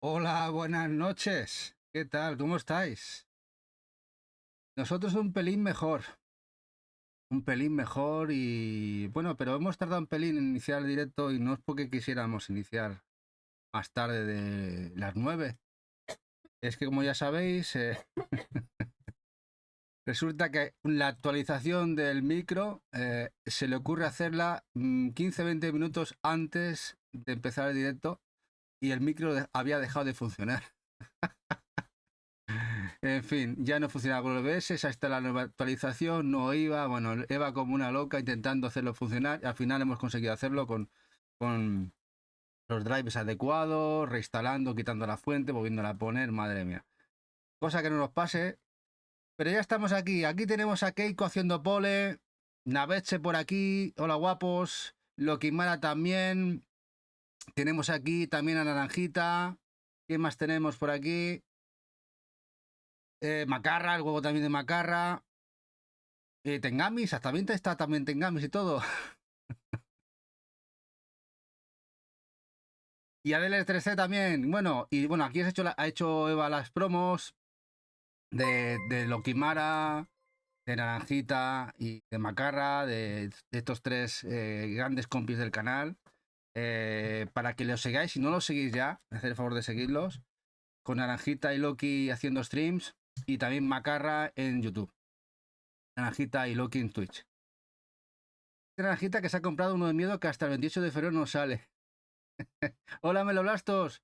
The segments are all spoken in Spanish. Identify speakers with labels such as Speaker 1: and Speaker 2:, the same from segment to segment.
Speaker 1: Hola, buenas noches. ¿Qué tal? ¿Cómo estáis? Nosotros un pelín mejor y bueno, pero hemos tardado un pelín en iniciar el directo y no es porque quisiéramos iniciar más tarde de las 9. Es que como ya sabéis, resulta que la actualización del micro se le ocurre hacerla 15-20 minutos antes de empezar el directo y el micro había dejado de funcionar. En fin, ya no funcionaba con el OBS, esa está la nueva actualización, no iba, bueno, iba como una loca intentando hacerlo funcionar y al final hemos conseguido hacerlo con los drivers adecuados, reinstalando, quitando la fuente, volviéndola a poner, madre mía. Cosa que no nos pase, pero ya estamos aquí. Aquí tenemos a Keiko haciendo pole, Naveche por aquí, hola guapos, Lokimara también, tenemos aquí también a Naranjita, ¿quién más tenemos por aquí? Macarra, el juego también de Macarra. Tengamis, hasta 20 está también Tengamis y todo. Y Adele 3C también. Bueno, y bueno, aquí ha hecho Eva las promos de Lokimara, de Naranjita y de Macarra, de estos tres grandes compis del canal. Para que los sigáis, si no los seguís ya, hacer el favor de seguirlos. Con Naranjita y Loki haciendo streams. Y también Macarra en YouTube. Naranjita y Loki en Twitch. Naranjita que se ha comprado uno de miedo que hasta el 28 de febrero no sale. Hola, Meloblastos.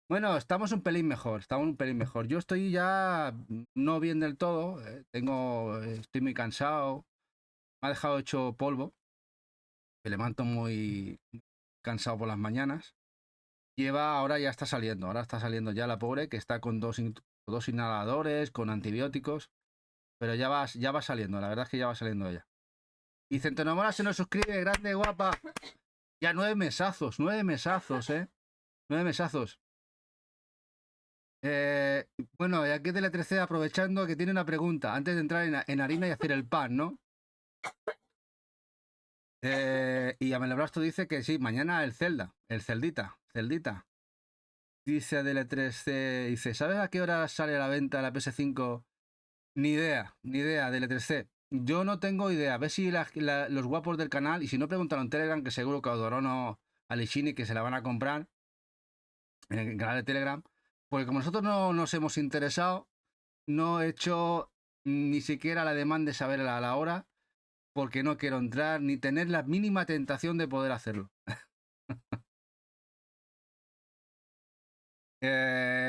Speaker 1: Bueno, estamos un pelín mejor, estamos un pelín mejor. Yo estoy ya no bien del todo, estoy muy cansado, me ha dejado hecho polvo, me levanto muy cansado por las mañanas. Ahora ya está saliendo, ahora está saliendo ya la pobre, que está con dos inhaladores, con antibióticos, pero ya va saliendo, la verdad es que ya va saliendo ella. Y Centenomora se nos suscribe, grande, guapa. Ya 9 mesazos, 9 mesazos, 9 mesazos. Bueno, y aquí Tele 13 aprovechando que tiene una pregunta antes de entrar en harina y hacer el pan, ¿no? Y Amelablasto dice que sí, mañana el Zelda, el Celdita. Dice Tele 13, dice, ¿sabes a qué hora sale a la venta la PS5? Ni idea, Tele 13. Yo no tengo idea. A ver si los guapos del canal, y si no preguntaron en Telegram, que seguro que Odorono, Alishini, que se la van a comprar en el canal de Telegram, porque como nosotros no nos hemos interesado, no he hecho ni siquiera la demanda de saber a la hora, porque no quiero entrar ni tener la mínima tentación de poder hacerlo.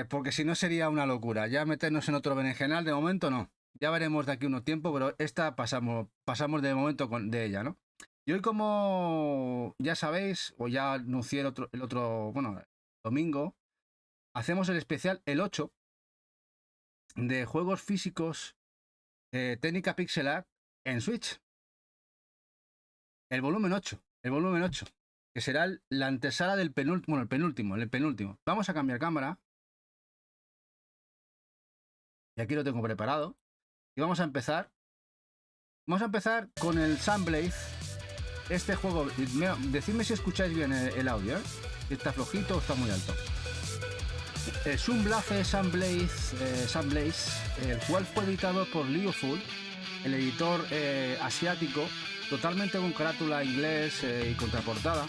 Speaker 1: Porque si no sería una locura. Ya meternos en otro berenjenal, de momento no. Ya veremos de aquí unos tiempos, pero esta pasamos de momento de ella, ¿no? Y hoy, como ya sabéis, o ya anuncié bueno, domingo, hacemos el especial el 8 de juegos físicos técnica pixel art en Switch. El volumen 8, que será la antesala del penúltimo, bueno, el penúltimo. Vamos a cambiar cámara, y aquí lo tengo preparado, y vamos a empezar. Vamos a empezar con el Sunblaze, este juego, decidme si escucháis bien el audio, ¿eh? ¿Está flojito o está muy alto? Sunblaze, el cual fue editado por Leoful, el editor asiático, totalmente con carátula inglés y contraportada.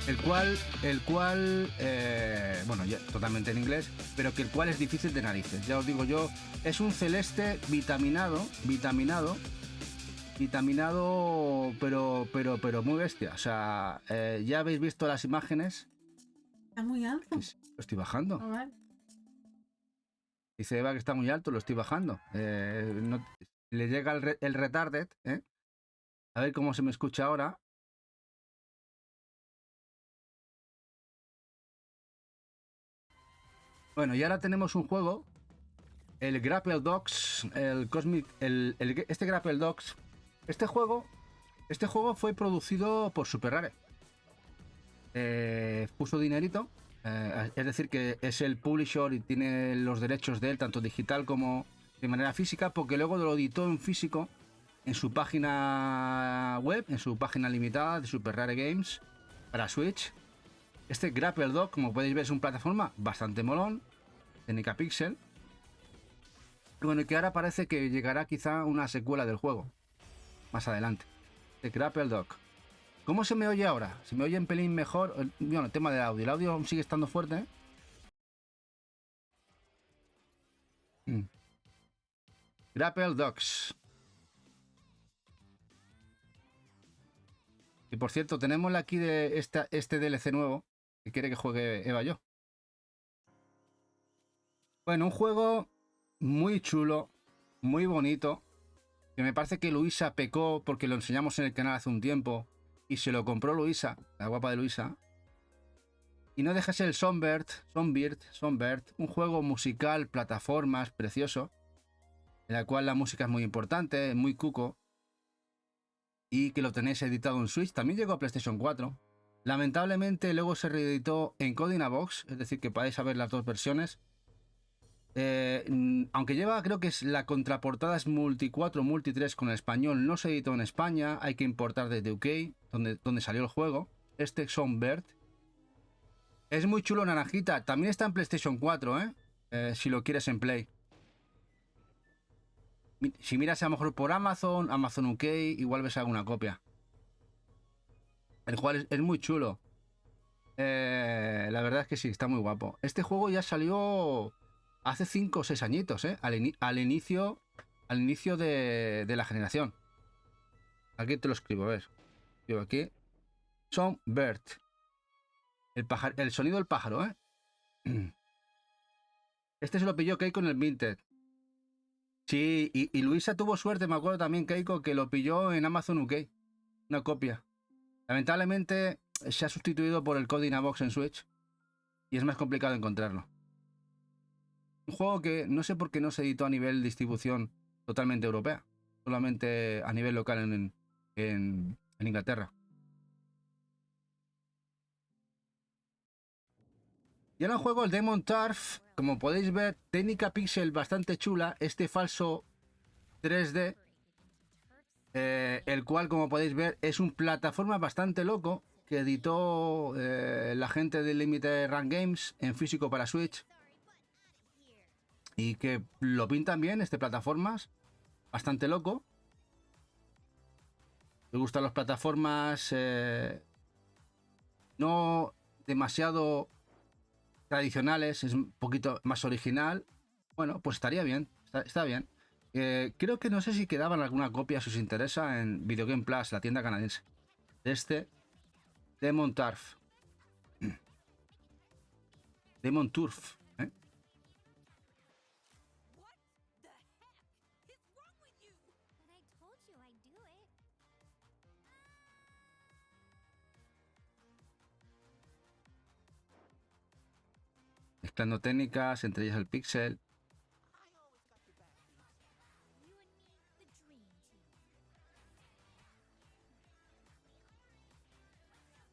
Speaker 1: El cual bueno, ya totalmente en inglés, pero que el cual es difícil de narices. Ya os digo yo, es un celeste vitaminado, pero muy bestia. O sea, ya habéis visto las imágenes.
Speaker 2: Está muy alto.
Speaker 1: Sí, lo estoy bajando.
Speaker 2: A ver.
Speaker 1: Dice Eva que está muy alto, lo estoy bajando. Le llega el retarded, ¿eh? A ver cómo se me escucha ahora. Bueno, y ahora tenemos un juego, el Grapple Dogs, el Cosmic, este Grapple Dogs. Este juego fue producido por Super Rare. Puso dinerito, es decir, que es el publisher y tiene los derechos de él, tanto digital como de manera física, porque luego lo editó en físico en su página web, en su página limitada de Super Rare Games para Switch. Este Grapple Dog, como podéis ver, es un plataforma bastante molón, técnica pixel. Y bueno, y que ahora parece que llegará quizá una secuela del juego, más adelante. The Grapple Dog. ¿Cómo se me oye ahora? ¿Se me oye un pelín mejor? Bueno, el tema del audio. El audio sigue estando fuerte, ¿eh? Grapple Dogs. Y por cierto, tenemos aquí de este DLC nuevo que quiere que juegue Eva yo. Bueno, un juego muy chulo, muy bonito, que me parece que Luisa pecó porque lo enseñamos en el canal hace un tiempo y se lo compró Luisa, la guapa de Luisa. Y no deja de ser el Songbird, un juego musical, plataformas, precioso, en el cual la música es muy importante, es muy cuco, y que lo tenéis editado en Switch. También llegó a PlayStation 4. Lamentablemente luego se reeditó en Codinabox, es decir, que podéis saber las dos versiones. Aunque lleva, creo que es la contraportada es multi 4, multi 3 con el español, no se editó en España, hay que importar desde UK, donde salió el juego. Este Songbird es muy chulo, naranjita. También está en PlayStation 4, si lo quieres en Play. Si miras a lo mejor por Amazon UK, igual ves alguna copia. El juego es muy chulo. La verdad es que sí, está muy guapo. Este juego ya salió hace 5 o 6 añitos, al inicio de la generación. Aquí te lo escribo, a ver. Escribo aquí. Songbird. El sonido del pájaro, ¿eh? Este se lo pilló Keiko en el Vinted. Sí, y Luisa tuvo suerte, me acuerdo también, Keiko, que lo pilló en Amazon UK. Una copia. Lamentablemente se ha sustituido por el Codinabox en Switch y es más complicado encontrarlo. Un juego que no sé por qué no se editó a nivel distribución totalmente europea, solamente a nivel local en Inglaterra. Y ahora juego el Demon Turf, como podéis ver, técnica pixel bastante chula, este falso 3D, el cual, como podéis ver, es un plataforma bastante loco que editó la gente de Limited Run Games en físico para Switch y que lo pintan bien, este plataformas, bastante loco. Me gustan las plataformas no demasiado tradicionales, es un poquito más original. Bueno, pues estaría bien, está bien. Creo que no sé si quedaban alguna copia, si os interesa, en Video Game Plus, la tienda canadiense. De este Demon Turf. Demon Turf. Mezclando técnicas, entre ellas el pixel.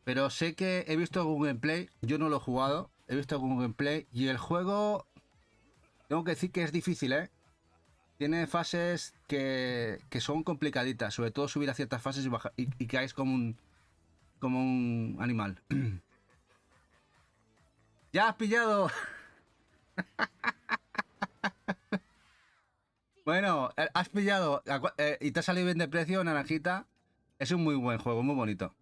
Speaker 1: Pero sé que he visto algún gameplay, yo no lo he jugado, he visto algún gameplay y el juego, tengo que decir que es difícil, ¿eh? Tiene fases que son complicaditas, sobre todo subir a ciertas fases y caes como un animal. ¡Ya has pillado! Bueno, has pillado y te ha salido bien de precio, naranjita. Es un muy buen juego, muy bonito.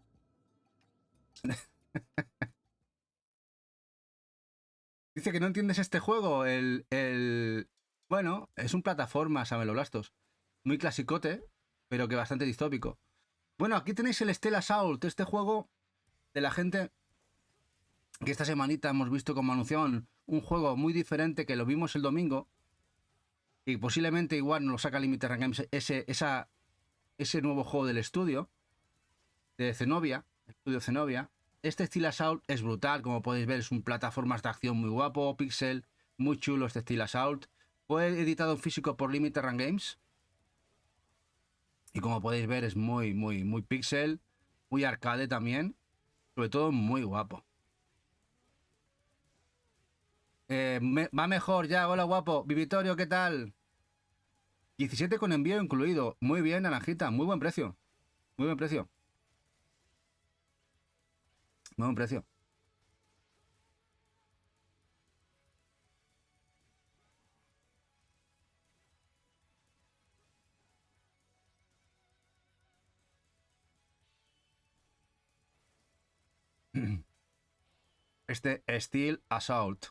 Speaker 1: Dice que no entiendes este juego. Bueno, es un plataforma, Blastos. Muy clasicote, pero que bastante distópico. Bueno, aquí tenéis el Stella Assault, este juego de la gente que esta semanita hemos visto como anunciaban un juego muy diferente que lo vimos el domingo y posiblemente igual nos lo saca Limited Run Games ese nuevo juego del estudio de Zenobia, estudio Zenobia. Este Steel Assault es brutal, como podéis ver, es un plataformas de acción muy guapo, pixel, muy chulo este Steel Assault. Fue editado en físico por Limited Run Games. Y como podéis ver, es muy, muy, muy pixel, muy arcade también. Sobre todo muy guapo. Va mejor ya, hola guapo. Vivitorio, ¿qué tal? 17 con envío incluido. Muy bien, naranjita, muy buen precio. Muy buen precio. Muy buen precio. este Steel Assault.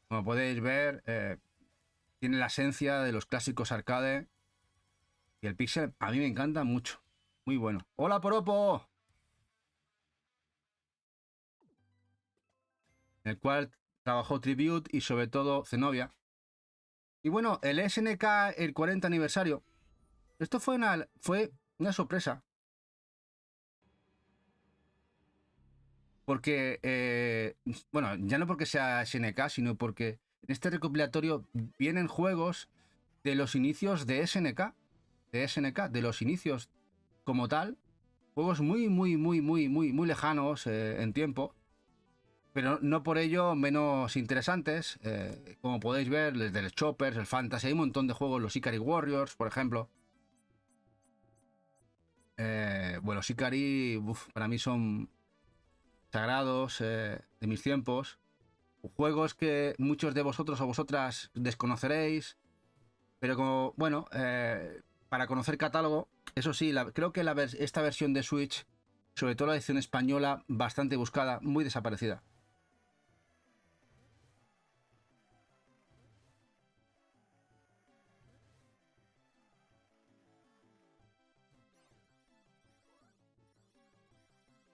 Speaker 1: Como podéis ver, tiene la esencia de los clásicos arcade. Y el pixel a mí me encanta mucho. Muy bueno. ¡Hola, Poropo! En el cual trabajó Tribute y sobre todo Zenobia. Y bueno, el SNK, el 40 aniversario. Esto fue una sorpresa. Porque, bueno, ya no porque sea SNK, sino porque en este recopilatorio vienen juegos de los inicios de SNK, de los inicios como tal, juegos muy lejanos en tiempo, pero no por ello menos interesantes, como podéis ver, desde el Choppers, el Fantasy, hay un montón de juegos, los Ikari Warriors, por ejemplo. Bueno, los Ikari, para mí son sagrados de mis tiempos. Juegos que muchos de vosotros o vosotras desconoceréis, pero como, bueno, para conocer catálogo, eso sí, creo que esta versión de Switch, sobre todo la edición española, bastante buscada, muy desaparecida.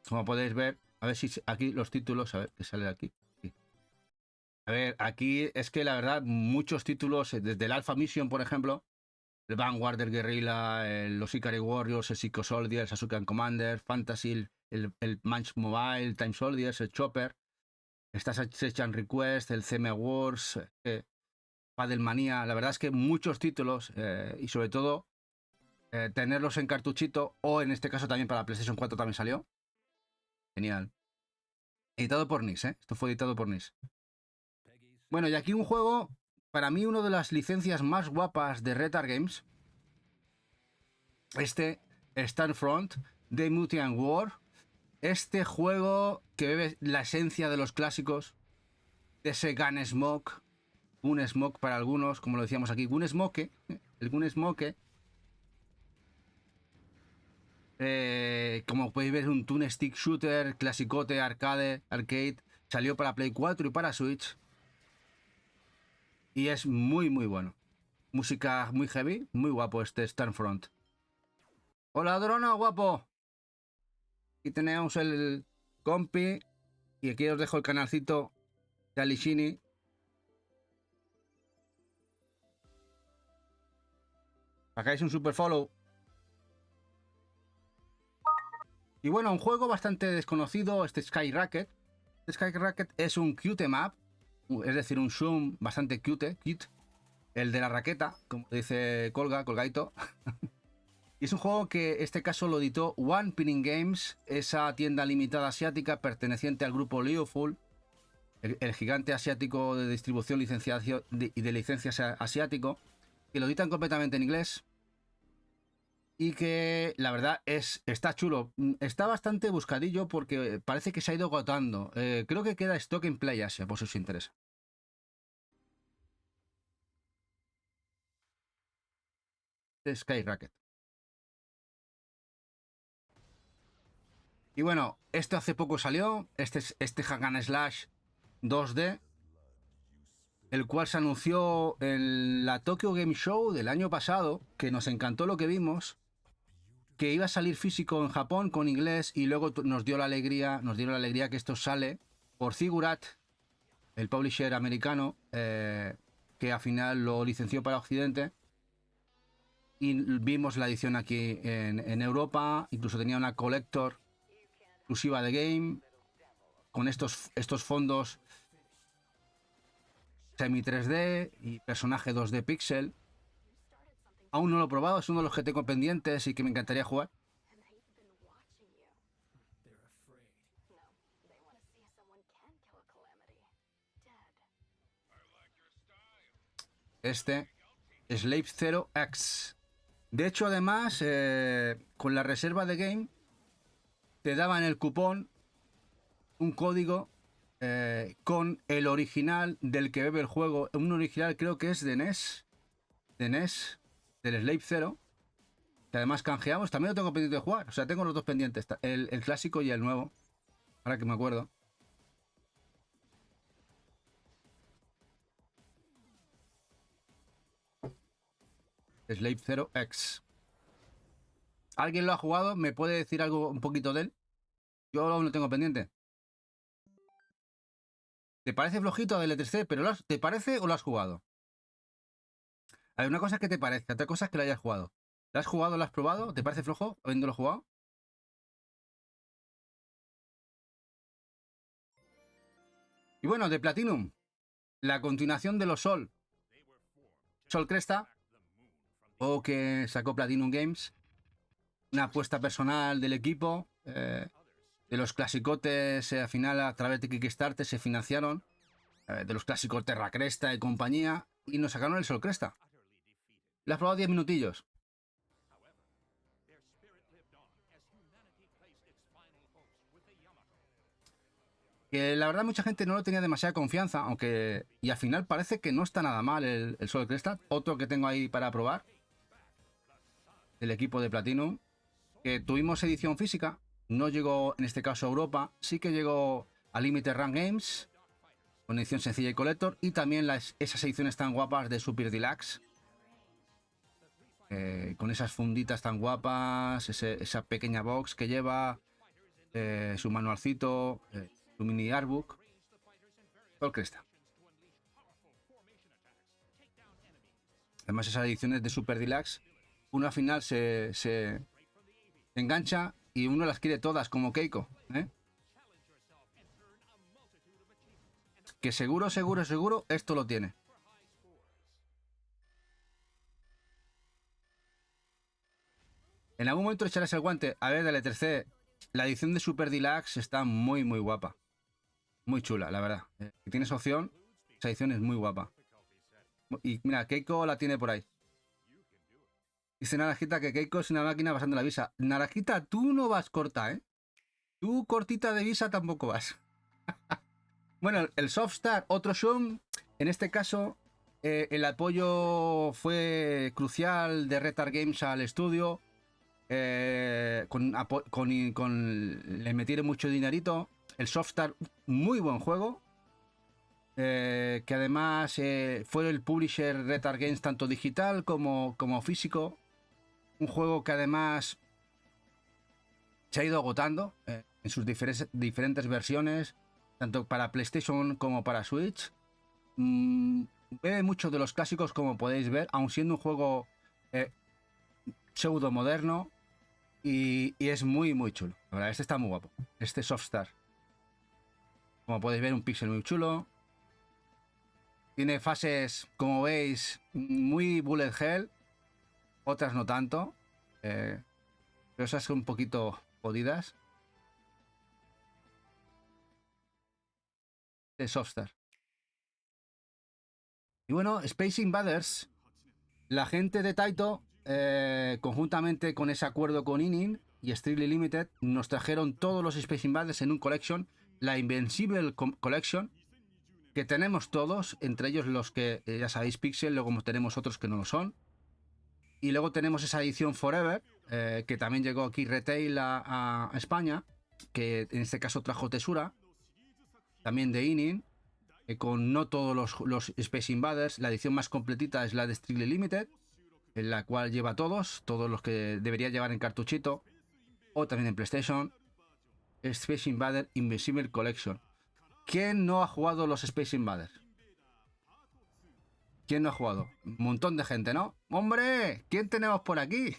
Speaker 1: Como podéis ver, a ver si aquí los títulos, a ver qué sale aquí. Sí. A ver, aquí es que la verdad, muchos títulos, desde el Alpha Mission, por ejemplo, el Vanguard, el Guerrilla, los Ikari Warriors, el Psycho Soldier, el Sasuke Commander, Fantasy, el Manch Mobile, Time Soldiers, el Chopper, está Sechan Request, el CM Wars, Paddle Manía. La verdad es que muchos títulos y sobre todo tenerlos en cartuchito o en este caso también para PlayStation 4 también salió. Genial. Editado por NIS, ¿eh? Esto fue editado por NIS. Bueno, y aquí un juego, para mí, una de las licencias más guapas de Retard Games. Este Starfront de Mutant War. Este juego que bebe la esencia de los clásicos. De ese Gunsmoke. Gunsmoke para algunos, como lo decíamos aquí. Gunsmoke. El Gunsmoke. Como podéis ver, un Toon Stick Shooter, clasicote, arcade. Salió para Play 4 y para Switch. Y es muy bueno. Música muy heavy, muy guapo este Starfront. Hola, Drona, guapo. Aquí tenemos el compi. Y aquí os dejo el canalcito de Alishini. Hagáis un super follow. Y bueno, un juego bastante desconocido, este Skyrocket. Este Skyrocket es un cute map, es decir, un zoom bastante cute. El de la raqueta, como dice Colgaito. Y es un juego que este caso lo editó One Pinning Games, esa tienda limitada asiática perteneciente al grupo Leoful, el gigante asiático de distribución y de licencias asiático, que lo editan completamente en inglés y que la verdad está chulo. Está bastante buscadillo porque parece que se ha ido agotando. Creo que queda stock en Play Asia, por si os interesa. Skyrocket. Y bueno, este hace poco salió, este Hack and Slash 2D, el cual se anunció en la Tokyo Game Show del año pasado, que nos encantó lo que vimos, que iba a salir físico en Japón con inglés y luego nos dieron la alegría que esto sale por Ziggurat, el publisher americano, que al final lo licenció para Occidente. Y vimos la edición aquí en Europa, incluso tenía una collector exclusiva de game, con estos fondos semi 3D y personaje 2D pixel. Aún no lo he probado, es uno de los que tengo pendientes y que me encantaría jugar. Este Slave Zero X. De hecho, además, con la reserva de game, te daban el cupón, un código con el original del que bebe el juego. Un original creo que es de NES, del Slave Zero. que además canjeamos, también lo tengo pendiente de jugar. O sea, tengo los dos pendientes, el clásico y el nuevo. Ahora que me acuerdo. Slave 0X. ¿Alguien lo ha jugado? ¿Me puede decir algo un poquito de él? Yo aún lo tengo pendiente. ¿Te parece flojito del E3C? ¿Pero te parece o lo has jugado? Hay una cosa que te parezca, otra cosa es que lo hayas jugado. ¿Lo has jugado, lo has probado? ¿Te parece flojo habiéndolo jugado? Y bueno, de Platinum, la continuación de los Sol Cresta, o que sacó Platinum Games, una apuesta personal del equipo, de los clasicotes, al final a través de Kickstarter se financiaron, de los clásicos Terra Cresta y compañía, y nos sacaron el Sol Cresta. Le has probado 10 minutillos. Que la verdad mucha gente no lo tenía demasiada confianza, aunque... Y al final parece que no está nada mal el Sol Cresta. Otro que tengo ahí para probar. Del equipo de Platinum. Que tuvimos edición física. No llegó en este caso a Europa. Sí que llegó a Limited Run Games. Con edición sencilla y collector. Y también esas ediciones tan guapas de Super Deluxe. Con esas funditas tan guapas. Esa pequeña box que lleva. Su manualcito. Su mini artbook. Sol Cresta. Además esas ediciones de Super Deluxe, uno al final se engancha y uno las quiere todas como Keiko, ¿eh? Que seguro esto lo tiene. En algún momento echarás el guante. A ver, del E3C, la edición de Super Deluxe está muy guapa. Muy chula, la verdad. Si tienes opción, esa edición es muy guapa. Y mira, Keiko la tiene por ahí. Dice Naranjita que Keiko es una máquina pasando la visa. Naranjita, tú no vas corta, ¿eh? Tú cortita de visa tampoco vas. Bueno, el Softstar, otro show. En este caso, el apoyo fue crucial de Retard Games al estudio. Le metieron mucho dinerito. El Softstar, muy buen juego. Que además fue el publisher Retard Games tanto digital como físico. Un juego que además se ha ido agotando en sus diferentes versiones, tanto para PlayStation como para Switch. Bebe mucho de los clásicos, como podéis ver, aun siendo un juego pseudo moderno, y es muy chulo. La verdad, este está muy guapo. Este Softstar. Como podéis ver, un pixel muy chulo. Tiene fases, como veis, muy bullet hell. Otras no tanto. Pero esas son un poquito jodidas. De Softstar. Y bueno, Space Invaders. La gente de Taito, conjuntamente con ese acuerdo con Inin y Strictly Limited, nos trajeron todos los Space Invaders en un collection. La Invincible Collection. Que tenemos todos, entre ellos los que ya sabéis Pixel, luego tenemos otros que no lo son. Y luego tenemos esa edición Forever, que también llegó aquí retail a España, que en este caso trajo Tesura, también de Inin, con no todos los Space Invaders. La edición más completita es la de Strictly Limited, en la cual lleva todos los que debería llevar en cartuchito, o también en PlayStation. Space Invader Invincible Collection. ¿Quién no ha jugado los Space Invaders? ¿Quién no ha jugado? Un montón de gente, ¿no? ¡Hombre! ¿Quién tenemos por aquí?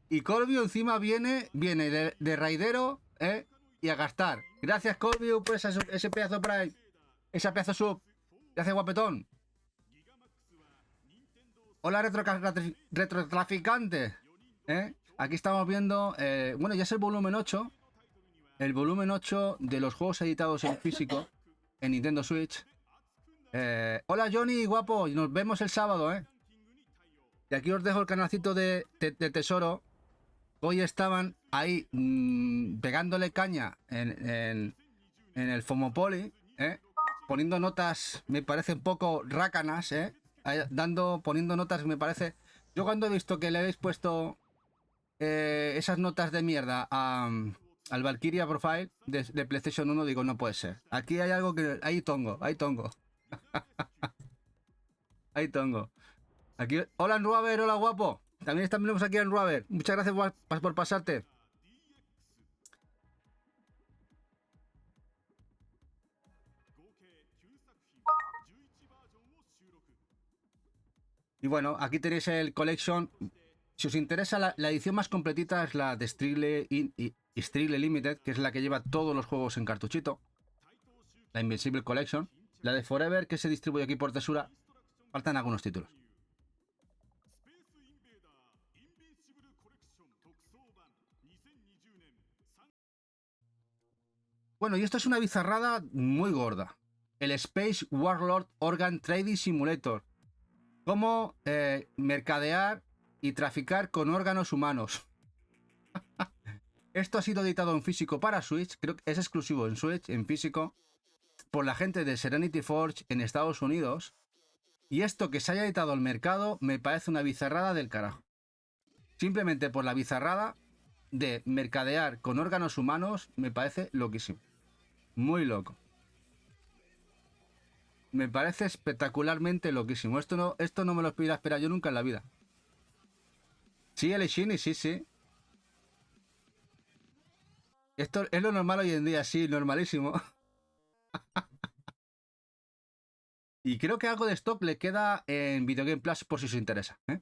Speaker 1: Y Corvio encima viene de raidero, ¿eh? Y a gastar. Gracias, Corvio, por ese pedazo Prime. Ese pedazo sub. Gracias, guapetón. Hola, retrotraficante. Aquí estamos viendo... bueno, ya es el volumen 8. El volumen 8 de los juegos editados en físico en Nintendo Switch. Hola Johnny, guapo, y nos vemos el sábado, Y aquí os dejo el canalcito de Tesoro. Hoy estaban ahí pegándole caña en el Fomopoly, poniendo notas, me parece un poco rácanas, poniendo notas, me parece Yo cuando he visto que le habéis puesto esas notas de mierda al Valkyria Profile de PlayStation 1, digo, no puede ser. Aquí hay algo que... Ahí tongo, ahí tongo. Ahí tongo. Aquí... Hola, Enruaver, hola, guapo. También estamos aquí en Enruaver. Muchas gracias por pasarte. Y bueno, aquí tenéis el Collection. Si os interesa, la edición más completita es la de Strictly Limited, que es la que lleva todos los juegos en cartuchito. La Invincible Collection. La de Forever, que se distribuye aquí por Tesura, faltan algunos títulos. Bueno, y esto es una bizarrada muy gorda. El Space Warlord Organ Trading Simulator. Cómo mercadear y traficar con órganos humanos. Esto ha sido editado en físico para Switch, creo que es exclusivo en Switch, en físico, por la gente de Serenity Forge en Estados Unidos. Y esto que se haya editado al mercado me parece una bizarrada del carajo. Simplemente por la bizarrada de mercadear con órganos humanos me parece loquísimo. Muy loco. Me parece espectacularmente loquísimo. Esto no me lo hubiera esperado yo nunca en la vida. Sí, el Ishini, sí, sí. Esto es lo normal hoy en día, sí, normalísimo. Y creo que algo de stock le queda en Video Game Plus por si os interesa, ¿eh?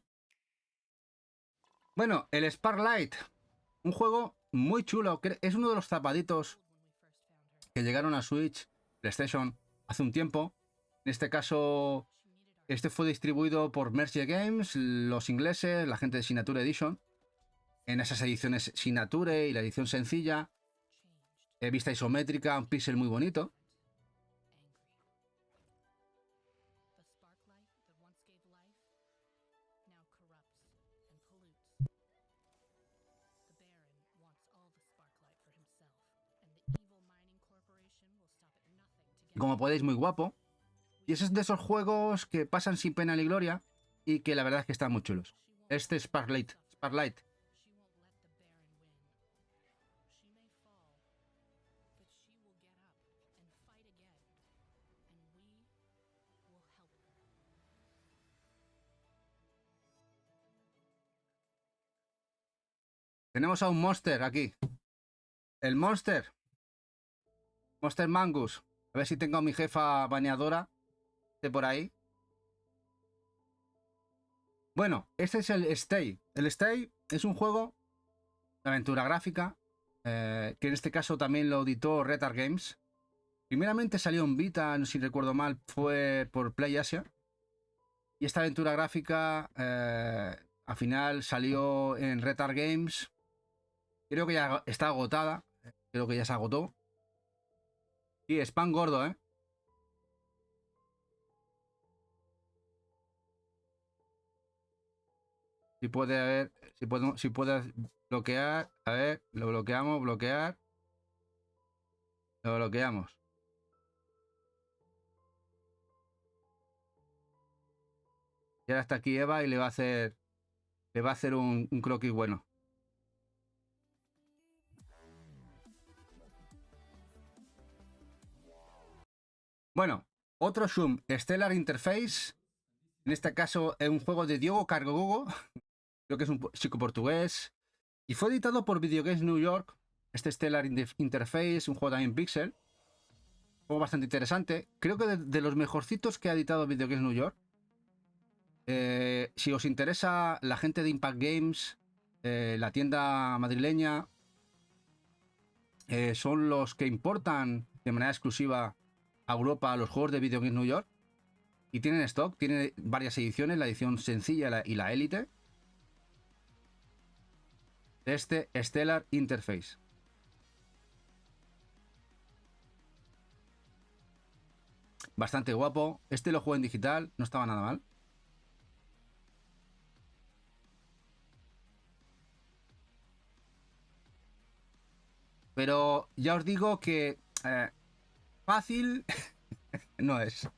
Speaker 1: Bueno, el Sparklight. Un juego muy chulo. Es uno de los zapaditos que llegaron a Switch, PlayStation, hace un tiempo. En este caso, este fue distribuido por Merge Games, los ingleses, la gente de Signature Edition. En esas ediciones Signature y la edición sencilla. Vista isométrica, un pixel muy bonito. Como podéis, muy guapo. Y ese es de esos juegos que pasan sin pena ni gloria y que la verdad es que están muy chulos. Este Sparklight. Tenemos a un Monster aquí. El Monster Mangus. A ver si tengo a mi jefa baneadora de por ahí. Bueno, este es el Stay. El Stay es un juego de aventura gráfica, que en este caso también lo editó Retard Games. Primeramente salió en Vita, no sé si recuerdo mal, fue por PlayAsia. Y esta aventura gráfica al final salió en Retard Games. Creo que ya está agotada. Creo que ya se agotó. Sí, spam gordo, ¿eh? Si puede haber, si puede bloquear, a ver, lo bloqueamos, bloquear. Lo bloqueamos. Y ahora está aquí Eva y le va a hacer un croquis bueno. Bueno, otro Zoom, Stellar Interface. En este caso es un juego de Diogo Cargogo. Creo que es un chico portugués. Y fue editado por Video Games New York. Este Stellar Interface, un juego también pixel. Un juego bastante interesante. Creo que de los mejorcitos que ha editado Video Games New York. Si os interesa la gente de Impact Games, la tienda madrileña, son los que importan de manera exclusiva a Europa los juegos de Video Games New York. Y tienen stock, tiene varias ediciones, la edición sencilla y la Elite. Este Stellar Interface. Bastante guapo. Este lo juego en digital, no estaba nada mal. Pero ya os digo que fácil no es.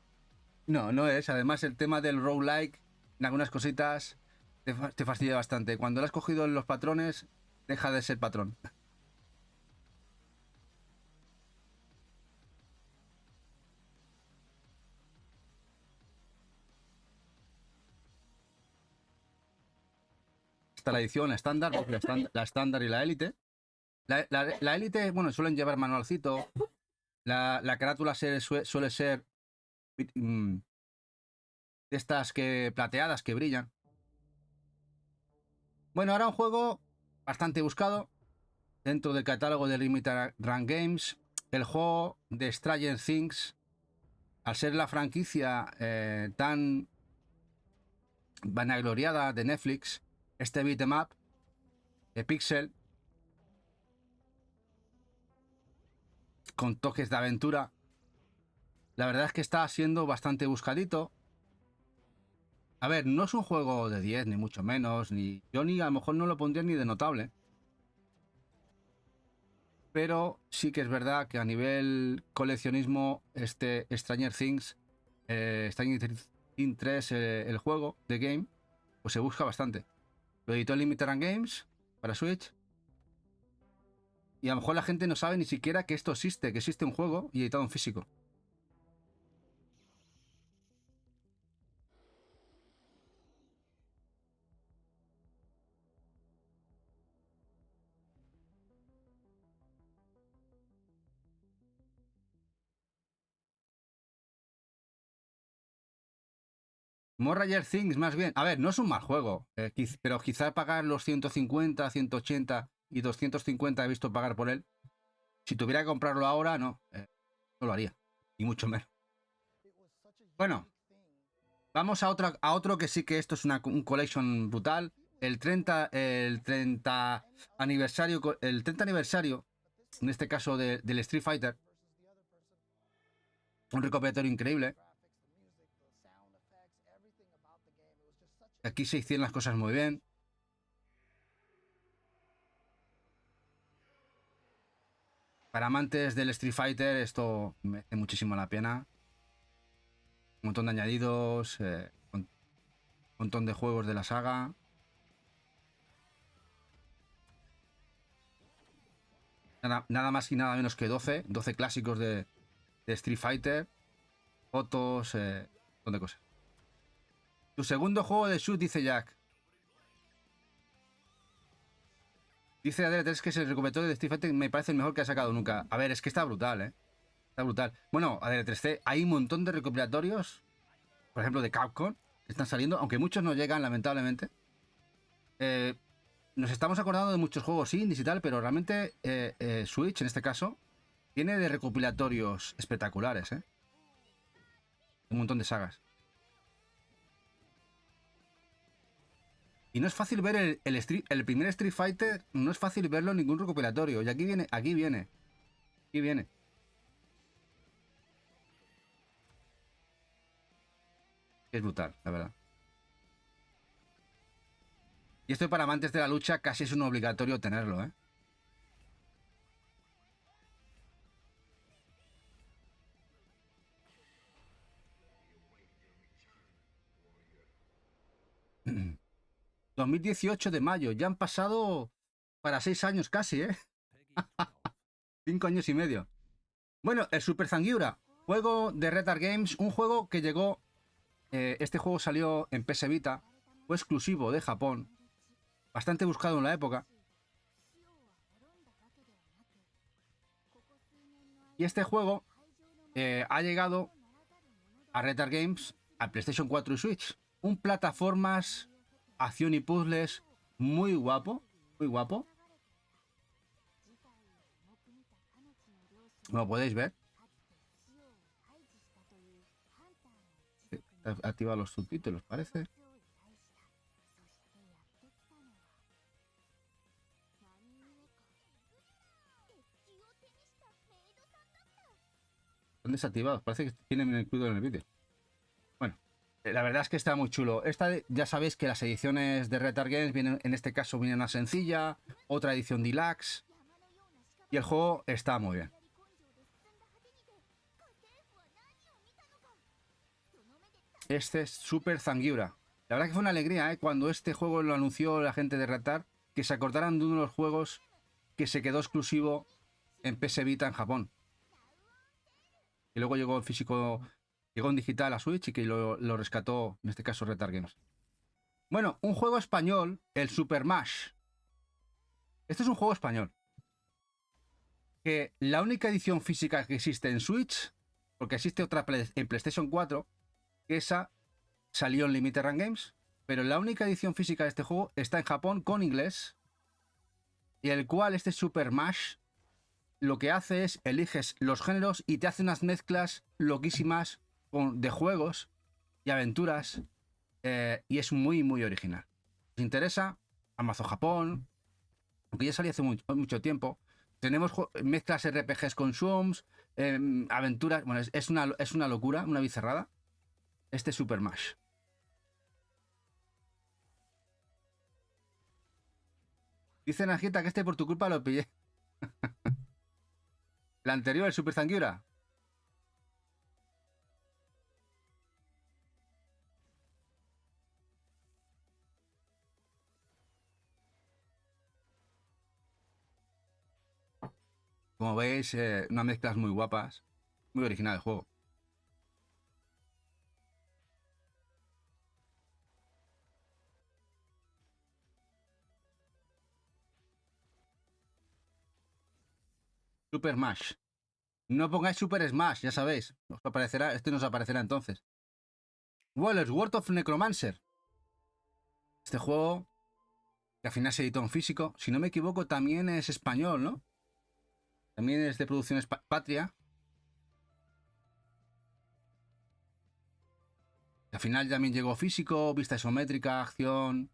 Speaker 1: No es. Además, el tema del roguelike, en algunas cositas, te fastidia bastante. Cuando lo has cogido en los patrones, deja de ser patrón. Está la edición, la estándar, la estándar y la élite. La élite, bueno, suelen llevar manualcito. La carátula suele ser de estas plateadas que brillan. Bueno, ahora un juego bastante buscado dentro del catálogo de Limited Run Games. El juego de Stranger Things, al ser la franquicia tan vanagloriada de Netflix, este beat'em up de Pixel con toques de aventura, la verdad es que está siendo bastante buscadito. A ver, no es un juego de 10, ni mucho menos, ni yo ni a lo mejor no lo pondría ni de notable. Pero sí que es verdad que a nivel coleccionismo, este Stranger Things, Stranger Things 3, el juego de game, pues se busca bastante. Lo editó Limited Run Games para Switch. Y a lo mejor la gente no sabe ni siquiera que esto existe, que existe un juego y editado en físico. Morrager Things, más bien. A ver, no es un mal juego, pero quizá pagar los 150, 180 y 250 he visto pagar por él. Si tuviera que comprarlo ahora, no lo haría. Y mucho menos. Bueno, vamos a otro que sí que esto es un collection brutal. El 30 aniversario, en este caso del Street Fighter. Un recopilatorio increíble. Aquí se hicieron las cosas muy bien. Para amantes del Street Fighter, esto merece muchísimo la pena. Un montón de añadidos, un montón de juegos de la saga. Nada más y nada menos que 12 clásicos de Street Fighter. Fotos, un montón de cosas. Tu segundo juego de shoot, dice Jack. Dice Adele 3 que es el recopilatorio de Street Fighter, me parece el mejor que ha sacado nunca. A ver, es que está brutal, Está brutal. Bueno, Adele 3C, hay un montón de recopilatorios, por ejemplo, de Capcom, que están saliendo, aunque muchos no llegan, lamentablemente. Nos estamos acordando de muchos juegos indies y tal, pero realmente Switch, en este caso, tiene de recopilatorios espectaculares, Un montón de sagas. Y no es fácil ver el primer Street Fighter, no es fácil verlo en ningún recopilatorio. Y aquí viene. Es brutal, la verdad. Y esto para amantes de la lucha casi es un obligatorio tenerlo, ...2018 de mayo, ya han pasado para 6 años casi, 5 años y medio. Bueno, el Super Zangiura, juego de Retard Games, un juego que llegó... este juego salió en PS Vita, fue exclusivo de Japón, bastante buscado en la época. Y este juego ha llegado a Retard Games, a PlayStation 4 y Switch. Un plataformas, acción y puzzles muy guapo, muy guapo. Como podéis ver. Activa los subtítulos, parece. Están desactivados, parece que tienen incluido en el vídeo. Bueno, la verdad es que está muy chulo. Ya sabéis que las ediciones de Retard Games vienen, en este caso viene una sencilla, otra edición deluxe. Y el juego está muy bien. Este es Super Zangiura. La verdad que fue una alegría, ¿eh? Cuando este juego lo anunció la gente de Retar, que se acordaran de uno de los juegos que se quedó exclusivo en PS Vita en Japón. Y luego llegó en físico, llegó en digital a Switch y que lo rescató, en este caso, Retar Games. Bueno, un juego español, el Super Mash. Este es un juego español. Que la única edición física que existe en Switch, porque existe otra en PlayStation 4, que esa salió en Limited Run Games, pero la única edición física de este juego está en Japón con inglés, y el cual este Super Mash lo que hace es eliges los géneros y te hace unas mezclas loquísimas de juegos y aventuras, y es muy muy original. Si os interesa, Amazon Japón, aunque ya salió hace mucho tiempo. Tenemos mezclas RPGs con Zooms, aventuras. Bueno, es una locura, una bizarrada. Este Super Mash. Dice Najita que este por tu culpa lo pillé. La anterior, el Super Zangiura. Como veis, unas mezclas muy guapas. Muy original el juego. Super Mash. No pongáis Super Smash, ya sabéis. Os aparecerá, este nos aparecerá entonces. Waller's World of Necromancer. Este juego, que al final se editó en físico, si no me equivoco, también es español, ¿no? También es de producción patria. Al final también llegó físico, vista isométrica, acción.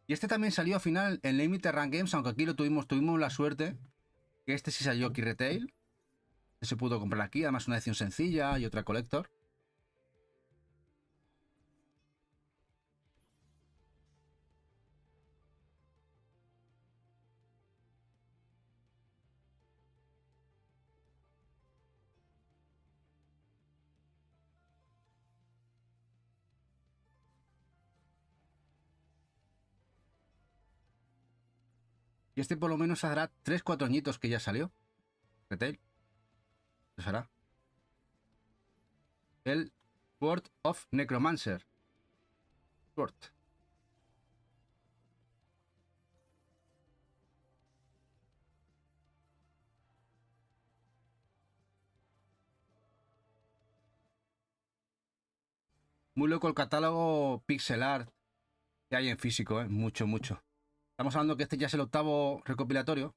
Speaker 1: Y este también salió al final en Limited Run Games, aunque aquí tuvimos la suerte que este sí salió aquí retail. Se pudo comprar aquí, además una edición sencilla y otra collector. Y este por lo menos hará 3-4 añitos que ya salió. Retail. Eso hará. El Sword of Necromancer. Sword. Muy loco el catálogo pixel art que hay en físico, ¿eh? Mucho, mucho. Estamos hablando que este ya es el 8º recopilatorio.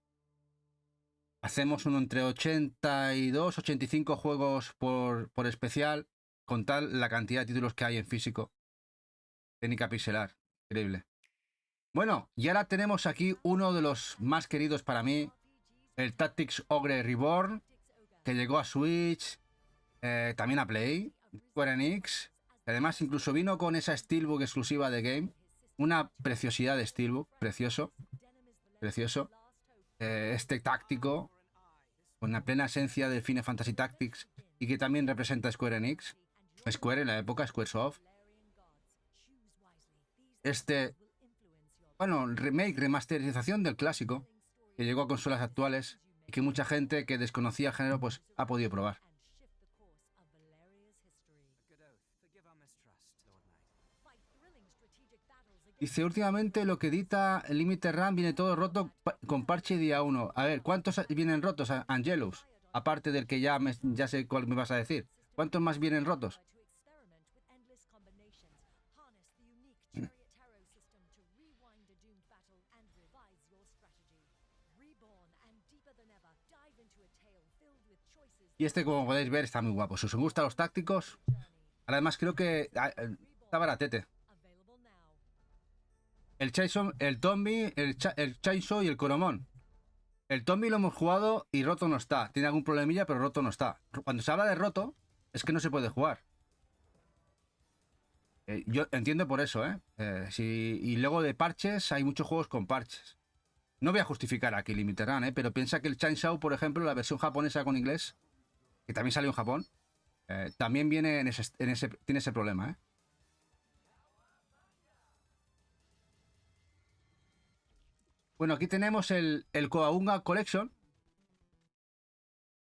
Speaker 1: Hacemos uno entre 82, 85 juegos por especial, con tal la cantidad de títulos que hay en físico. Técnica pixelar, increíble. Bueno, y ahora tenemos aquí uno de los más queridos para mí, el Tactics Ogre Reborn, que llegó a Switch, también a Play, Square Enix, que además incluso vino con esa Steelbook exclusiva de Game, una preciosidad de Steelbook, precioso, precioso. Este táctico, con la plena esencia del Final Fantasy Tactics y que también representa a Square Enix, Square en la época, Squaresoft. Este, bueno, remake, remasterización del clásico, que llegó a consolas actuales y que mucha gente que desconocía el género pues ha podido probar. Dice, últimamente lo que edita el Limited Run viene todo roto con parche día 1. A ver, ¿cuántos vienen rotos, Angelus? Aparte del que ya sé cuál me vas a decir. ¿Cuántos más vienen rotos? Y este, como podéis ver, está muy guapo. Si os gustan los tácticos, además creo que está baratete. El Chainsaw, el Tommy, el Chainsaw y el Coromon. El Tommy lo hemos jugado y roto no está. Tiene algún problemilla, pero roto no está. Cuando se habla de roto, es que no se puede jugar. Yo entiendo por eso, ¿eh? Y luego de parches, hay muchos juegos con parches. No voy a justificar aquí Limited Run, ¿eh? Pero piensa que el Chainsaw, por ejemplo, la versión japonesa con inglés, que también salió en Japón, también viene tiene ese problema, ¿eh? Bueno, aquí tenemos el Cowabunga Collection,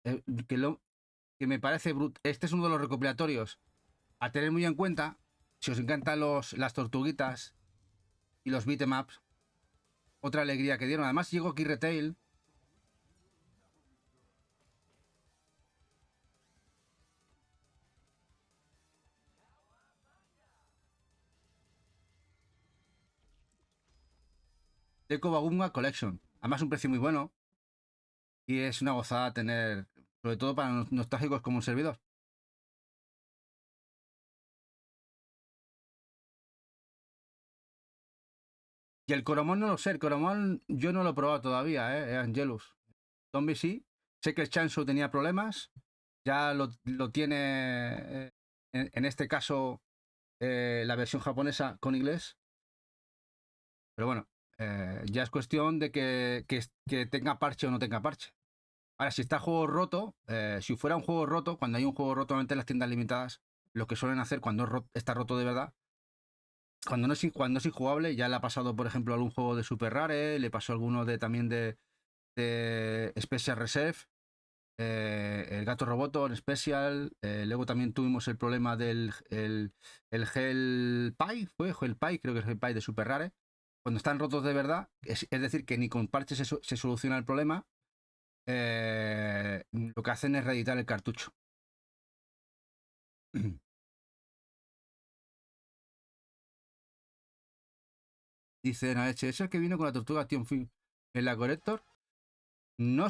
Speaker 1: eh, que, lo, que me parece este es uno de los recopilatorios a tener muy en cuenta si os encantan las tortuguitas y los beatemaps. Otra alegría que dieron. Además, llegó aquí Retail. El Cowabunga Collection. Además, un precio muy bueno. Y es una gozada tener, sobre todo para nostálgicos como un servidor. Y el Coromón no lo sé. El Coromón yo no lo he probado todavía, Angelus. Zombie sí. Sé que el Chansu tenía problemas. Ya lo tiene, en este caso, la versión japonesa con inglés. Pero bueno, ya es cuestión de que tenga parche o no tenga parche. Ahora, si está juego roto, si fuera un juego roto, cuando hay un juego roto, normalmente en las tiendas limitadas, lo que suelen hacer cuando está roto de verdad, cuando es injugable, ya le ha pasado, por ejemplo, algún juego de Super Rare, le pasó alguno también de Special Reserve, el Gato Roboto en Special, luego también tuvimos el problema del el Hell Pie, fue Hell Pie, creo que es Hell Pie de Super Rare, cuando están rotos de verdad, es decir, que ni con parches se soluciona el problema, lo que hacen es reeditar el cartucho. Dice Naeche, ¿es el que vino con la tortuga tío en la Collector? No,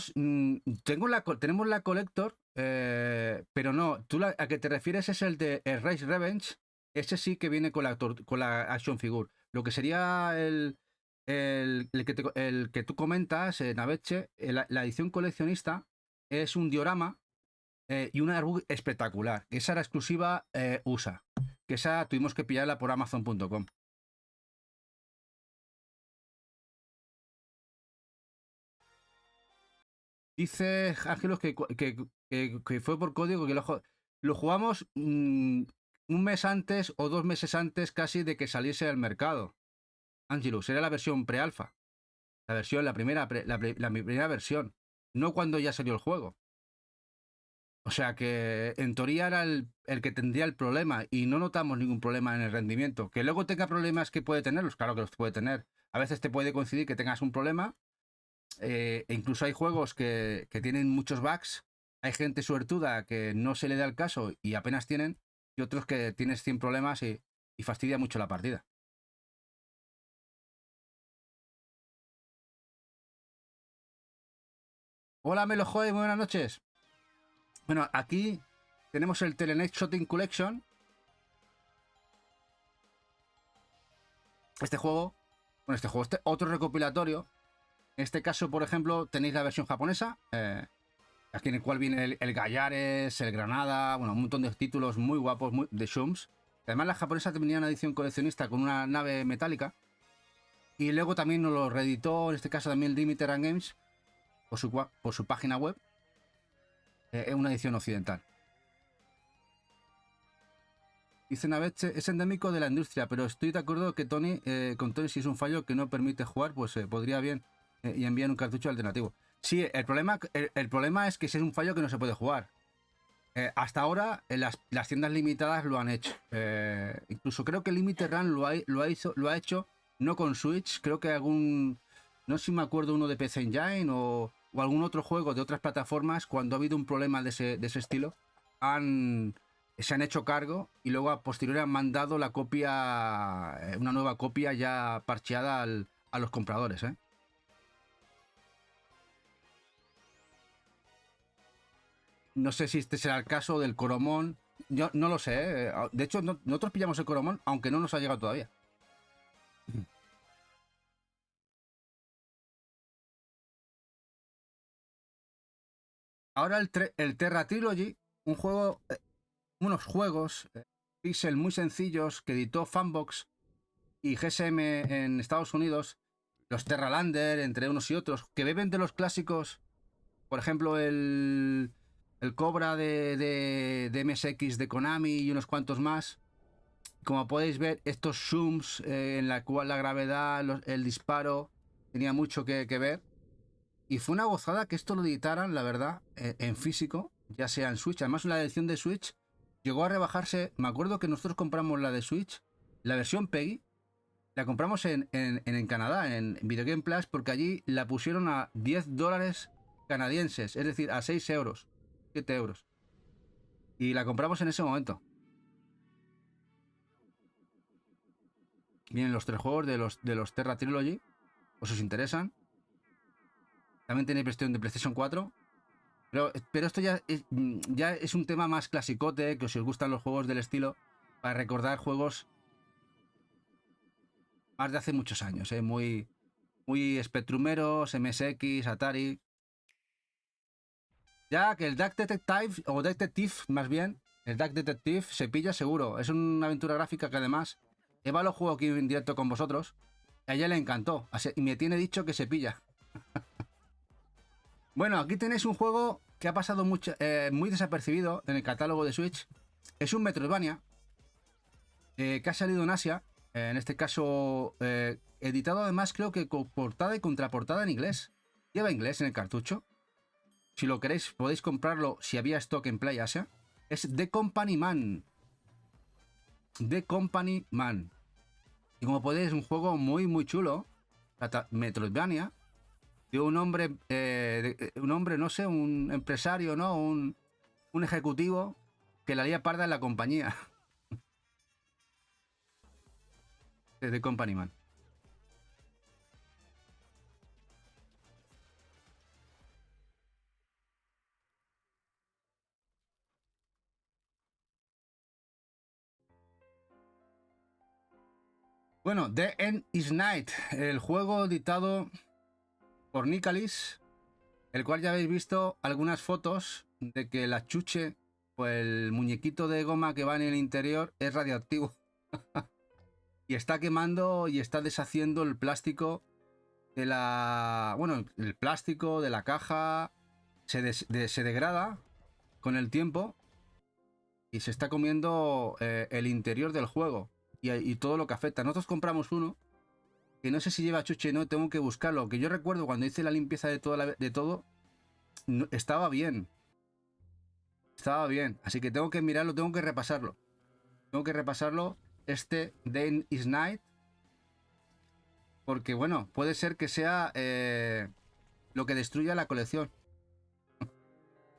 Speaker 1: tenemos la Collector, pero no, a que te refieres es el de Rise Revenge. Ese sí que viene con la Action Figure. Lo que sería el que tú comentas, Naveche, la edición coleccionista es un diorama y una artbook espectacular. Esa era exclusiva USA. Que esa tuvimos que pillarla por Amazon.com. Dice Ángelos que fue por código, que lo jugamos un mes antes o 2 meses antes casi de que saliese al mercado. Angelus, era la versión pre-alfa. La primera versión. No cuando ya salió el juego. O sea que en teoría era el que tendría el problema y no notamos ningún problema en el rendimiento. Que luego tenga problemas que puede tenerlos, claro que los puede tener. A veces te puede coincidir que tengas un problema. E incluso hay juegos que tienen muchos bugs. Hay gente suertuda que no se le da el caso y apenas tienen. Y otros que tienes 100 problemas y fastidia mucho la partida. Hola Melojoy, muy buenas noches. Bueno, aquí tenemos el Telenet Shooting Collection. Este otro recopilatorio. En este caso, por ejemplo, tenéis la versión japonesa, aquí en el cual viene el Gallares, el Granada, bueno, un montón de títulos muy guapos de Shums. Además, la japonesa tenía una edición coleccionista con una nave metálica. Y luego también nos lo reeditó, en este caso también Limited Run Games, por su página web, en una edición occidental. Dice Naveche, es endémico de la industria, pero estoy de acuerdo que con Tony, si es un fallo que no permite jugar, pues podría bien y envían un cartucho alternativo. Sí, el problema es que si es un fallo que no se puede jugar. Hasta ahora las tiendas limitadas lo han hecho. Incluso creo que Limited Run lo ha hecho no con Switch, creo que no sé si me acuerdo uno de PC Engine o algún otro juego de otras plataformas, cuando ha habido un problema de ese estilo, se han hecho cargo y luego a posteriori han mandado la copia, una nueva copia ya parcheada a los compradores, ¿eh? No sé si este será el caso del Coromón. Yo no lo sé. De hecho, nosotros pillamos el Coromón, aunque no nos ha llegado todavía. Ahora el Terra Trilogy, unos juegos pixel muy sencillos que editó Fanbox y GSM en Estados Unidos, los Terralander, entre unos y otros, que beben de los clásicos, por ejemplo, el Cobra de MSX de Konami y unos cuantos más. Como podéis ver, estos zooms en la cual la gravedad, el disparo, tenía mucho que ver. Y fue una gozada que esto lo editaran, la verdad, en físico, ya sea en Switch. Además, la edición de Switch llegó a rebajarse. Me acuerdo que nosotros compramos la de Switch, la versión PEGI, la compramos en Canadá, en Video Game Plus, porque allí la pusieron a $10 canadienses, es decir, a 6 euros, 7 euros. Y la compramos en ese momento. Vienen los 3 juegos de los Terra Trilogy, o si os interesan. También tenéis versión de PlayStation 4. Pero esto ya es un tema más clasicote, que si os gustan los juegos del estilo, para recordar juegos más de hace muchos años, muy, muy Spectrumeros, MSX, Atari. Ya que el Duck Detective, o Detective más bien, el Duck Detective se pilla seguro. Es una aventura gráfica que además Eva lo juego aquí en directo con vosotros. A ella le encantó y me tiene dicho que se pilla. Bueno, aquí tenéis un juego que ha pasado muy desapercibido en el catálogo de Switch. Es un Metroidvania que ha salido en Asia. En este caso, editado además creo que con portada y contraportada en inglés. Lleva inglés en el cartucho. Si lo queréis, podéis comprarlo si había stock en Play Asia. Es The Company Man. The Company Man. Y como podéis, es un juego muy, muy chulo. Metroidvania. De un hombre, no sé, un empresario, ¿no? Un ejecutivo que la lía parda en la compañía. De The Company Man. Bueno, The End is Night, el juego editado por Nicalis, el cual ya habéis visto algunas fotos de que la chuche, o el muñequito de goma que va en el interior, es radioactivo. Y está quemando y está deshaciendo el plástico de la... Bueno, el plástico de la caja se degrada con el tiempo y se está comiendo el interior del juego y todo lo que afecta. Nosotros compramos uno que no sé si lleva chuche, no, tengo que buscarlo. Que yo recuerdo cuando hice la limpieza de todo, no, estaba bien. Estaba bien. Así que tengo que mirarlo, tengo que repasarlo. Tengo que repasarlo. Este Day is Night. Porque bueno, puede ser que sea lo que destruya la colección.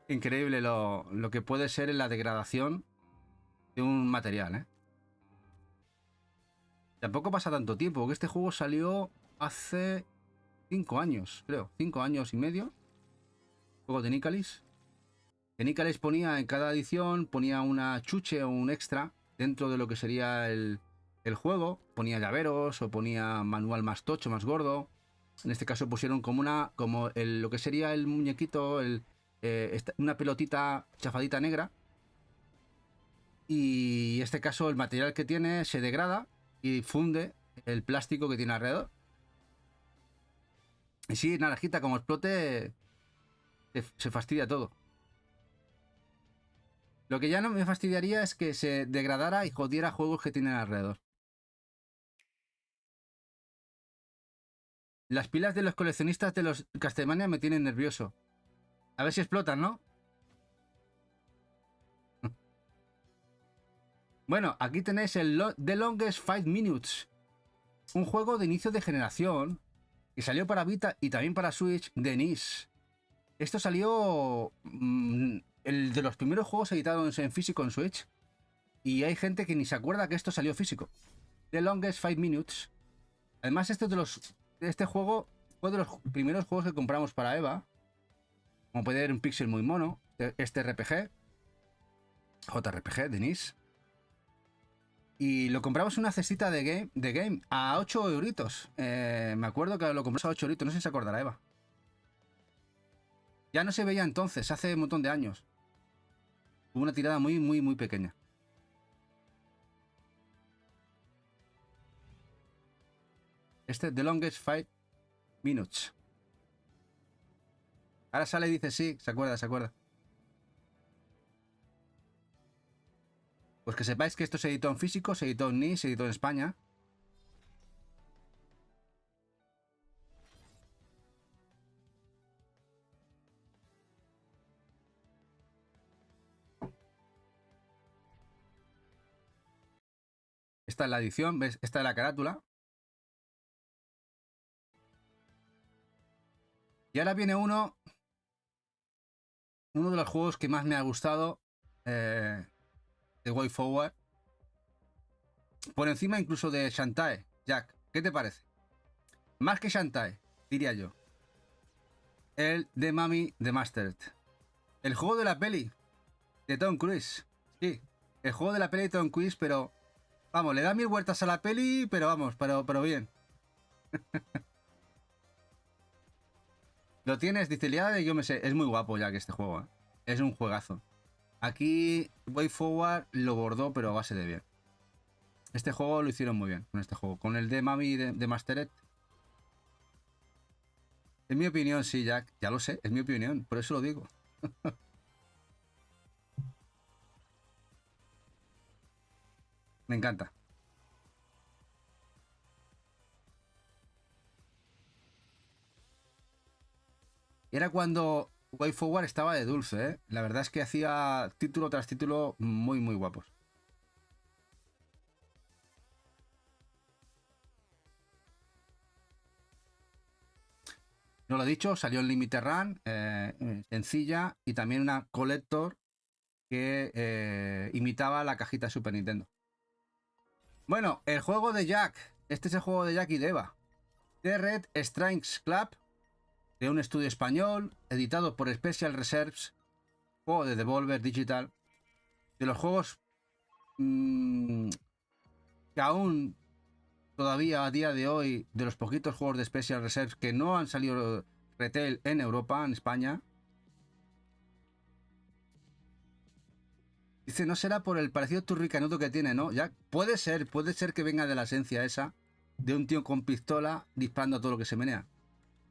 Speaker 1: Increíble lo que puede ser en la degradación de un material, ¿eh? Tampoco pasa tanto tiempo, porque este juego salió hace 5 años, creo. 5 años y medio. Juego de Nicalis. Que Nicalis ponía en cada edición, ponía una chuche o un extra dentro de lo que sería el juego. Ponía llaveros o ponía manual más tocho, más gordo. En este caso pusieron como lo que sería el muñequito, una pelotita chafadita negra. Y en este caso el material que tiene se degrada y funde el plástico que tiene alrededor. Y sí, naranjita, como explote, se fastidia todo. Lo que ya no me fastidiaría es que se degradara y jodiera juegos que tienen alrededor. Las pilas de los coleccionistas de los Castlevania me tienen nervioso. A ver si explotan, ¿no? Bueno, aquí tenéis The Longest 5 Minutes. Un juego de inicio de generación que salió para Vita y también para Switch de NIS. Esto salió... el de los primeros juegos editados en físico en Switch. Y hay gente que ni se acuerda que esto salió físico. The Longest 5 Minutes. Además, este juego fue de los primeros juegos que compramos para Eva. Como puede ver, un pixel muy mono. Este RPG. JRPG de NIS. Y lo compramos en una cestita de game a 8 euritos. Me acuerdo que lo compramos a 8 euritos. No sé si se acordará Eva. Ya no se veía entonces, hace un montón de años. Hubo una tirada muy, muy, muy pequeña. The Longest 5 Minutes. Ahora sale y dice sí, se acuerda, se acuerda. Pues que sepáis que esto se editó en físico, se editó en NIS, se editó en España. Esta es la edición, ¿ves? Esta es la carátula. Y ahora viene uno de los juegos que más me ha gustado de Way Forward. Por encima incluso de Shantae. Jack, ¿qué te parece? Más que Shantae, diría yo. El de Mami Demastered. El juego de la peli de Tom Cruise. Sí, el juego de la peli de Tom Cruise, pero... Vamos, le da 1000 vueltas a la peli, pero vamos, pero bien. Lo tienes, dice Liada, yo me sé. Es muy guapo ya que este juego, ¿eh? Es un juegazo. Aquí Way Forward lo bordó, pero a base de bien. Este juego lo hicieron muy bien con este juego. Con el de Mami de Mastered. En mi opinión, sí, Jack. Ya lo sé, es mi opinión. Por eso lo digo. Me encanta. Era cuando Way Forward estaba de dulce, ¿eh? La verdad es que hacía título tras título muy, muy guapos. No lo he dicho, salió en Limited Run, sencilla, y también una Collector que imitaba la cajita de Super Nintendo. Bueno, el juego de Jack. Este es el juego de Jack y de Eva. The Red Strings Club, de un estudio español, editado por Special Reserves, juego de Devolver Digital. De los juegos que aún todavía a día de hoy, de los poquitos juegos de Special Reserves que no han salido retail en Europa, en España. Dice, no será por el parecido turricanudo que tiene, ¿no? Ya puede ser que venga de la esencia esa, de un tío con pistola disparando a todo lo que se menea.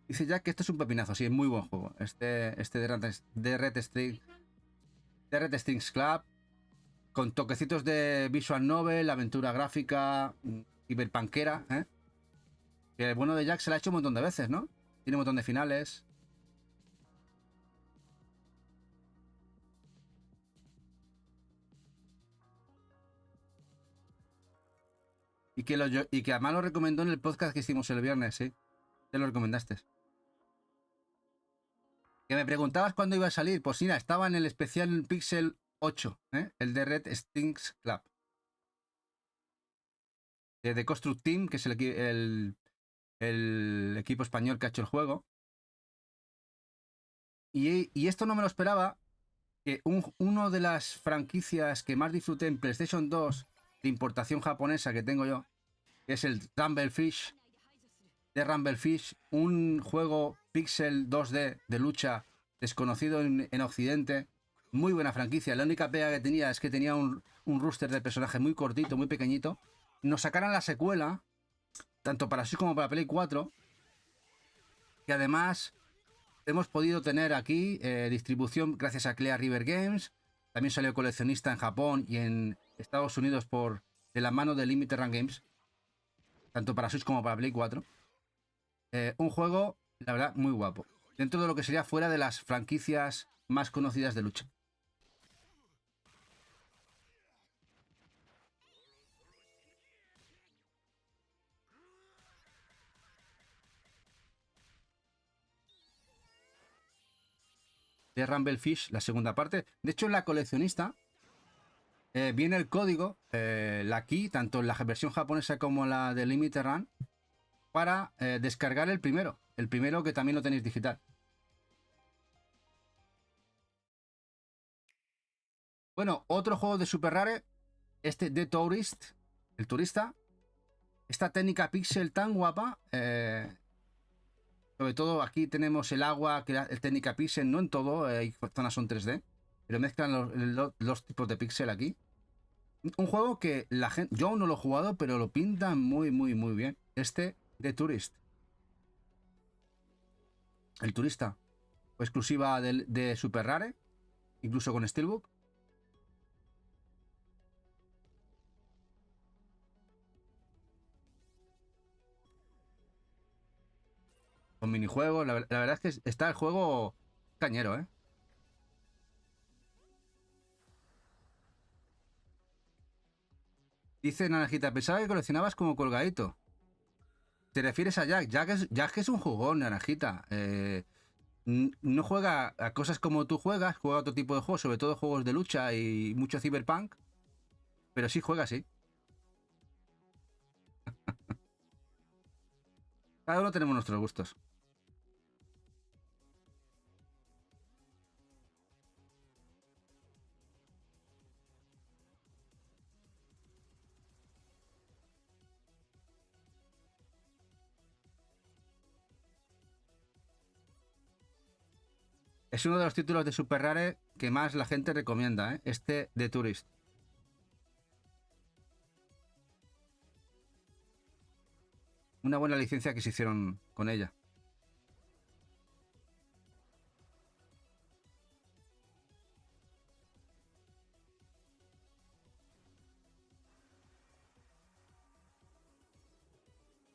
Speaker 1: Dice Jack que esto es un pepinazo, sí, es muy buen juego. Este de Red Strings Club, con toquecitos de visual novel, aventura gráfica, ciberpanquera, ¿eh? Que el bueno de Jack se la ha hecho un montón de veces, ¿no? Tiene un montón de finales. Y que además lo recomendó en el podcast que hicimos el viernes, ¿sí? Te lo recomendaste. Que me preguntabas cuándo iba a salir. Pues mira, estaba en el especial Pixel 8, ¿eh? El de Red Strings Club. De Construct Team, que es el equipo español que ha hecho el juego. Y esto no me lo esperaba, que uno de las franquicias que más disfruté en PlayStation 2 de importación japonesa que tengo yo, que es el Rumblefish, de Rumblefish, un juego pixel 2D de lucha desconocido en Occidente, muy buena franquicia. La única pega que tenía es que tenía un roster de personajes muy cortito, muy pequeñito. Nos sacaron la secuela, tanto para Switch como para Play 4, que además hemos podido tener aquí distribución gracias a Clear River Games. También salió coleccionista en Japón y en Estados Unidos de la mano de Limited Run Games, tanto para Switch como para Play 4. Un juego, la verdad, muy guapo. Dentro de lo que sería fuera de las franquicias más conocidas de lucha. De Rumblefish, la segunda parte. De hecho, en la coleccionista viene el código, la key, tanto en la versión japonesa como la de Limited Run, para descargar el primero. El primero que también lo tenéis digital. Bueno, otro juego de Super Rare, este The Tourist, el turista. Esta técnica pixel tan guapa. Sobre todo aquí tenemos el agua, que el técnica pixel, no en todo, hay zonas son 3D, pero mezclan los tipos de pixel aquí. Un juego que la gente, yo aún no lo he jugado, pero lo pintan muy, muy, muy bien. Este The Tourist. El turista. Exclusiva de Super Rare, incluso con Steelbook. Con minijuegos. La verdad es que está el juego cañero, ¿eh? Dice Naranjita, pensaba que coleccionabas como colgadito. ¿Te refieres a Jack? Jack es un jugón, Naranjita. No juega a cosas como tú juegas, juega a otro tipo de juegos, sobre todo juegos de lucha y mucho cyberpunk. Pero sí juega, sí. Cada uno tenemos nuestros gustos. Es uno de los títulos de Super Rare que más la gente recomienda, ¿eh? Este de Tourist. Una buena licencia que se hicieron con ella.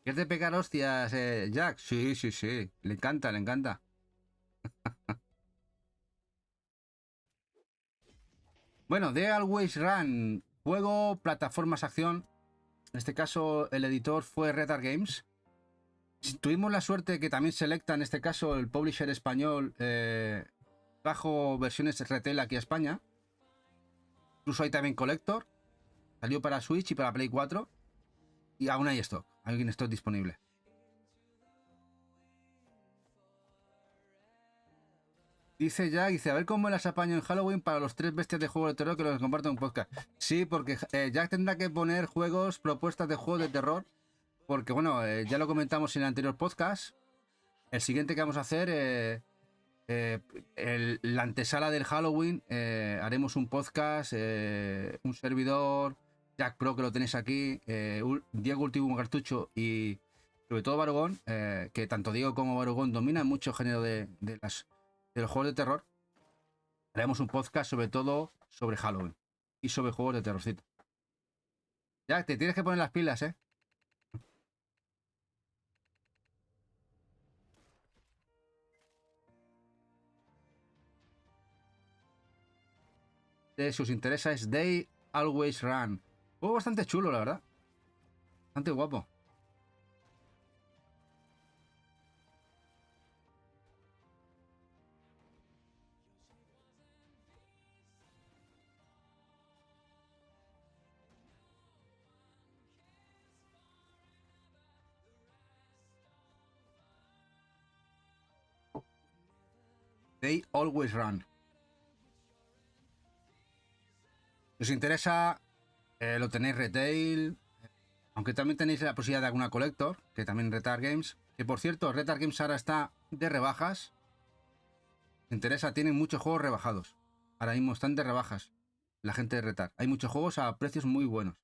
Speaker 1: ¿Quieres de pegar hostias, Jack? Sí, sí, sí. Le encanta, le encanta. Bueno, The Always Run. Juego, plataformas, acción. En este caso, el editor fue Red Art Games. Tuvimos la suerte que también Selecta, en este caso, el publisher español, trajo versiones retail aquí a España. Incluso hay también Collector. Salió para Switch y para Play 4. Y aún hay stock. Hay en stock disponible. Dice Jack, dice, a ver cómo las apaño en Halloween para los 3 bestias de juego de terror que los comparto en un podcast. Sí, porque Jack tendrá que poner juegos, propuestas de juegos de terror. Porque, bueno, ya lo comentamos en el anterior podcast. El siguiente que vamos a hacer, la antesala del Halloween, haremos un podcast, un servidor, Jack Pro, que lo tenéis aquí, Diego Último Cartucho y sobre todo Barugón, que tanto Diego como Barugón dominan mucho el género de los juegos de terror. Haremos un podcast sobre todo sobre Halloween y sobre juegos de terrorcito. Jack, te tienes que poner las pilas, ¿eh? Si os interesa es They Always Run. Juego bastante chulo, la verdad. Bastante guapo. They Always Run. Si os interesa, lo tenéis retail. Aunque también tenéis la posibilidad de alguna collector, que también Red Art Games. Que por cierto, Red Art Games ahora está de rebajas. Si os interesa, tienen muchos juegos rebajados. Ahora mismo están de rebajas. La gente de Red Art. Hay muchos juegos a precios muy buenos.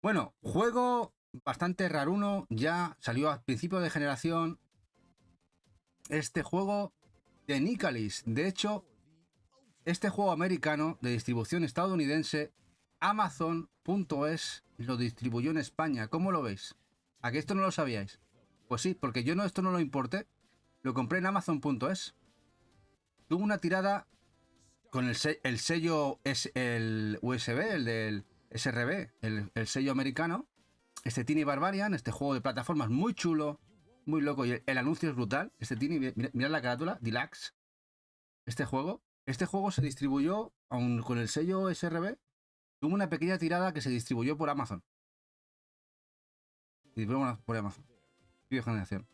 Speaker 1: Bueno, juego bastante raruno. Ya salió a principio de generación. Este juego de Nicalis. De hecho, este juego americano de distribución estadounidense, Amazon.es, lo distribuyó en España. ¿Cómo lo veis? ¿A que esto no lo sabíais? Pues sí, porque yo esto no lo importé. Lo compré en Amazon.es. Tuvo una tirada con el sello, es el USB, el del SRB, el sello americano. Este Tiny Barbarian, este juego de plataformas muy chulo, muy loco. Y el anuncio es brutal. Este Tiny, mirad la carátula, Deluxe. Este juego se distribuyó, aun con el sello SRB, tuvo una pequeña tirada que se distribuyó por Amazon. Y por Amazon. Video generación.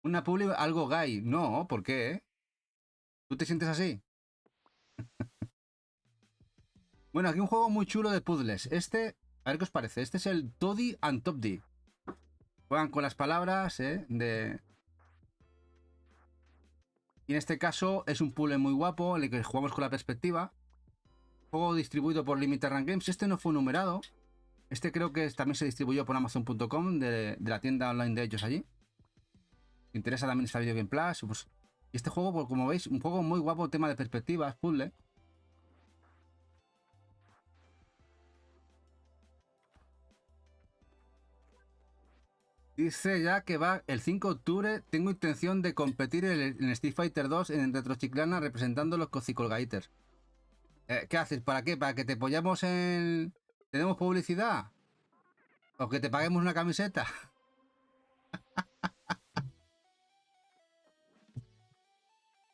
Speaker 1: Una publi algo gay. No, ¿por qué? ¿Tú te sientes así? Bueno, aquí un juego muy chulo de puzzles. A ver qué os parece. Este es el Toddy and Top D. Juegan con las palabras, Y en este caso es un puzzle muy guapo, en el que jugamos con la perspectiva. Juego distribuido por Limited Run Games. Este no fue numerado. Este creo que también se distribuyó por Amazon.com, de la tienda online de ellos allí. Si interesa también esta Video Game Plus. Pues, y este juego, pues, como veis, un juego muy guapo, tema de perspectivas, puzzle. Dice ya que va el 5 de octubre. Tengo intención de competir en Street Fighter 2 en Retrochiclana representando los Cocicolgaters. ¿Qué haces? ¿Para qué? ¿Para que te apoyamos en... ¿Tenemos publicidad? ¿O que te paguemos una camiseta?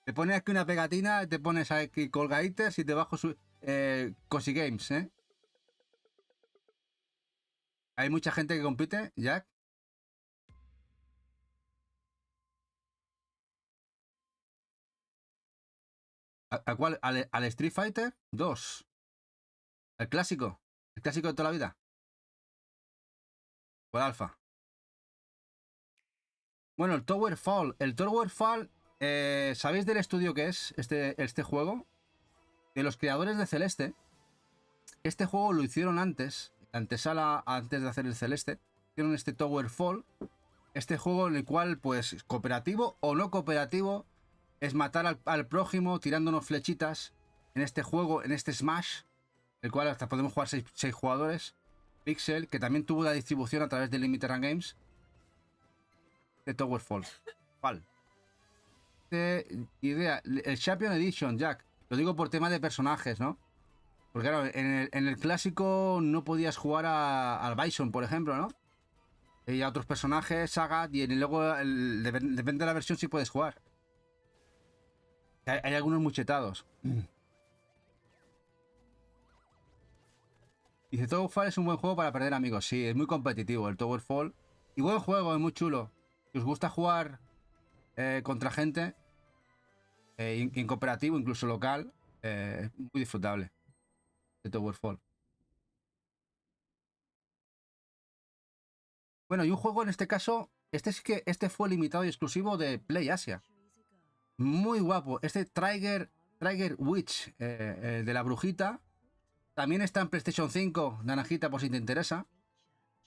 Speaker 1: Te pones aquí una pegatina, te pones aquí Colgaters y te bajo su... Cosi Games, ¿eh? Hay mucha gente que compite, Jack. ¿A cuál? ¿Al Street Fighter 2? ¿El clásico? ¿El clásico de toda la vida? ¿O el alfa? Bueno, el Tower Fall. El Tower Fall, ¿sabéis del estudio que es este juego? De los creadores de Celeste. Este juego lo hicieron antes, antesala antes de hacer el Celeste. Hicieron este Tower Fall. Este juego en el cual, pues, cooperativo o no cooperativo, es matar al prójimo tirándonos flechitas. En este juego, en este Smash, el cual hasta podemos jugar 6 jugadores. Pixel, que también tuvo la distribución a través de Limited Run Games. De Tower Fall. Idea, el Champion Edition, Jack. Lo digo por tema de personajes, ¿no? Porque claro, en el clásico no podías jugar al Bison, por ejemplo, ¿no? Y a otros personajes, Sagat, y luego depende de la versión si puedes jugar. Hay algunos muchetados. Dice, Towerfall es un buen juego para perder amigos. Sí, es muy competitivo el Towerfall. Y buen juego, es muy chulo. Si os gusta jugar contra gente, en cooperativo, incluso local, es muy disfrutable de Towerfall. Bueno, y un juego en este caso, este fue limitado y exclusivo de Play Asia. Muy guapo. Este Trigger Witch, de la brujita, también está en PlayStation 5, naranjita por si te interesa.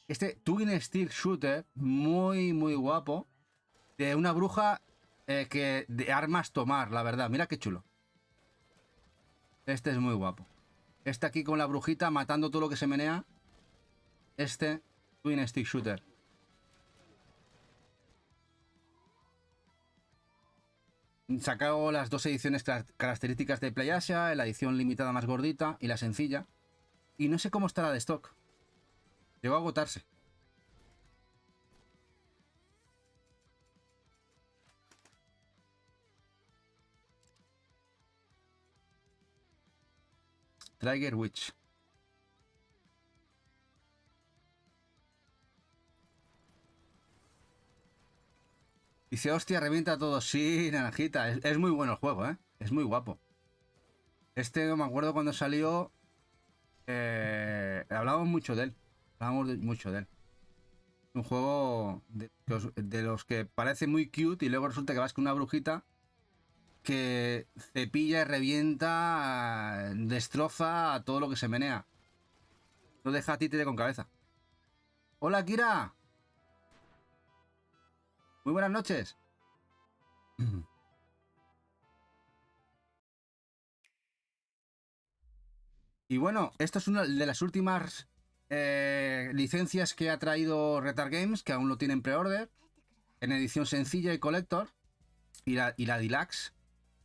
Speaker 1: Este Twin Steel Shooter, muy, muy guapo. De una bruja que de armas tomar, la verdad. Mira qué chulo. Este es muy guapo. Este aquí con la brujita matando todo lo que se menea. Este Twin Stick Shooter. Sacado las dos ediciones características de PlayAsia, la edición limitada más gordita y la sencilla. Y no sé cómo estará de stock. Llegó a agotarse. Trigger Witch. Dice, hostia, revienta todo. Sí, naranjita. Es muy bueno el juego, ¿eh? Es muy guapo. Este, me acuerdo cuando salió. Hablábamos mucho de él. Mucho de él. Un juego de los que parece muy cute y luego resulta que vas con una brujita que cepilla, revienta, destroza a todo lo que se menea. No deja a títere con cabeza. Hola, Kira. Muy buenas noches. Y bueno, esto es una de las últimas licencias que ha traído Retard Games, que aún lo tienen pre-order, en edición sencilla y collector, y la deluxe.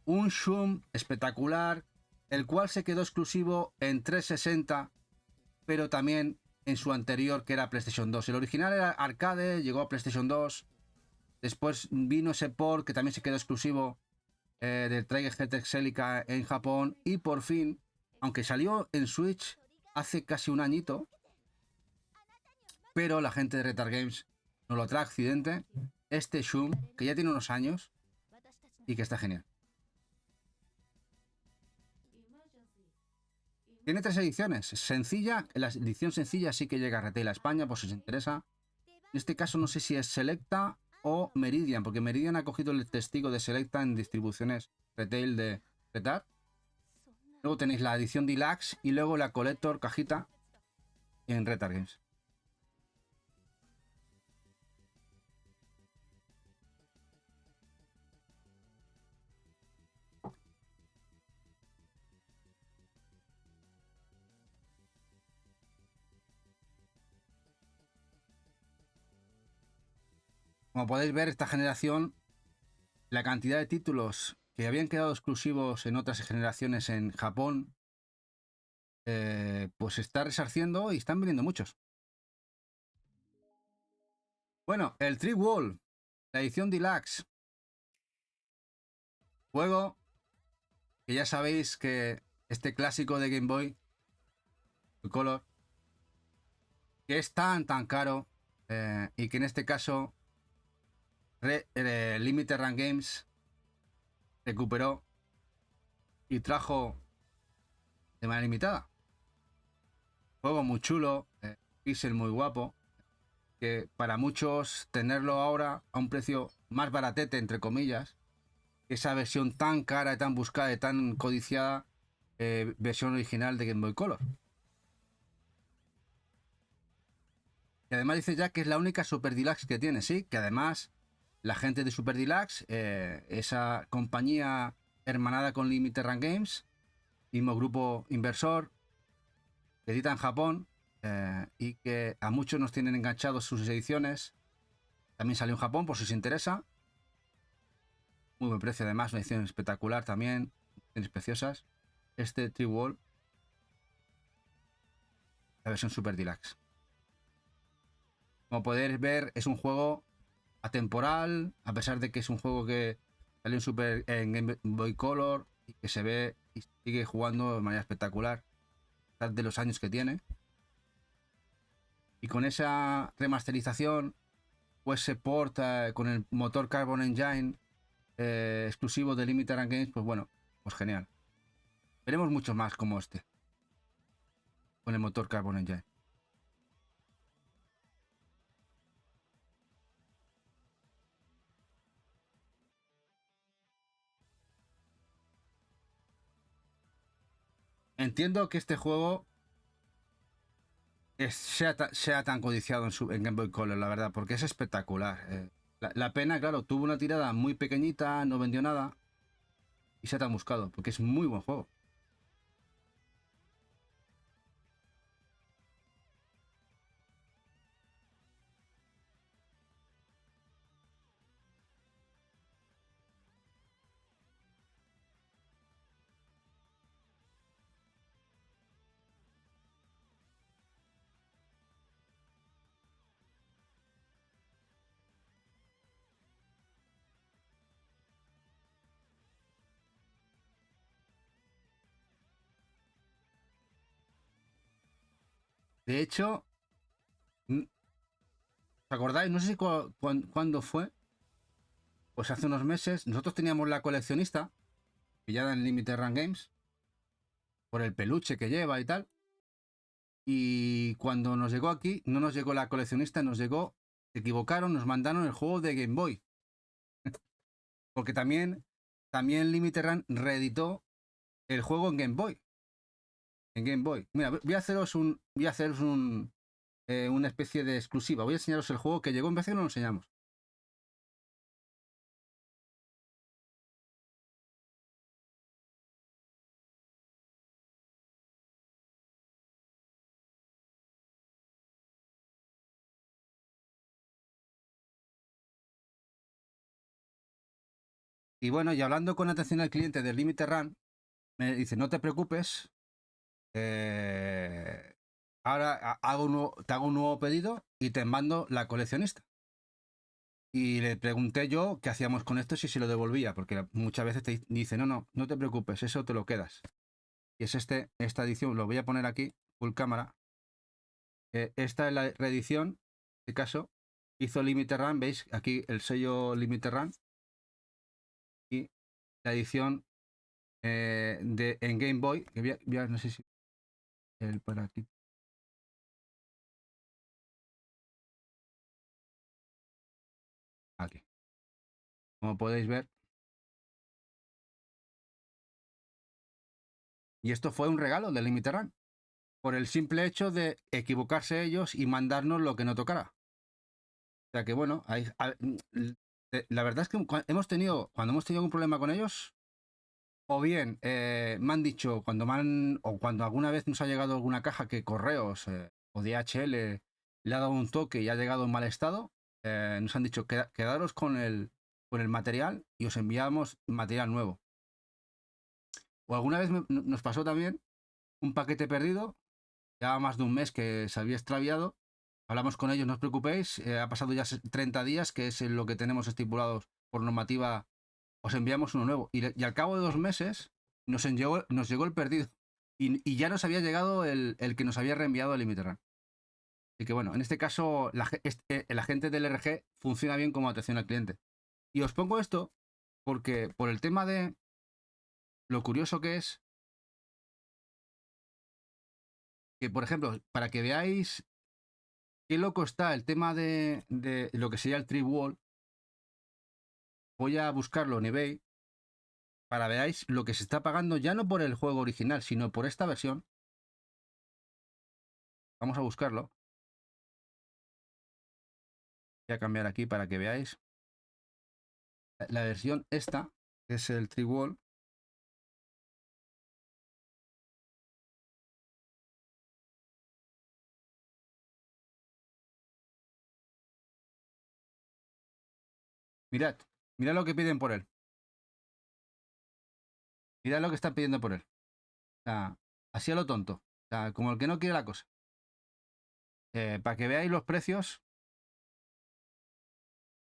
Speaker 1: Un Shum espectacular, el cual se quedó exclusivo en 360, pero también en su anterior, que era PlayStation 2. El original era arcade, llegó a PlayStation 2. Después vino ese port que también se quedó exclusivo del Trigger GT Celica en Japón. Y por fin, aunque salió en Switch hace casi un añito, pero la gente de Retard Games nos lo trae accidente. Este Shum, que ya tiene unos años y que está genial. Tiene 3 ediciones. Sencilla, la edición sencilla sí que llega a Retail a España, por si os interesa. En este caso no sé si es Selecta o Meridian, porque Meridian ha cogido el testigo de Selecta en distribuciones Retail de Retard. Luego tenéis la edición Deluxe y luego la Collector cajita en Retard Games. Como podéis ver, esta generación, la cantidad de títulos que habían quedado exclusivos en otras generaciones en Japón, pues se está resarciendo y están viniendo muchos. Bueno, el Trick Wall, la edición Deluxe. Juego que ya sabéis que este clásico de Game Boy Color, que es tan caro, y que en este caso Limited Run Games recuperó y trajo de manera limitada. Juego muy chulo, pixel muy guapo, que para muchos tenerlo ahora a un precio más baratete, entre comillas, esa versión tan cara y tan buscada y tan codiciada, versión original de Game Boy Color. Y además dice ya que es la única Super Deluxe que tiene, sí, que además la gente de Super Deluxe, esa compañía hermanada con Limited Run Games, mismo grupo inversor, que edita en Japón, y que a muchos nos tienen enganchados sus ediciones. También salió en Japón por si os interesa. Muy buen precio además, una edición espectacular también, ediciones preciosas. Este Tree Wall, la versión Super Deluxe. Como podéis ver, es un juego atemporal, a pesar de que es un juego que salió en Game Boy Color y que se ve y sigue jugando de manera espectacular, a pesar de los años que tiene. Y con esa remasterización, pues se porta con el motor Carbon Engine, exclusivo de Limited Run Games, pues bueno, pues genial. Veremos muchos más como este, con el motor Carbon Engine. Entiendo que este juego sea tan codiciado en Game Boy Color, la verdad, porque es espectacular. La pena, claro, tuvo una tirada muy pequeñita, no vendió nada y sea tan buscado, porque es muy buen juego. De hecho, ¿os acordáis? No sé si cuándo fue, pues hace unos meses, nosotros teníamos la coleccionista, pillada en Limited Run Games, por el peluche que lleva y tal. Y cuando nos llegó aquí, no nos llegó la coleccionista, nos llegó, se equivocaron, nos mandaron el juego de Game Boy. Porque también Limited Run reeditó el juego en Game Boy. En Game Boy. Mira, voy a haceros una especie de exclusiva. Voy a enseñaros el juego que llegó, en vez de que no lo enseñamos. Y bueno, y hablando con atención al cliente del Limited Run, me dice, no te preocupes, ahora te hago un nuevo pedido y te mando la coleccionista. Y le pregunté yo qué hacíamos con esto, si se lo devolvía, porque muchas veces te dice, no te preocupes, eso te lo quedas. Y es esta edición, lo voy a poner aquí, full cámara. Esta es la reedición, en este caso, hizo Limited Run, veis aquí el sello Limited Run. Y la edición en Game Boy, que no sé si el para aquí. Aquí. Como podéis ver. Y esto fue un regalo de Limited Run, por el simple hecho de equivocarse ellos y mandarnos lo que no tocara. O sea que bueno, la verdad es que cuando hemos tenido algún problema con ellos, o bien me han dicho o cuando alguna vez nos ha llegado alguna caja que Correos o DHL le ha dado un toque y ha llegado en mal estado, nos han dicho quedaros con el material y os enviamos material nuevo. O alguna vez nos pasó también un paquete perdido, ya más de un mes que se había extraviado. Hablamos con ellos, no os preocupéis, ha pasado ya 30 días, que es lo que tenemos estipulados por normativa, os enviamos uno nuevo. Y al cabo de 2 meses nos llegó el perdido y ya nos había llegado el que nos había reenviado el Limited Run. Así que bueno, en este caso el agente del RG funciona bien como atención al cliente. Y os pongo esto porque por el tema de lo curioso que es, que por ejemplo, para que veáis qué loco está el tema de lo que sería el Tree Wall, voy a buscarlo en eBay para veáis lo que se está pagando ya no por el juego original, sino por esta versión. Vamos a buscarlo. Voy a cambiar aquí para que veáis. La versión esta, que es el Tree Wall. Mirad lo que piden por él. Mirad lo que están pidiendo por él. O sea, así a lo tonto. O sea, como el que no quiere la cosa. Para que veáis los precios.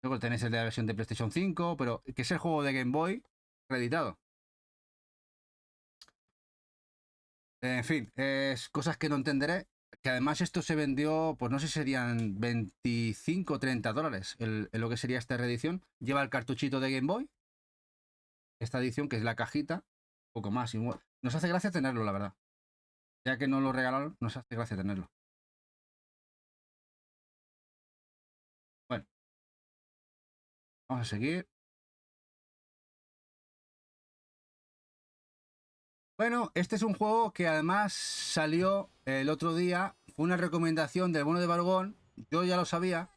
Speaker 1: Luego tenéis el de la versión de PlayStation 5, pero que es el juego de Game Boy reeditado. En fin, es cosas que no entenderé. Que además esto se vendió, pues no sé si serían 25 o 30 dólares lo que sería esta reedición. Lleva el cartuchito de Game Boy. Esta edición, que es la cajita. Poco más. Igual. Nos hace gracia tenerlo, la verdad. Ya que no lo regalaron, nos hace gracia tenerlo. Bueno. Vamos a seguir. Bueno, este es un juego que además salió el otro día. Fue una recomendación del bueno de Bargón. Yo ya lo sabía,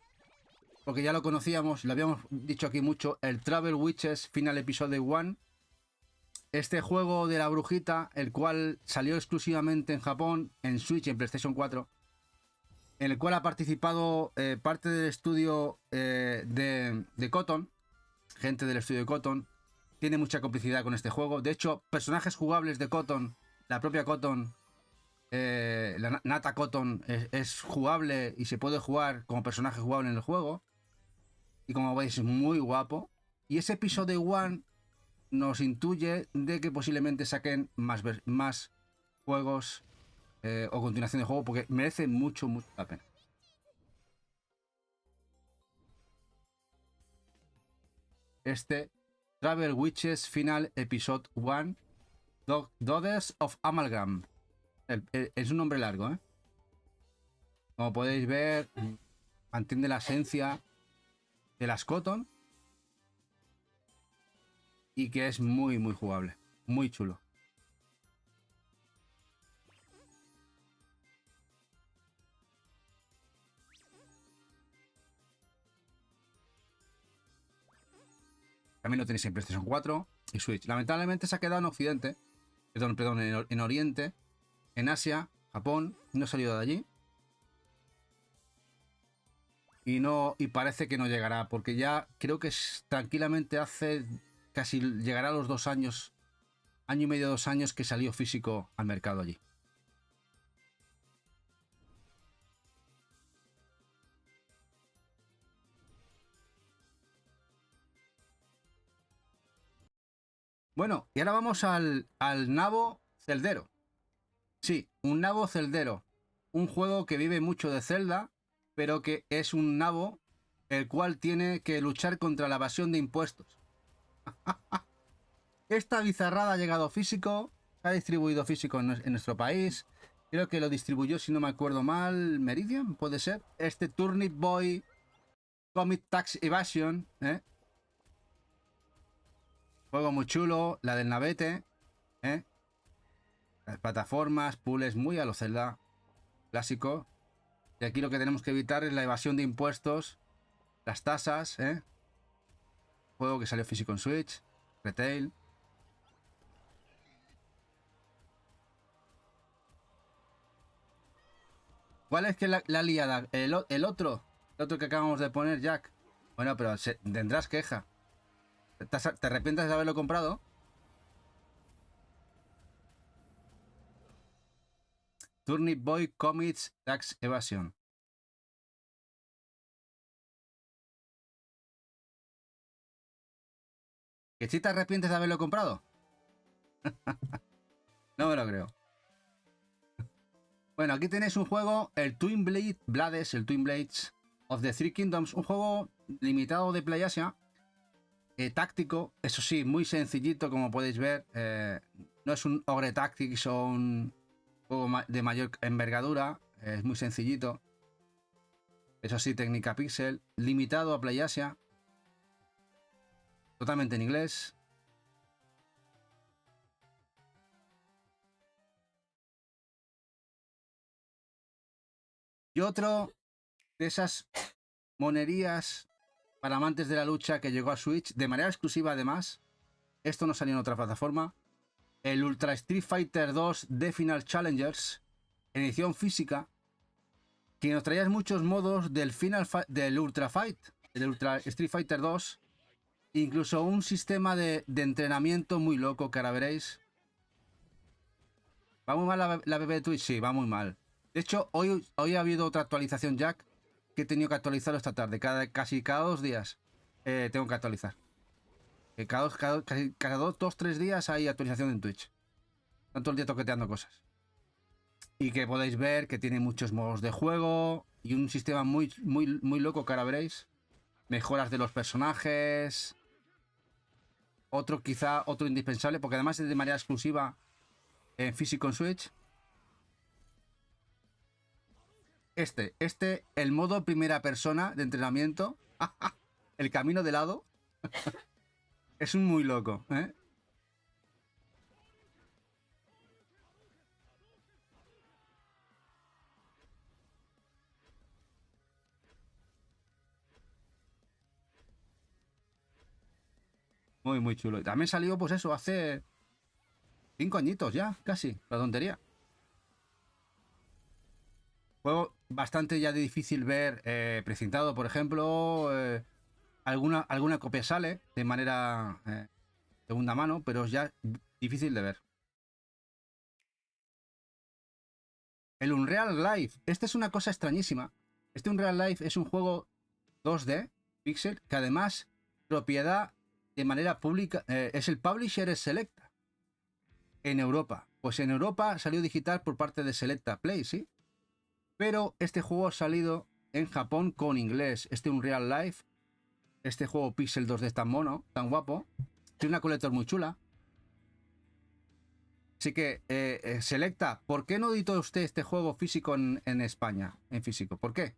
Speaker 1: porque ya lo conocíamos, lo habíamos dicho aquí mucho. El Travel Witches Final Episode 1. Este juego de la brujita, el cual salió exclusivamente en Japón, en Switch y en PlayStation 4. En el cual ha participado parte del estudio de Cotton. Gente del estudio de Cotton. Tiene mucha complicidad con este juego. De hecho, personajes jugables de Cotton, la propia Cotton, la Nata Cotton, es jugable y se puede jugar como personaje jugable en el juego. Y como veis, es muy guapo. Y ese episodio 1 nos intuye de que posiblemente saquen más juegos o continuación de juego, porque merece mucho la pena. Este Travel Witches Final Episode 1 Daughters of Amalgam. Es un nombre largo, ¿eh? Como podéis ver, mantiene la esencia de las Cotton y que es muy jugable, muy chulo. También lo tenéis en PlayStation 4 y Switch. Lamentablemente se ha quedado en Occidente, perdón, en Oriente, en Asia, Japón, no ha salido de allí. Y parece que no llegará, porque ya creo que tranquilamente hace casi llegará a los 2 años, año y medio, 2 años que salió físico al mercado allí. Bueno, y ahora vamos al nabo celdero. Sí, un nabo celdero. Un juego que vive mucho de Zelda, pero que es un nabo el cual tiene que luchar contra la evasión de impuestos. Esta bizarrada ha llegado físico, se ha distribuido físico en nuestro país. Creo que lo distribuyó, si no me acuerdo mal, Meridian, puede ser. Este Turnip Boy Comic Tax Evasion, ¿eh? Juego muy chulo, la del navete, ¿eh? Las plataformas, puzzles muy a lo Zelda clásico. Y aquí lo que tenemos que evitar es la evasión de impuestos, las tasas, ¿eh? Juego que salió físico en Switch, retail. ¿Cuál es que la liada? El otro que acabamos de poner, Jack. Bueno, pero tendrás queja. ¿Te arrepientes de haberlo comprado? Turnip Boy Commits Tax Evasion. ¿Que sí te arrepientes de haberlo comprado? No me lo creo. Bueno, aquí tenéis un juego, el Twin Blades, el Twin Blades of the Three Kingdoms, un juego limitado de PlayAsia, táctico, eso sí, muy sencillito, como podéis ver. No es un Ogre Tactics o un juego de mayor envergadura, es muy sencillito. Eso sí, técnica pixel, limitado a PlayAsia, totalmente en inglés. Y otro de esas monerías para amantes de la lucha que llegó a Switch de manera exclusiva, además. Esto no salió en otra plataforma. El Ultra Street Fighter 2 The Final Challengers, en edición física, que nos traía muchos modos del Ultra Fight, del Ultra Street Fighter 2, incluso un sistema de entrenamiento muy loco que ahora veréis. ¿Va muy mal la bebé de Twitch? Sí, va muy mal. De hecho, hoy ha habido otra actualización, Jack, que he tenido que actualizarlo esta tarde. Casi cada 2 días tengo que actualizar. Cada 2-3 días hay actualización en Twitch. Tanto el día toqueteando cosas. Y que podéis ver que tiene muchos modos de juego y un sistema muy loco que ahora veréis. Mejoras de los personajes. Otro indispensable, porque además es de manera exclusiva en físico en Switch. El modo primera persona de entrenamiento. El camino de lado. Es un muy loco, ¿eh? Muy chulo. Y también salió, pues eso, hace 5 añitos ya, casi. La tontería. Juego bastante ya de difícil ver precintado, por ejemplo. Alguna copia sale de manera segunda mano, pero es ya difícil de ver. El Unreal Life. Este es una cosa extrañísima. Este Unreal Life es un juego 2D, pixel, que además propiedad de manera pública, es el publisher es Selecta en Europa. Pues en Europa salió digital por parte de Selecta Play, ¿sí? Pero este juego ha salido en Japón con inglés. Este Unreal Life, este juego pixel 2D tan mono, tan guapo, tiene una colector muy chula. Así que, Selecta, ¿por qué no editó usted este juego físico en España? En físico, ¿por qué?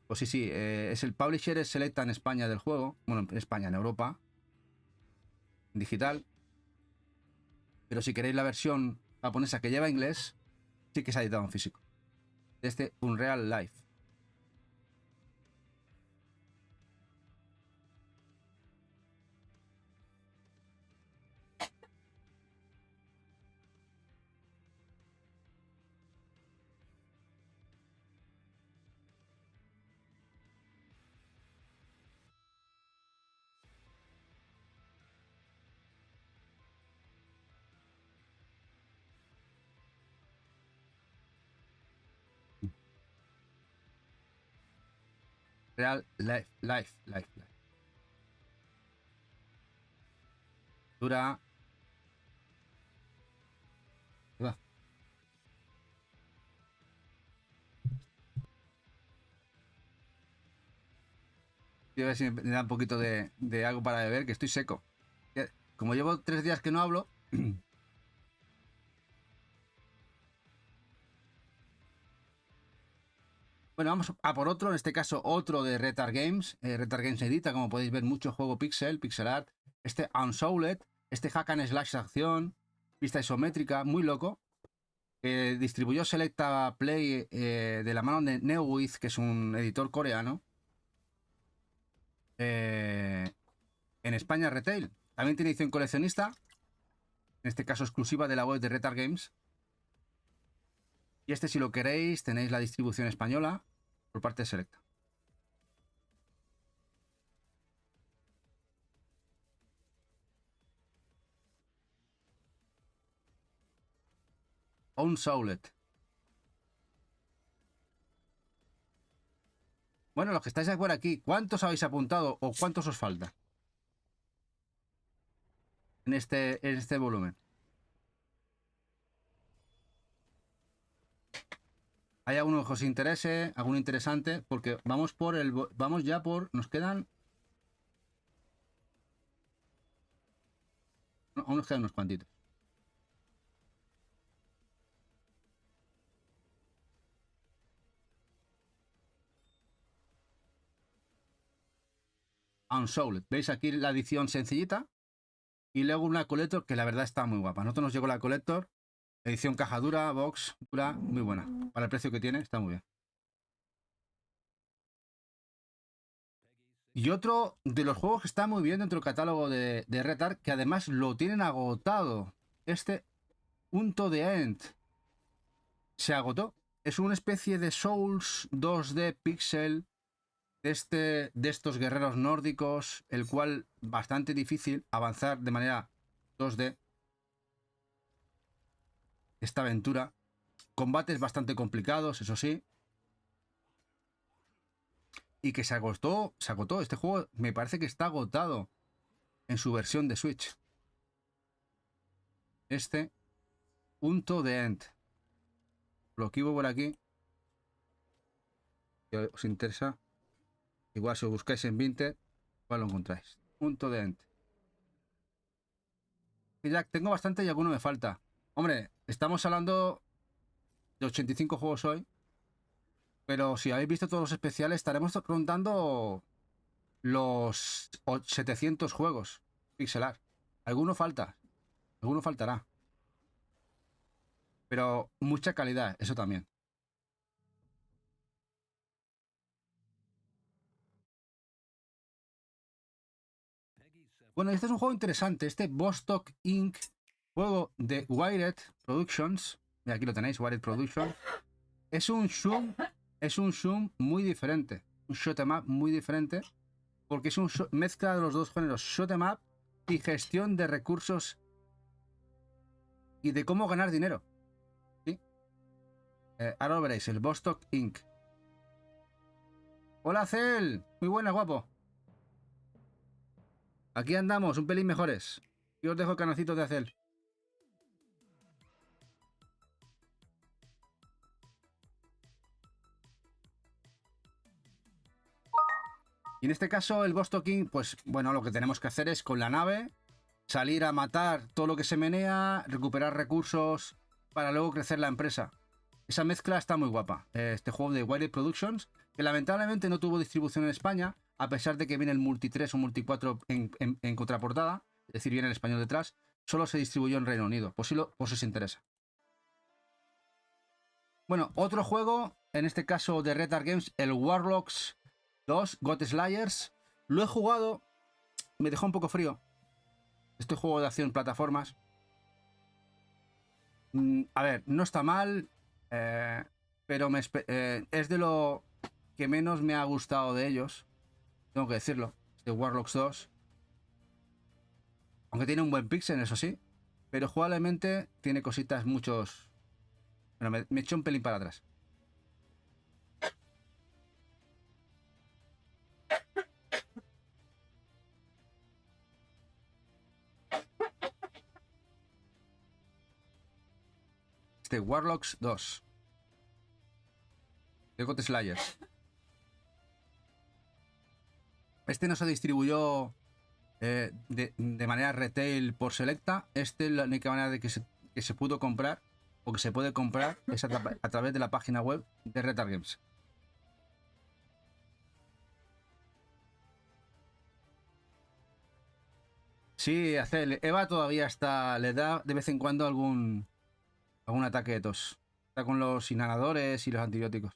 Speaker 1: Pues sí, es el publisher es Selecta en España del juego. Bueno, en España, en Europa. En digital. Pero si queréis la versión japonesa que lleva inglés, sí que se ha editado en físico. De este Unreal Life. Real Life. Dura. Va. Voy a ver si me da un poquito de algo para beber, que estoy seco. Como llevo 3 días que no hablo. Bueno, vamos a por otro, en este caso otro de Retard Games. Retard Games edita, como podéis ver, mucho juego pixel art. Este Unsouled, este hack and slash de acción, vista isométrica, muy loco. Distribuyó Selecta Play de la mano de NeoWiz, que es un editor coreano. En España retail. También tiene edición coleccionista, en este caso exclusiva de la web de Retard Games. Y este, si lo queréis, tenéis la distribución española por parte de Selecta. Unsouled. Bueno, los que estáis por aquí, ¿cuántos habéis apuntado o cuántos os falta en este volumen? ¿Hay alguno que os interese? ¿Alguno interesante? Porque vamos ya por... Nos quedan... No, aún nos quedan unos cuantitos. Unsouled. ¿Veis aquí la edición sencillita? Y luego una Collector que la verdad está muy guapa. Nosotros nos llegó la Collector. Edición caja dura, box dura, muy buena. Para el precio que tiene, está muy bien. Y otro de los juegos que está muy bien dentro del catálogo de Red Arc, que además lo tienen agotado. Punto de End. Se agotó. Es una especie de Souls 2D pixel de estos guerreros nórdicos, el cual bastante difícil avanzar de manera 2D. Esta aventura. Combates bastante complicados, eso sí. Y que se agotó. Este juego me parece que está agotado en su versión de Switch. Punto de End. Lo escribo por aquí. Si os interesa. Igual si os buscáis en Vinted, igual lo encontráis. Punto de End. Y ya tengo bastante y alguno me falta. Hombre, estamos hablando de 85 juegos hoy. Pero si habéis visto todos los especiales, estaremos rondando los 700 juegos pixelar. Alguno falta. Alguno faltará. Pero mucha calidad, eso también. Bueno, este es un juego interesante. Vostok Inc. Juego de Wired Productions. Mira, aquí lo tenéis, Wired Productions. Es un zoom muy diferente. Un shoot 'em up muy diferente. Porque es un mezcla de los dos géneros, shoot 'em up y gestión de recursos y de cómo ganar dinero. ¿Sí? Ahora lo veréis, el Vostok Inc. Hola, Cel. Muy buena, guapo. Aquí andamos, un pelín mejores. Yo os dejo el canacito de Acel. Y en este caso, el Vostok King, pues bueno, lo que tenemos que hacer es con la nave salir a matar todo lo que se menea, recuperar recursos para luego crecer la empresa. Esa mezcla está muy guapa. Este juego de Wired Productions, que lamentablemente no tuvo distribución en España, a pesar de que viene el Multi 3 o Multi 4 en contraportada, es decir, viene el español detrás, solo se distribuyó en Reino Unido. Pues si os interesa. Bueno, otro juego, en este caso de Red Arc Games, el Warlocks 2, God Slayers. Lo he jugado, me dejó un poco frío. Este juego de acción plataformas. A ver, no está mal, pero es de lo que menos me ha gustado de ellos. Tengo que decirlo. Este Warlocks 2. Aunque tiene un buen pixel, eso sí. Pero jugablemente tiene cositas muchos... Bueno, me eché un pelín para atrás. Este Warlocks 2. De God Slayers. Este no se distribuyó de manera retail por Selecta. La única manera de que se pudo comprar o que se puede comprar es a través de la página web de Red Arc Games. Sí, Eva todavía le da de vez en cuando algún ataque de tos. Está con los inhaladores y los antibióticos.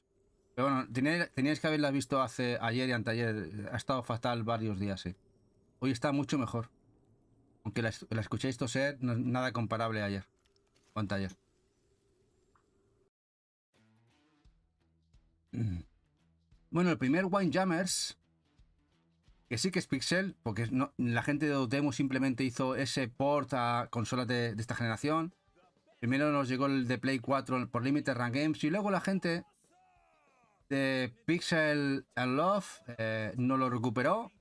Speaker 1: Pero bueno, teníais que haberla visto ayer y anteayer. Ha estado fatal varios días, sí. Hoy está mucho mejor. Aunque la escuchéis toser, no es nada comparable a ayer. O anteayer. Bueno, el primer Windjammers, que sí que es pixel, porque la gente de Dotemu simplemente hizo ese port a consolas de esta generación. Primero nos llegó el de Play 4 por Limited Run Games y luego la gente de Pixel and Love no lo recuperó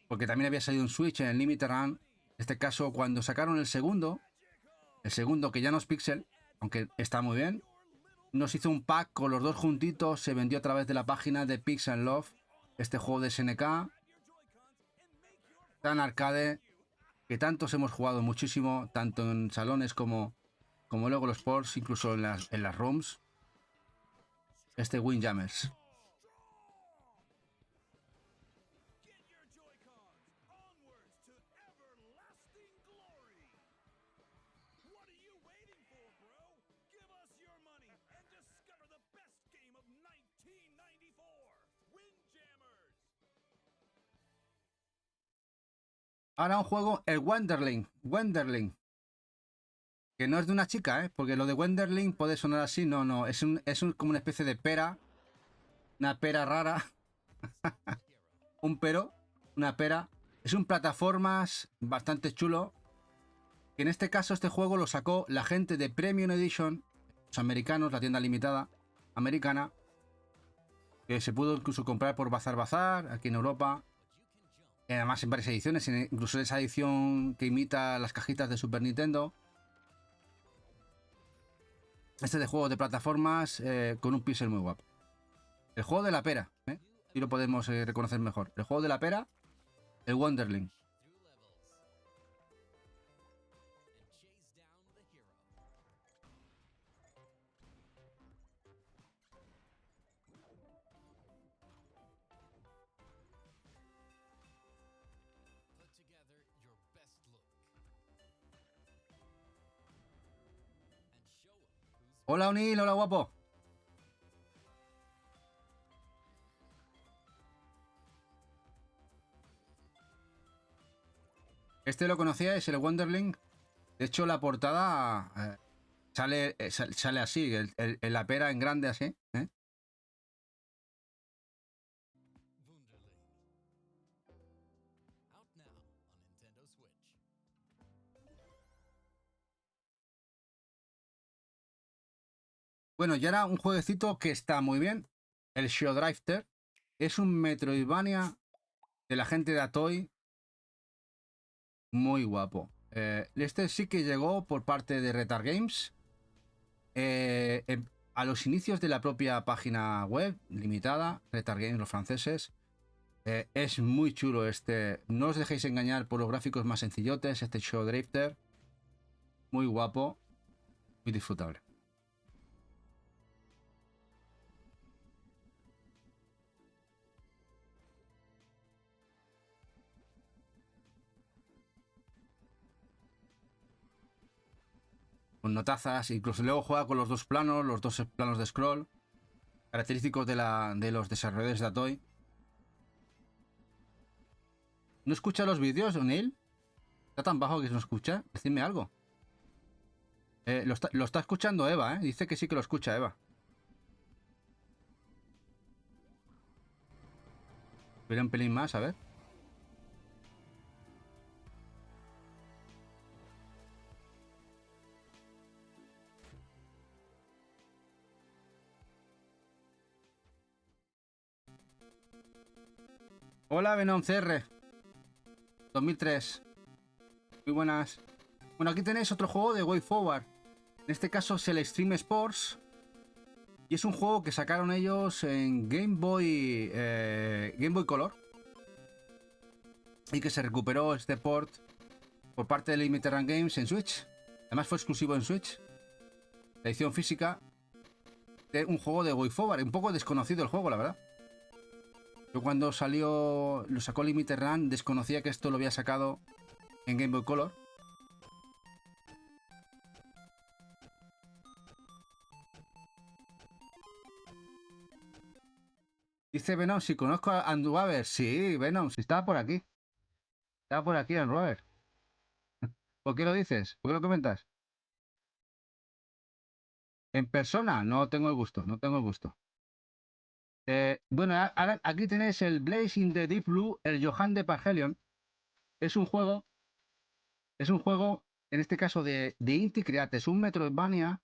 Speaker 1: porque también había salido un Switch en el Limited Run. En este caso, cuando sacaron el segundo que ya no es Pixel, aunque está muy bien, nos hizo un pack con los dos juntitos, se vendió a través de la página de Pixel and Love, este juego de SNK, tan arcade, que tantos hemos jugado muchísimo, tanto en salones como luego los ports, incluso en las ROMs, este Windjammers. Ahora un juego, el Wenderling, que no es de una chica, porque lo de Wenderling puede sonar así, no, es como una especie de pera, una pera rara, una pera, es un plataformas bastante chulo, que en este caso este juego lo sacó la gente de Premium Edition, los americanos, la tienda limitada americana, que se pudo incluso comprar por Bazar aquí en Europa. Además en varias ediciones, incluso esa edición que imita las cajitas de Super Nintendo. Este de juego de plataformas con un pixel muy guapo. El juego de la pera, si lo podemos reconocer mejor. El juego de la pera, el Wonderling. Hola O'Neill, hola guapo. Este lo conocía, es el Wonderling. De hecho, la portada sale así, la pera en grande así. Bueno, ya era un jueguecito que está muy bien. El Showdrifter es un Metroidvania de la gente de Atoy. Muy guapo. Este sí que llegó por parte de Retard Games. A los inicios de la propia página web limitada, Retard Games, los franceses. Es muy chulo este. No os dejéis engañar por los gráficos más sencillotes. Este Showdrifter. Muy guapo. Muy disfrutable. Con notazas, incluso luego juega con los dos planos de scroll, característicos de los desarrolladores de Atoy. ¿No escucha los vídeos, O'Neill? ¿Está tan bajo que no escucha? Decidme algo. Lo está escuchando Eva, dice que sí que lo escucha Eva. Espera un pelín más, a ver. Hola, Venom CR 2003. Muy buenas. Bueno, aquí tenéis otro juego de Way Forward. En este caso es el Extreme Sports. Y es un juego que sacaron ellos en Game Boy Color. Y que se recuperó este port por parte de Limited Run Games en Switch. Además fue exclusivo en Switch. La edición física de un juego de Way Forward. Un poco desconocido el juego, la verdad. Yo cuando lo sacó Limited Run, desconocía que esto lo había sacado en Game Boy Color. Dice Venom, si conozco a Andwaver. Sí, Venom, si estaba por aquí. Estaba por aquí Andwaver. ¿Por qué lo dices? ¿Por qué lo comentas? En persona, no tengo el gusto, no tengo el gusto. Bueno, ahora aquí tenéis el Blaze in the Deep Blue, el Johan de Parhelion. Es un juego en este caso de Inti Creates, un Metroidvania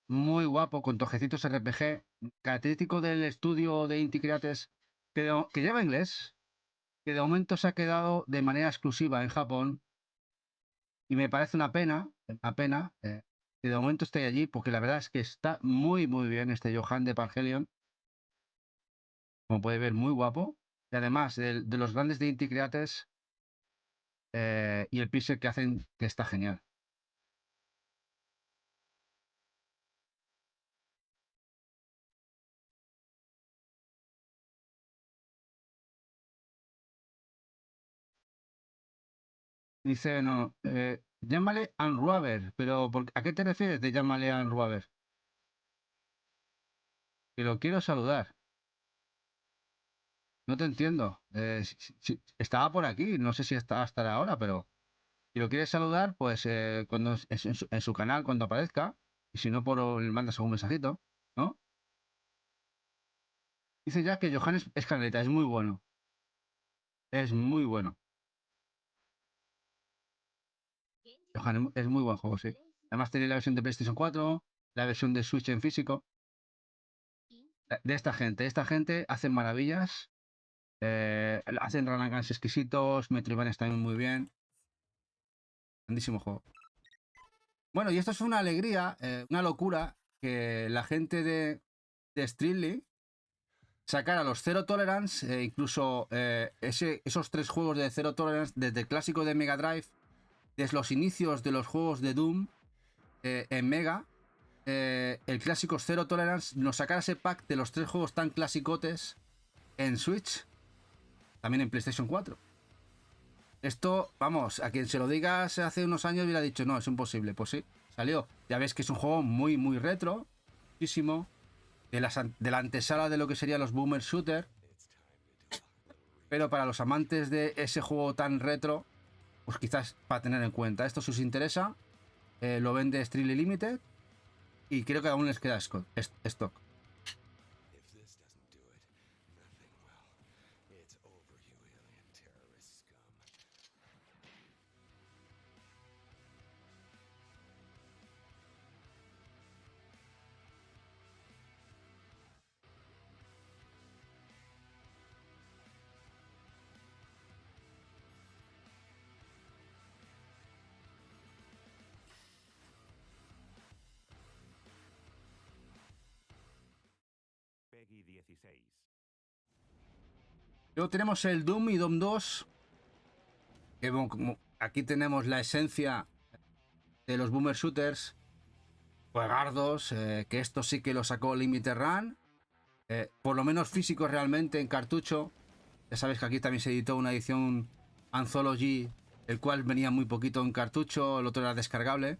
Speaker 1: muy guapo, con tojecitos RPG, característico del estudio de Inti Creates, que lleva inglés, que de momento se ha quedado de manera exclusiva en Japón, y me parece una pena, que de momento esté allí, porque la verdad es que está muy, muy bien este Johan de Pargelion, como puede ver, muy guapo, y además de los grandes de Inti Creates, y el pixel que hacen, que está genial. Dice, no, llámale Unruaver, pero ¿a qué te refieres de llámale Unruaver? Que lo quiero saludar. No te entiendo. Estaba por aquí, no sé si está hasta ahora, pero si lo quieres saludar, pues cuando en su canal, cuando aparezca, y si no, le mandas un mensajito, ¿no? Dice ya que Johannes Escarleta es muy bueno. Es muy bueno. Johan es muy buen juego, sí. Además tiene la versión de PlayStation 4, la versión de Switch en físico. De esta gente hacen maravillas. Hacen run and guns exquisitos. Metroidvania también muy bien. Grandísimo juego. Bueno, y esto es una alegría, una locura, que la gente de Streetly sacara los Zero Tolerance, incluso esos 3 juegos de Zero Tolerance, desde el clásico de Mega Drive, desde los inicios de los juegos de Doom en Mega, el clásico Zero Tolerance, nos sacara ese pack de los 3 juegos tan clasicotes en Switch, también en PlayStation 4. Esto, vamos, a quien se lo digas hace unos años hubiera dicho, no, es imposible. Pues sí, salió. Ya ves que es un juego muy, muy retro, muchísimo, de la antesala de lo que serían los boomer shooter, pero para los amantes de ese juego tan retro, pues quizás para tener en cuenta. Esto si os interesa, lo vende Strictly Limited y creo que aún les queda stock.
Speaker 3: Peggy 16.
Speaker 1: Luego tenemos el Doom y Doom 2, que bueno, como aquí tenemos la esencia de los boomer shooters, juegardos, que esto sí que lo sacó Limited Run, por lo menos físicos realmente en cartucho. Ya sabéis que aquí también se editó una edición Anthology, el cual venía muy poquito en cartucho, el otro era descargable.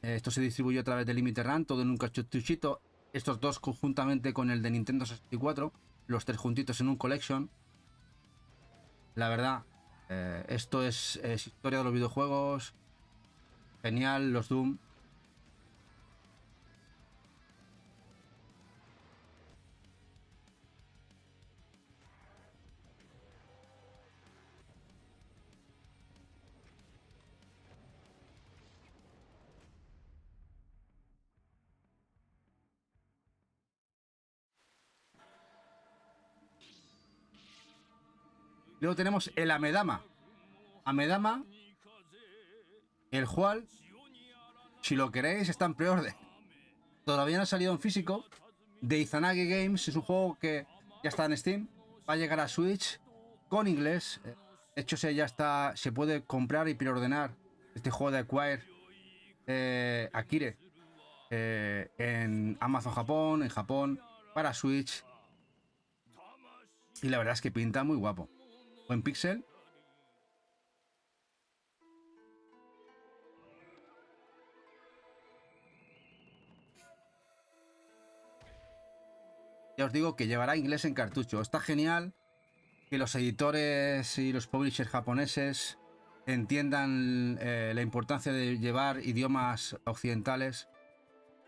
Speaker 1: Esto se distribuyó a través de Limited Run, todo en un cartuchito. Estos dos conjuntamente con el de Nintendo 64, los 3 juntitos en un collection. La verdad, esto es historia de los videojuegos. Genial, los Doom. Luego tenemos el Amedama. Amedama, el cual, si lo queréis, está en pre-order. Todavía no ha salido en físico. De Izanagi Games, es un juego que ya está en Steam. Va a llegar a Switch con inglés. De hecho, ya está, se puede comprar y preordenar este juego de Acquire Akire en Amazon Japón, en Japón, para Switch. Y la verdad es que pinta muy guapo. Buen pixel. Ya os digo que llevará inglés en cartucho. Está genial que los editores y los publishers japoneses entiendan la importancia de llevar idiomas occidentales,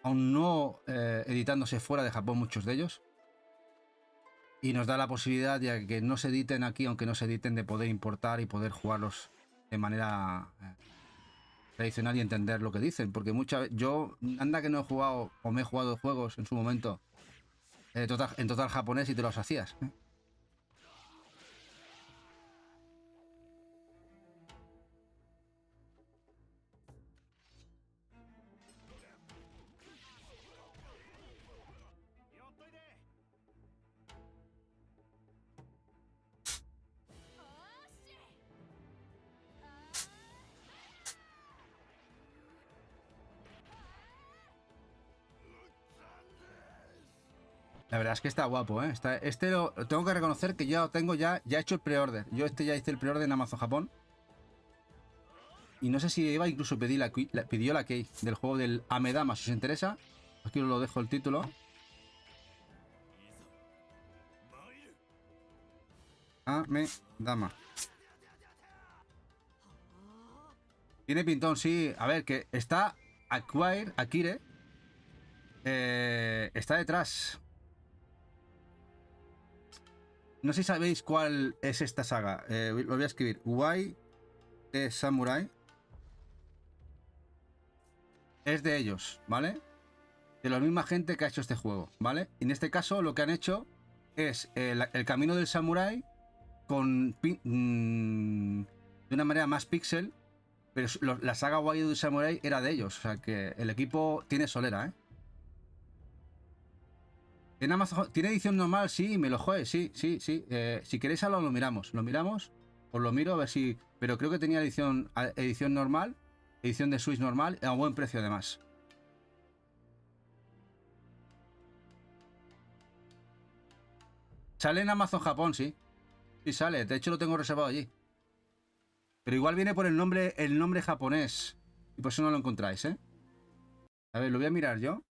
Speaker 1: aún no editándose fuera de Japón muchos de ellos, y nos da la posibilidad de que no se editen aquí, aunque no se editen, de poder importar y poder jugarlos de manera tradicional y entender lo que dicen, porque muchas veces yo anda que no he jugado o me he jugado juegos en su momento en total japonés y te los hacías. La verdad es que está guapo, ¿eh? Tengo que reconocer que yo tengo ya he hecho el pre-order. Yo ya hice el pre-order en Amazon Japón. Y no sé si Eva incluso pidió la key del juego del Amedama, si os interesa. Aquí os lo dejo el título. Amedama. Tiene pintón, sí. A ver, que está Akire. Está detrás. No sé si sabéis cuál es esta saga. Lo voy a escribir. Why de Samurai. Es de ellos, ¿vale? De la misma gente que ha hecho este juego, ¿vale? En este caso lo que han hecho es el camino del samurái de una manera más pixel, pero la saga Why the Samurai era de ellos, o sea que el equipo tiene solera, ¿eh? En Amazon, ¿tiene edición normal? Sí, me lo juegue, sí. Si queréis algo lo miramos. Os lo miro a ver si... Pero creo que tenía edición normal, edición de Switch normal, a buen precio además. Sale en Amazon Japón, sí. Sí sale, de hecho lo tengo reservado allí. Pero igual viene por el nombre japonés. Y por eso no lo encontráis, ¿eh? A ver, lo voy a mirar yo.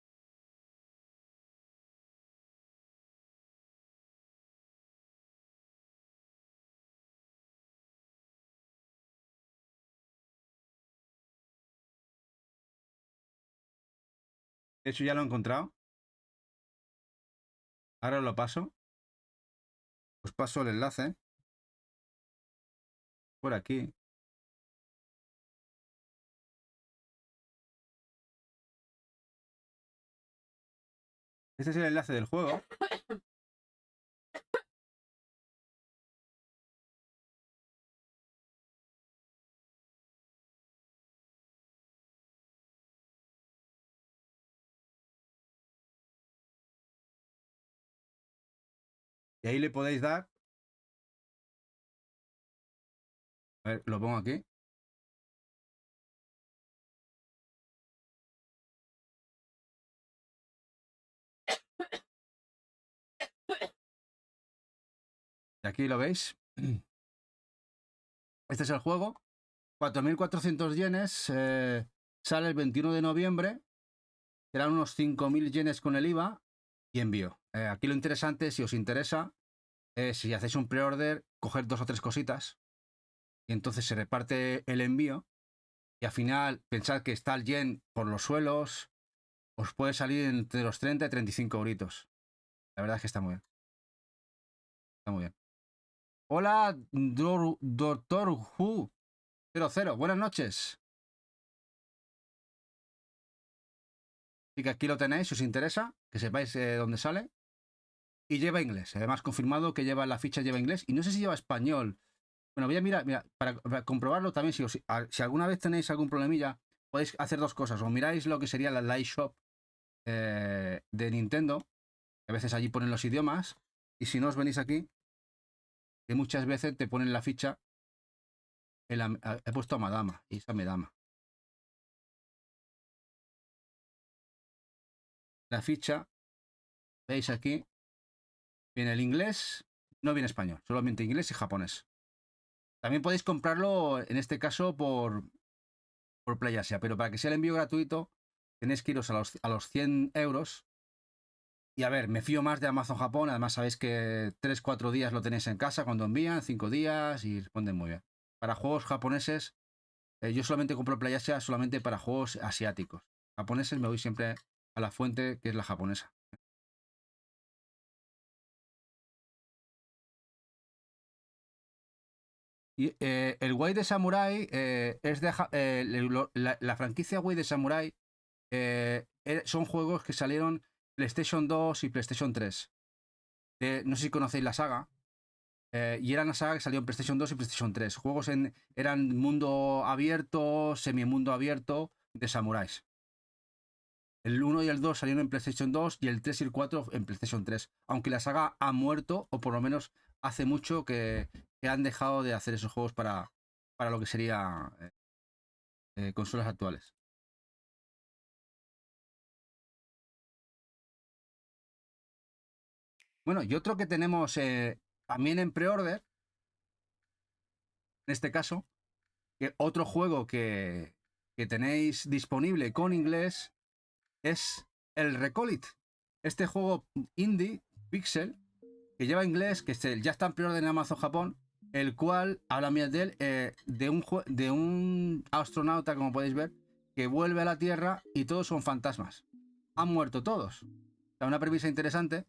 Speaker 1: De hecho ya lo he encontrado. Ahora os lo paso. Os paso el enlace. Por aquí. Este es el enlace del juego. Y ahí le podéis dar. A ver, lo pongo aquí. Y aquí lo veis. Este es el juego. 4.400 yenes. Sale el 21 de noviembre. Serán unos 5.000 yenes con el IVA y envío. Aquí lo interesante, si os interesa, es si hacéis un pre-order, coger 2 o 3 cositas y entonces se reparte el envío y al final pensad que está el yen por los suelos, os puede salir entre los 30 y 35 euritos. La verdad es que está muy bien. Está muy bien. Hola, Doctor Who 00. Buenas noches. Así que aquí lo tenéis, si os interesa, que sepáis dónde sale. Y lleva inglés. Además, confirmado que lleva la ficha, lleva inglés. Y no sé si lleva español. Bueno, voy a mirar, mira, para comprobarlo también, si alguna vez tenéis algún problemilla, podéis hacer dos cosas. O miráis lo que sería la Live Shop de Nintendo, que a veces allí ponen los idiomas. Y si no os venís aquí, que muchas veces te ponen la ficha. He puesto a Madama y esa Medama. La ficha, veis aquí, viene el inglés, no viene español, solamente inglés y japonés. También podéis comprarlo, en este caso, por PlayAsia, pero para que sea el envío gratuito, tenéis que iros a los 100 euros. Y a ver, me fío más de Amazon Japón, además sabéis que 3-4 días lo tenéis en casa cuando envían, 5 días y responden muy bien. Para juegos japoneses, yo solamente compro PlayAsia solamente para juegos asiáticos. Japoneses me voy siempre a la fuente, que es la japonesa. Y el Way de Samurai es de la franquicia Way de Samurai son juegos que salieron PlayStation 2 y PlayStation 3. No sé si conocéis la saga. Y era una saga que salió en PlayStation 2 y PlayStation 3. Eran mundo abierto, semimundo abierto de samuráis. El 1 y el 2 salieron en PlayStation 2 y el 3 y el 4 en PlayStation 3. Aunque la saga ha muerto, o por lo menos hace mucho que han dejado de hacer esos juegos para lo que sería consolas actuales. Bueno, y otro que tenemos también en pre-order, en este caso, otro juego que tenéis disponible con inglés es el Recolit. Este juego indie, pixel, que lleva inglés, que ya está en pre-order en Amazon Japón, el cual habla bien de él, de un astronauta, como podéis ver, que vuelve a la Tierra y todos son fantasmas. Han muerto todos. O sea, una premisa interesante,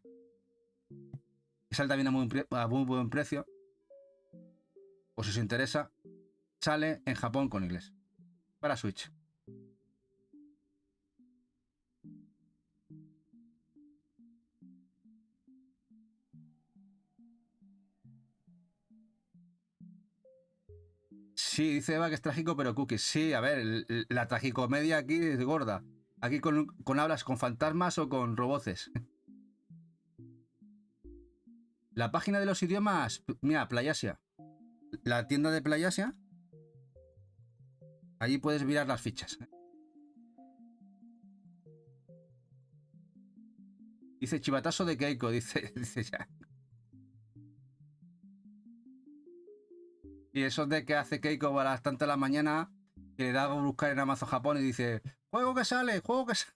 Speaker 1: que sale también a muy buen precio. O si os interesa, sale en Japón con inglés. Para Switch. Sí, dice Eva que es trágico, pero cookies. Sí, a ver, la tragicomedia aquí es gorda. Aquí con hablas con fantasmas o con roboces. La página de los idiomas, mira, Playasia. La tienda de Playasia. Allí puedes mirar las fichas. Dice chivatazo de Keiko, dice ya. Y eso de que hace Keiko a las tantas de la mañana, que le da a buscar en Amazon Japón y dice, juego que sale, juego que sale.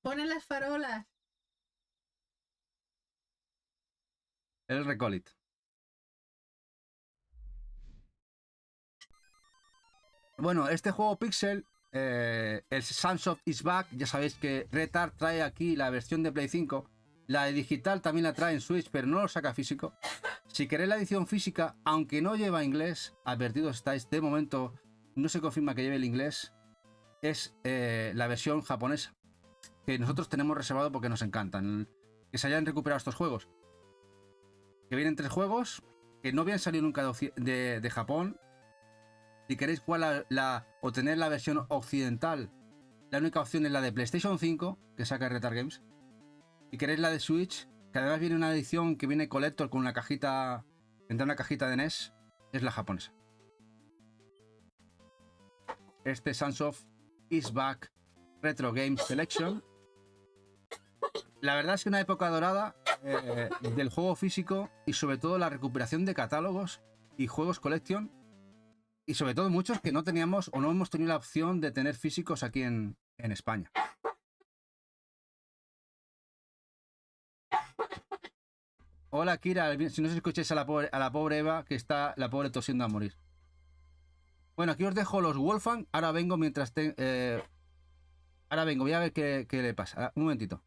Speaker 2: Pone las farolas.
Speaker 1: El Recolit. Bueno, este juego Pixel, el Sunsoft is Back, ya sabéis que Retard trae aquí la versión de Play 5. La de digital también la trae en Switch, pero no lo saca físico. Si queréis la edición física, aunque no lleva inglés, advertidos estáis, de momento no se confirma que lleve el inglés, es la versión japonesa, que nosotros tenemos reservado porque nos encantan. Que se hayan recuperado estos juegos. Que vienen 3 juegos, que no habían salido nunca de Japón. Si queréis jugar o tener la versión occidental, la única opción es la de PlayStation 5, que saca Retard Games. Si queréis la de Switch, que además viene una edición que viene Collector con una cajita, entre una cajita de NES, es la japonesa. Este Sunsoft is Back Retro Games Selection. La verdad es que una época dorada del juego físico y sobre todo la recuperación de catálogos y juegos collection. Y sobre todo muchos que no teníamos o no hemos tenido la opción de tener físicos aquí en España. Hola Kira, si no os escucháis a la pobre Eva, que está la pobre tosiendo a morir. Bueno, aquí os dejo los Wolfgang. Ahora vengo mientras ahora vengo, voy a ver qué le pasa. Un momentito.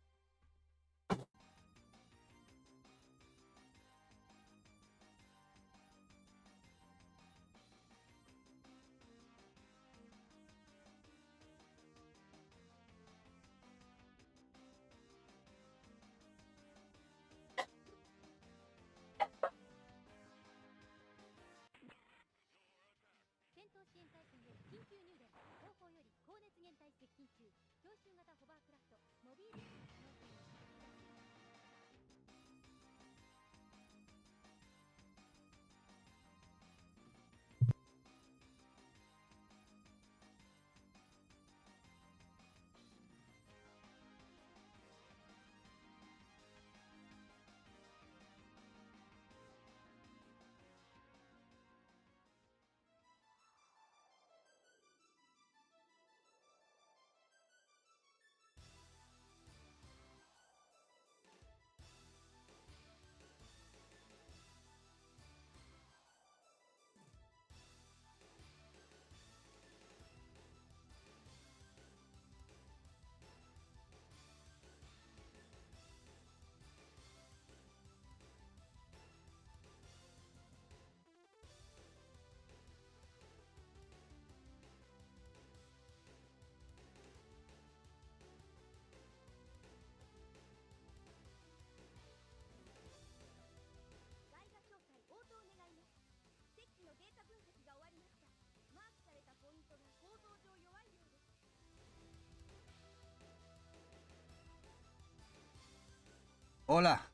Speaker 1: Hola,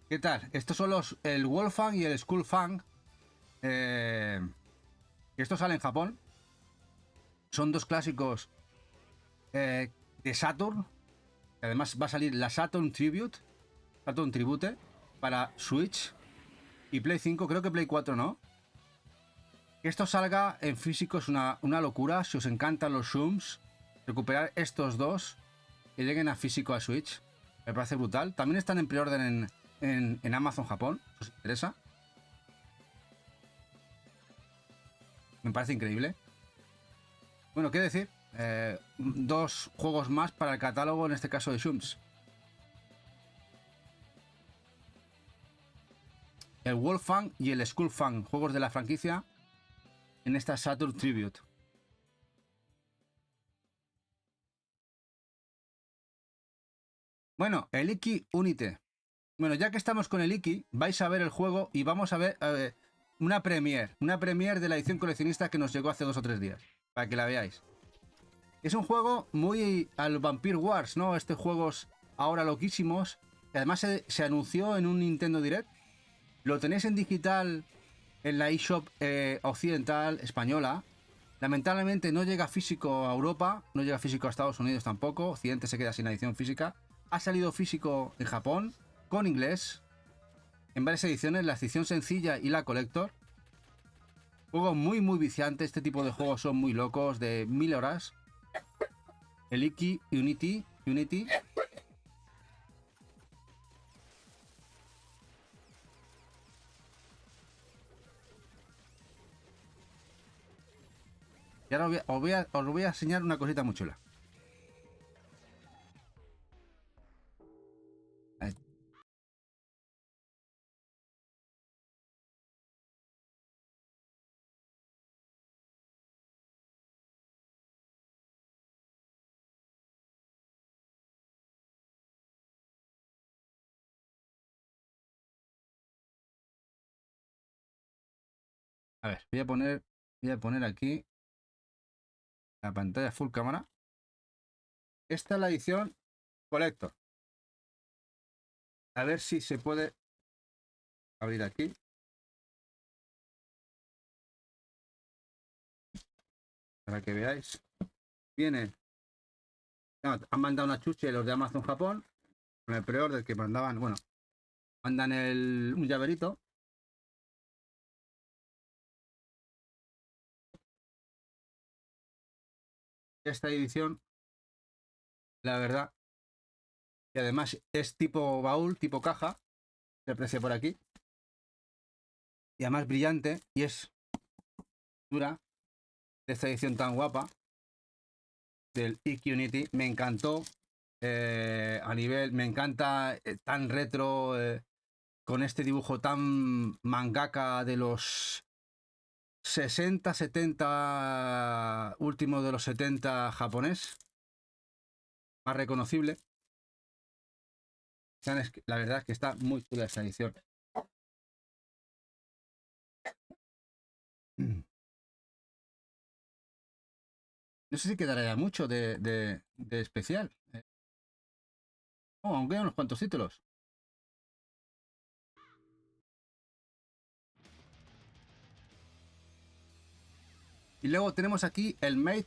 Speaker 1: ¿qué tal? Estos son el Wolfang y el Skullfang. Estos salen en Japón. Son dos clásicos de Saturn. Además va a salir la Saturn Tribute para Switch y Play 5, creo que Play 4 no. Que esto salga en físico es una locura. Si os encantan los Shooms, recuperar estos dos que lleguen a físico a Switch me parece brutal. También están en preorden en Amazon Japón, si os interesa. Me parece increíble. Bueno, ¿qué decir? Dos juegos más para el catálogo, en este caso de Shooms. El Wolfang y el Skullfang, juegos de la franquicia en esta Saturn Tribute. Bueno, el Iki Unite. Bueno, ya que estamos con el Iki, vais a ver el juego y vamos a ver una premiere de la edición coleccionista que nos llegó hace 2 o 3 días, para que la veáis. Es un juego muy al Vampire Wars, ¿no? Estos juegos ahora loquísimos, que además se anunció en un Nintendo Direct. Lo tenéis en digital en la eShop occidental española. Lamentablemente no llega físico a Europa, no llega físico a Estados Unidos tampoco. Occidente se queda sin la edición física. Ha salido físico en Japón, con inglés, en varias ediciones, la edición sencilla y la collector. Juego muy viciante, este tipo de juegos son muy locos, de 1000 horas. El Iki Unity. Y ahora os voy a enseñar una cosita muy chula. Ahí. A ver, voy a poner aquí la pantalla full cámara. Esta es la edición Collector. A ver si se puede abrir aquí. Para que veáis. Viene. No, han mandado una chuche los de Amazon Japón. Con el pre-order que mandaban. Bueno, mandan un llaverito. Esta edición, la verdad. Y además es tipo baúl, tipo caja. Se aprecia por aquí. Y además brillante. Y es dura. De esta edición tan guapa. Del Iki Unity. Me encantó. A nivel. Me encanta tan retro. Con este dibujo tan mangaka de los 60, 70, último de los 70 japonés. Más reconocible. La verdad es que está muy chula esta edición. No sé si quedará ya mucho de especial. Aunque hay unos cuantos títulos. Y luego tenemos aquí el Mate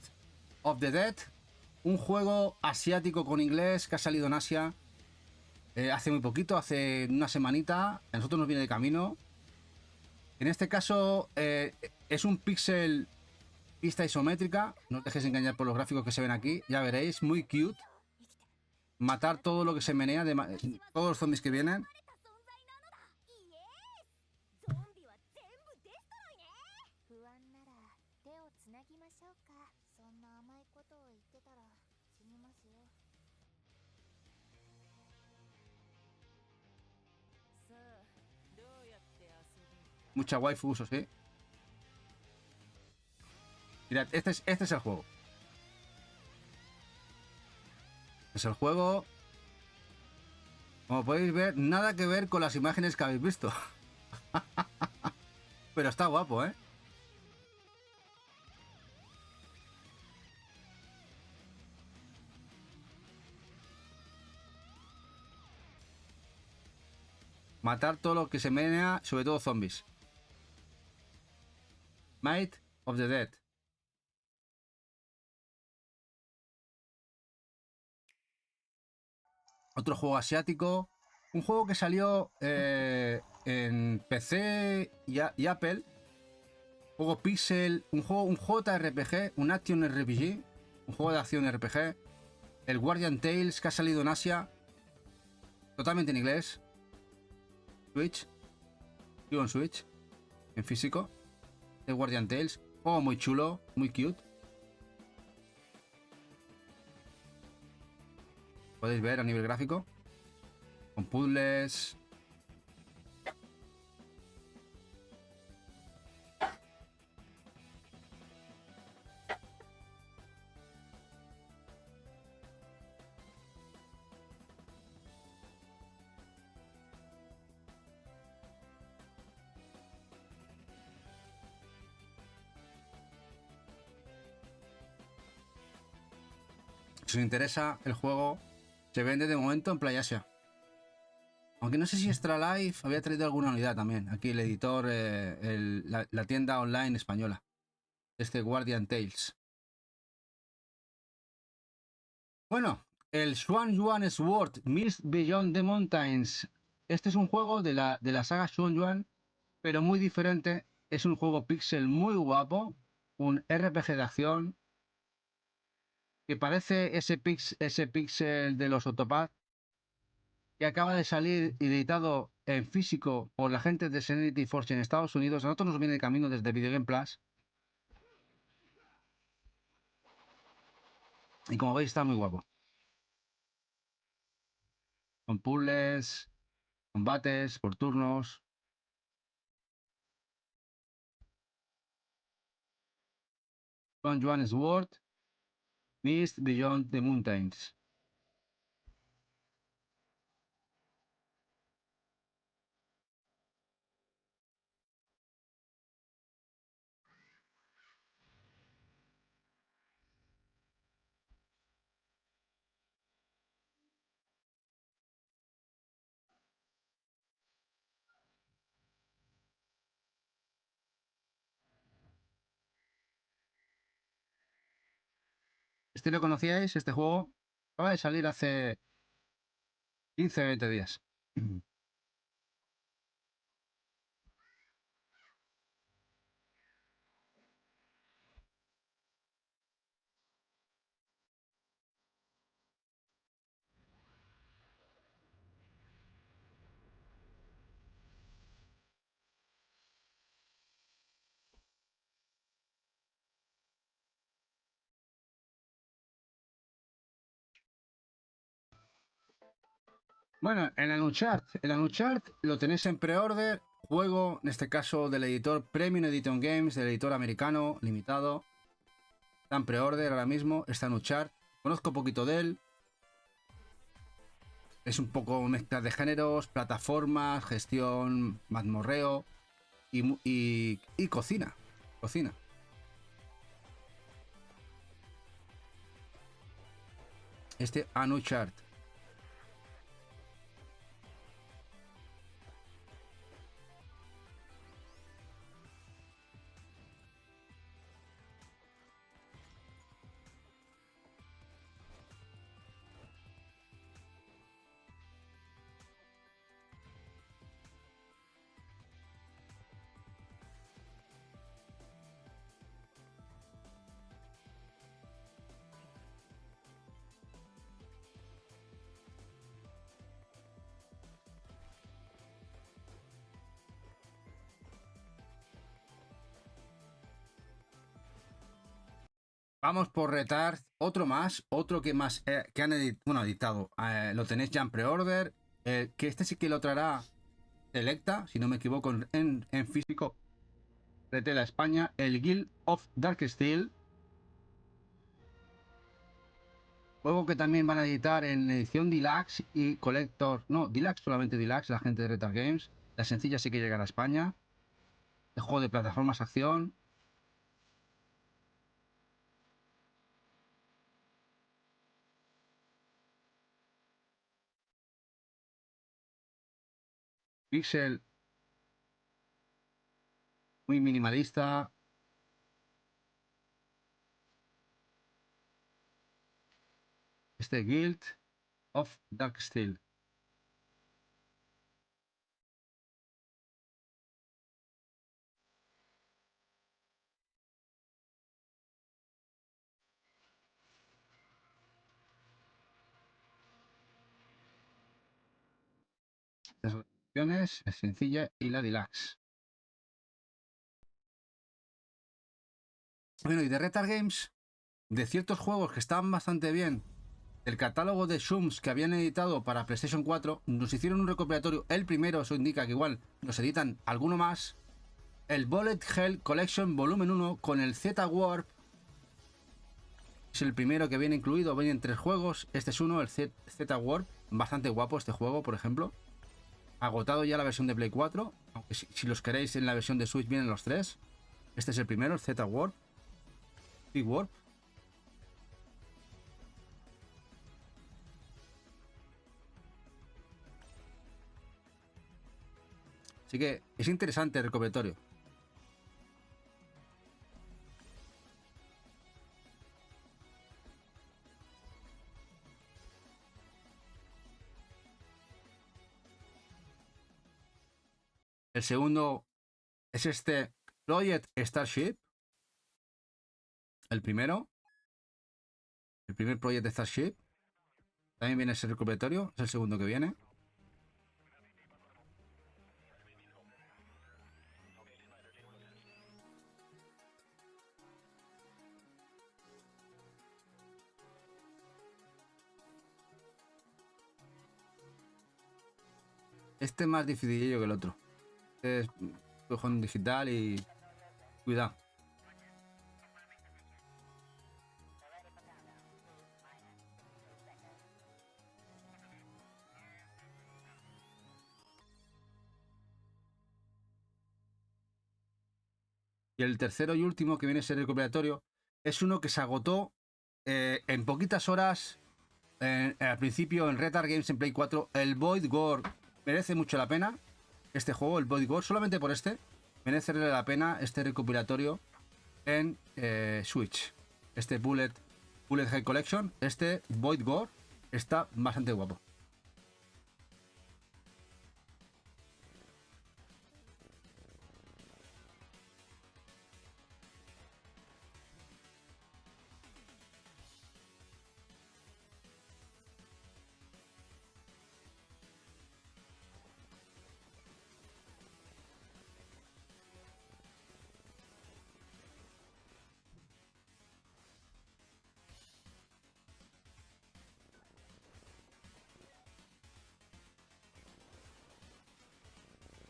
Speaker 1: of the Dead, un juego asiático con inglés que ha salido en Asia hace muy poquito, hace una semanita. A nosotros nos viene de camino. En este caso es un pixel vista isométrica. No os dejéis engañar por los gráficos que se ven aquí. Ya veréis, muy cute. Matar todo lo que se menea, todos los zombies que vienen. Mucha waifu, eso sí. Mirad, este es el juego. Es el juego. Como podéis ver, nada que ver con las imágenes que habéis visto. Pero está guapo, ¿eh? Matar todo lo que se menea, sobre todo zombies. Might of the Dead. Otro juego asiático. Un juego que salió en PC y Apple. Juego Pixel. Un JRPG. Un Action RPG. Un juego de acción RPG. El Guardian Tales, que ha salido en Asia. Totalmente en inglés. Switch. Vivo en Switch. En físico. El Guardian Tales. Juego muy chulo. Muy cute. Podéis ver a nivel gráfico. Con puzzles. Si os interesa el juego, se vende de momento en PlayAsia. Aunque no sé si Extra Life había traído alguna unidad también. Aquí el editor, la tienda online española. Este Guardian Tales. Bueno, el Xuan Yuan Sword Mist Beyond the Mountains. Este es un juego de la saga Xuan Yuan, pero muy diferente. Es un juego pixel muy guapo. Un RPG de acción que parece ese pixel de los Autopad, que acaba de salir editado en físico por la gente de Serenity Forge en Estados Unidos. A nosotros nos viene de camino desde Video Game Plus. Y como veis, está muy guapo. Con puzzles, combates por turnos. Juan Yuan Sword, Mist Beyond the Mountains. ¿Este lo conocíais? Este juego acaba de salir hace 15-20 días. Bueno, el Uncharted lo tenéis en pre-order. Juego, en este caso, del editor Premium Edition Games, del editor americano, limitado. Está en pre-order ahora mismo. Está en Uncharted. Conozco poquito de él. Es un poco mezcla de géneros, plataformas, gestión, mazmorreo y cocina. Cocina. Este Uncharted. Vamos por Retard, otro más, otro que más que han editado. Lo tenéis ya en pre-order. Que este sí que lo traerá Selecta, si no me equivoco, en físico de Tela España. El Guild of Darksteel. Juego que también van a editar en edición Deluxe y Collector. No, Deluxe, solamente Deluxe, la gente de Retard Games. La sencilla sí que llegará a España. El juego de plataformas acción. Pixel muy minimalista. Este Guild of Darksteel. Las opciones, la sencilla y la deluxe. Bueno, y de Retard Games, de ciertos juegos que estaban bastante bien, del catálogo de Shums que habían editado para PlayStation 4, nos hicieron un recopilatorio. El primero, eso indica que igual nos editan alguno más. El Bullet Hell Collection Volumen 1 con el Z-Warp. Es el primero que viene incluido, vienen 3 juegos. Este es uno, el Z-Warp. Bastante guapo este juego, por ejemplo. Agotado ya la versión de Play 4. Aunque si los queréis en la versión de Switch vienen los 3. Este es el primero, el Z-Warp. Z-Warp. Así que es interesante el recopilatorio. El segundo es este Project Starship. El primero. El primer Project Starship. También viene ese recopilatorio. Es el segundo que viene. Este es más dificilillo que el otro. Este es cojón digital y... Cuidado. Y el tercero y último, que viene a ser el recopilatorio, es uno que se agotó en poquitas horas al principio en Retard Games en Play 4. El Void Gore merece mucho la pena. Este juego, el Void Gore, solamente por este, merece la pena este recopilatorio en Switch. Este Bullet Hell Collection, este Void Gore, está bastante guapo.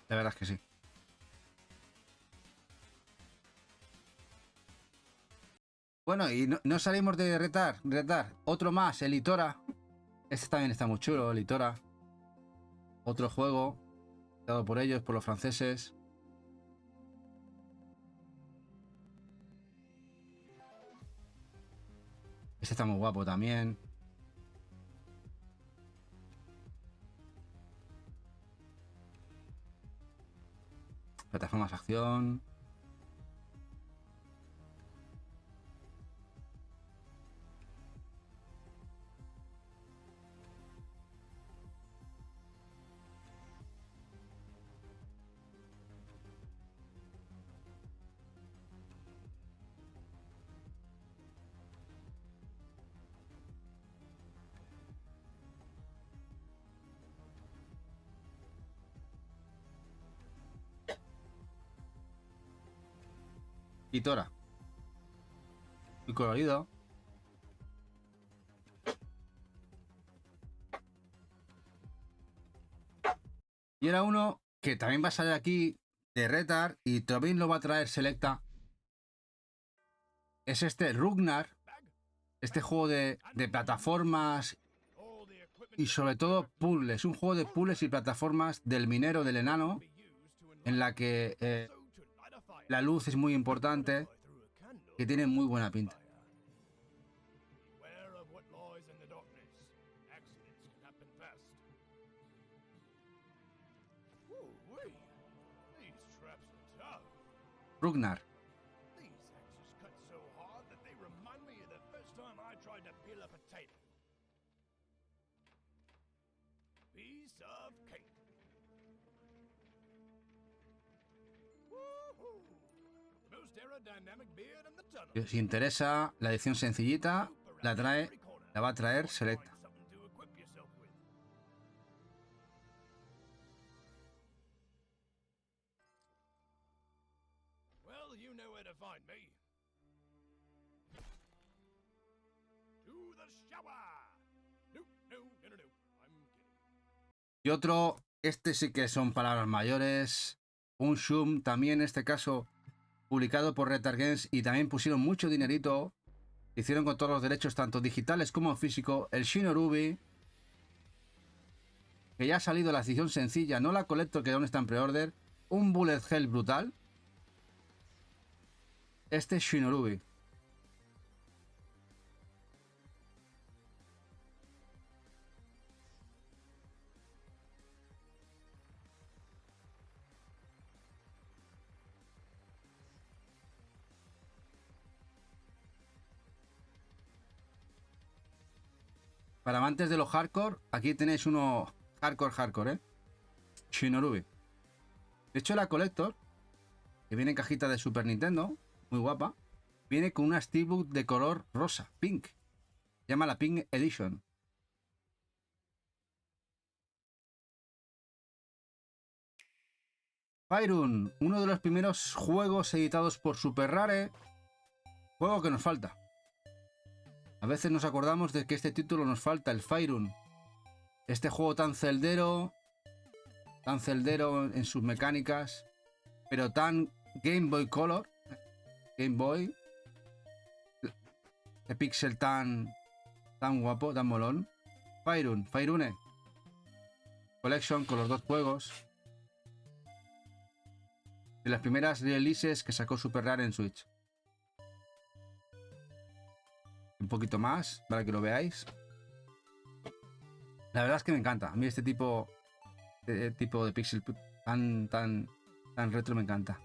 Speaker 1: La verdad es que sí. Bueno, y no salimos de Retard. Otro más, el Itora. Este también está muy chulo, el Itora. Otro juego dado por ellos, por los franceses. Este está muy guapo también. Plataformas acción. Itora. Muy colorido. Y era uno que también va a salir aquí de Retard y también lo va a traer Selecta. Es este Rugnar. Este juego de plataformas y sobre todo puzzles. Un juego de puzzles y plataformas del minero, del enano, en la que la luz es muy importante, que tiene muy buena pinta. Rugnar.
Speaker 4: These axes cut so hard that they remind me of the first time I tried to peel a potato. Piece of cake. Woohoo! Most aerodynamic beard in the tunnel.
Speaker 1: Si os interesa la edición sencillita, la va a traer Selecta.
Speaker 4: Find something to equip yourself with. Well, you know where to find me. To the shower. No, no, no, no, no. I'm kidding.
Speaker 1: Y otro, este sí que son palabras mayores. Un Shum, también en este caso publicado por Retard Games, y también pusieron mucho dinerito. Hicieron con todos los derechos, tanto digitales como físico. El Shinorubi, que ya ha salido la edición sencilla, no la Collector, que aún está en pre-order. Un Bullet Hell brutal. Este Shinorubi. Para amantes de los hardcore, aquí tenéis uno hardcore, ¿eh? Shinorubi. De hecho, la Collector, que viene en cajita de Super Nintendo, muy guapa, viene con una steelbook de color rosa, pink. Se llama la Pink Edition. Faerun, uno de los primeros juegos editados por Super Rare. Juego que nos falta. A veces nos acordamos de que este título nos falta, el Faerun. Este juego tan celdero en sus mecánicas, pero tan Game Boy Color, Game Boy, de pixel tan guapo, tan molón. Faerun, Faerune Collection con los dos juegos. De las primeras releases que sacó Super Rare en Switch. Un poquito más para que lo veáis. La verdad es que me encanta. A mí este tipo de pixel tan retro me encanta.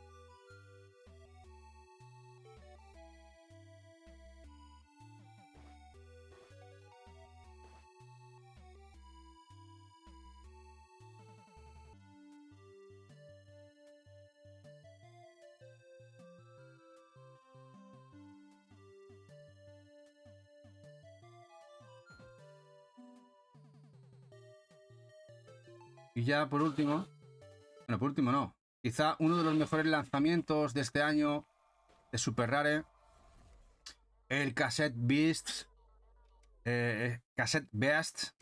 Speaker 1: Y ya por último, bueno, por último no, quizá uno de los mejores lanzamientos de este año de Super Rare, el Cassette Beasts, Cassette Beasts.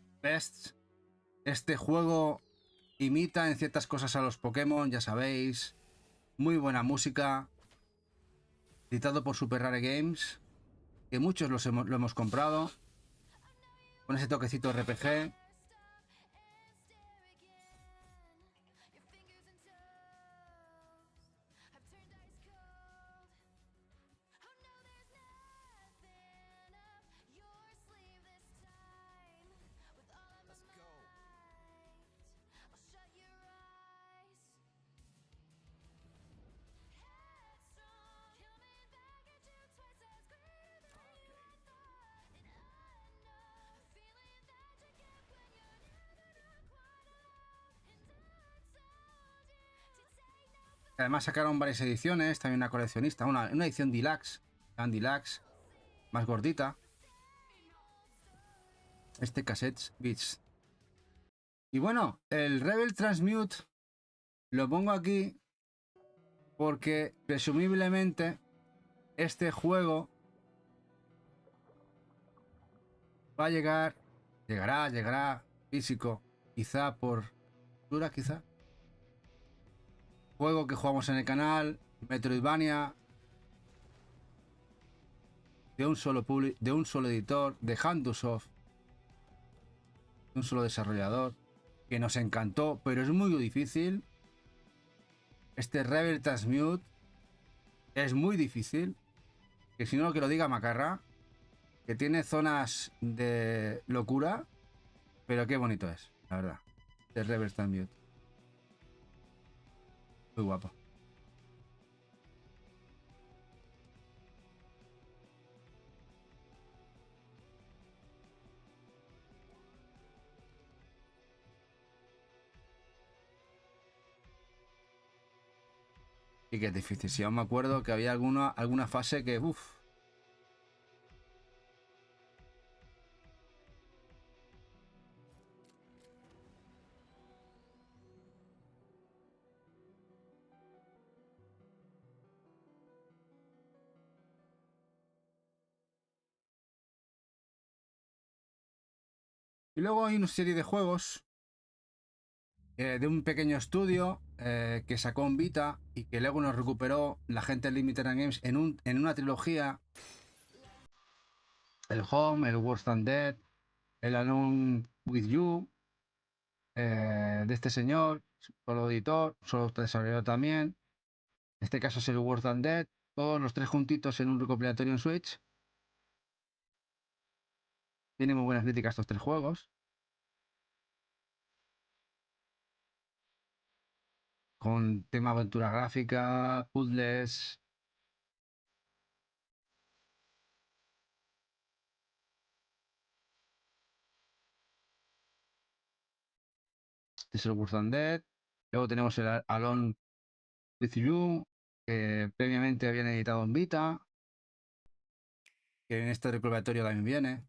Speaker 1: Este juego imita en ciertas cosas a los Pokémon, ya sabéis, muy buena música, editado por Super Rare Games, que muchos lo hemos comprado, con ese toquecito RPG. Además sacaron varias ediciones, también una coleccionista, una edición deluxe, tan deluxe, más gordita. Este Cassette Beats. Y bueno, el Rebel Transmute lo pongo aquí porque presumiblemente este juego va a llegará físico, quizá por dura, quizá. Juego que jugamos en el canal, Metroidvania, de un solo editor, de Handusoft, de un solo desarrollador, que nos encantó, pero es muy difícil. Este Rebel Transmute es muy difícil, que si no, que lo diga Macarra, que tiene zonas de locura, pero qué bonito es, la verdad, este Rebel Transmute. Muy guapo. Y que es difícil. Si aún me acuerdo que había alguna fase que, uff. Y luego hay una serie de juegos de un pequeño estudio que sacó un Vita y que luego nos recuperó la gente de Limited Run Games en una trilogía. El Home, el Worse Than Dead, el Alone With You, de este señor, solo editor, solo desarrollador también. En este caso es el Worse Than Dead. Todos los tres juntitos en un recopilatorio en Switch. Tienen muy buenas críticas estos tres juegos. Con tema aventura gráfica, puzzles. Este es el Worse Than Dead. Luego tenemos el Alone With You, que previamente habían editado en Vita, que en este recopilatorio también viene.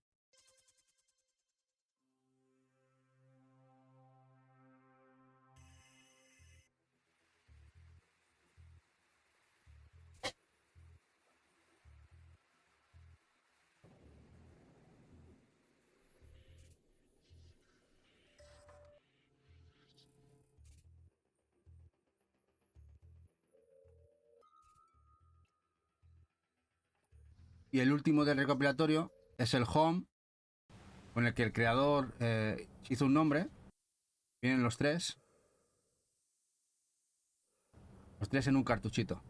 Speaker 1: Y el último del recopilatorio es el Home, con el que el creador hizo un nombre. Vienen los tres. Los tres en un cartuchito.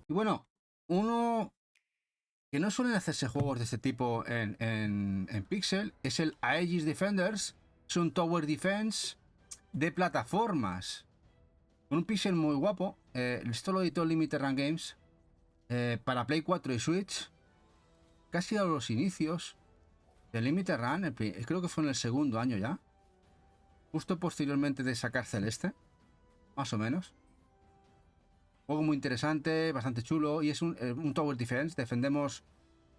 Speaker 1: Y bueno, uno que no suelen hacerse juegos de este tipo en Pixel es el Aegis Defenders. Es un Tower Defense de plataformas. Con un pixel muy guapo. Esto lo editó Limited Run Games para Play 4 y Switch. Casi a los inicios de Limited Run. Creo que fue en el segundo año ya. Justo posteriormente de sacar Celeste. Más o menos. Juego muy interesante, bastante chulo. Y es un Tower Defense. Defendemos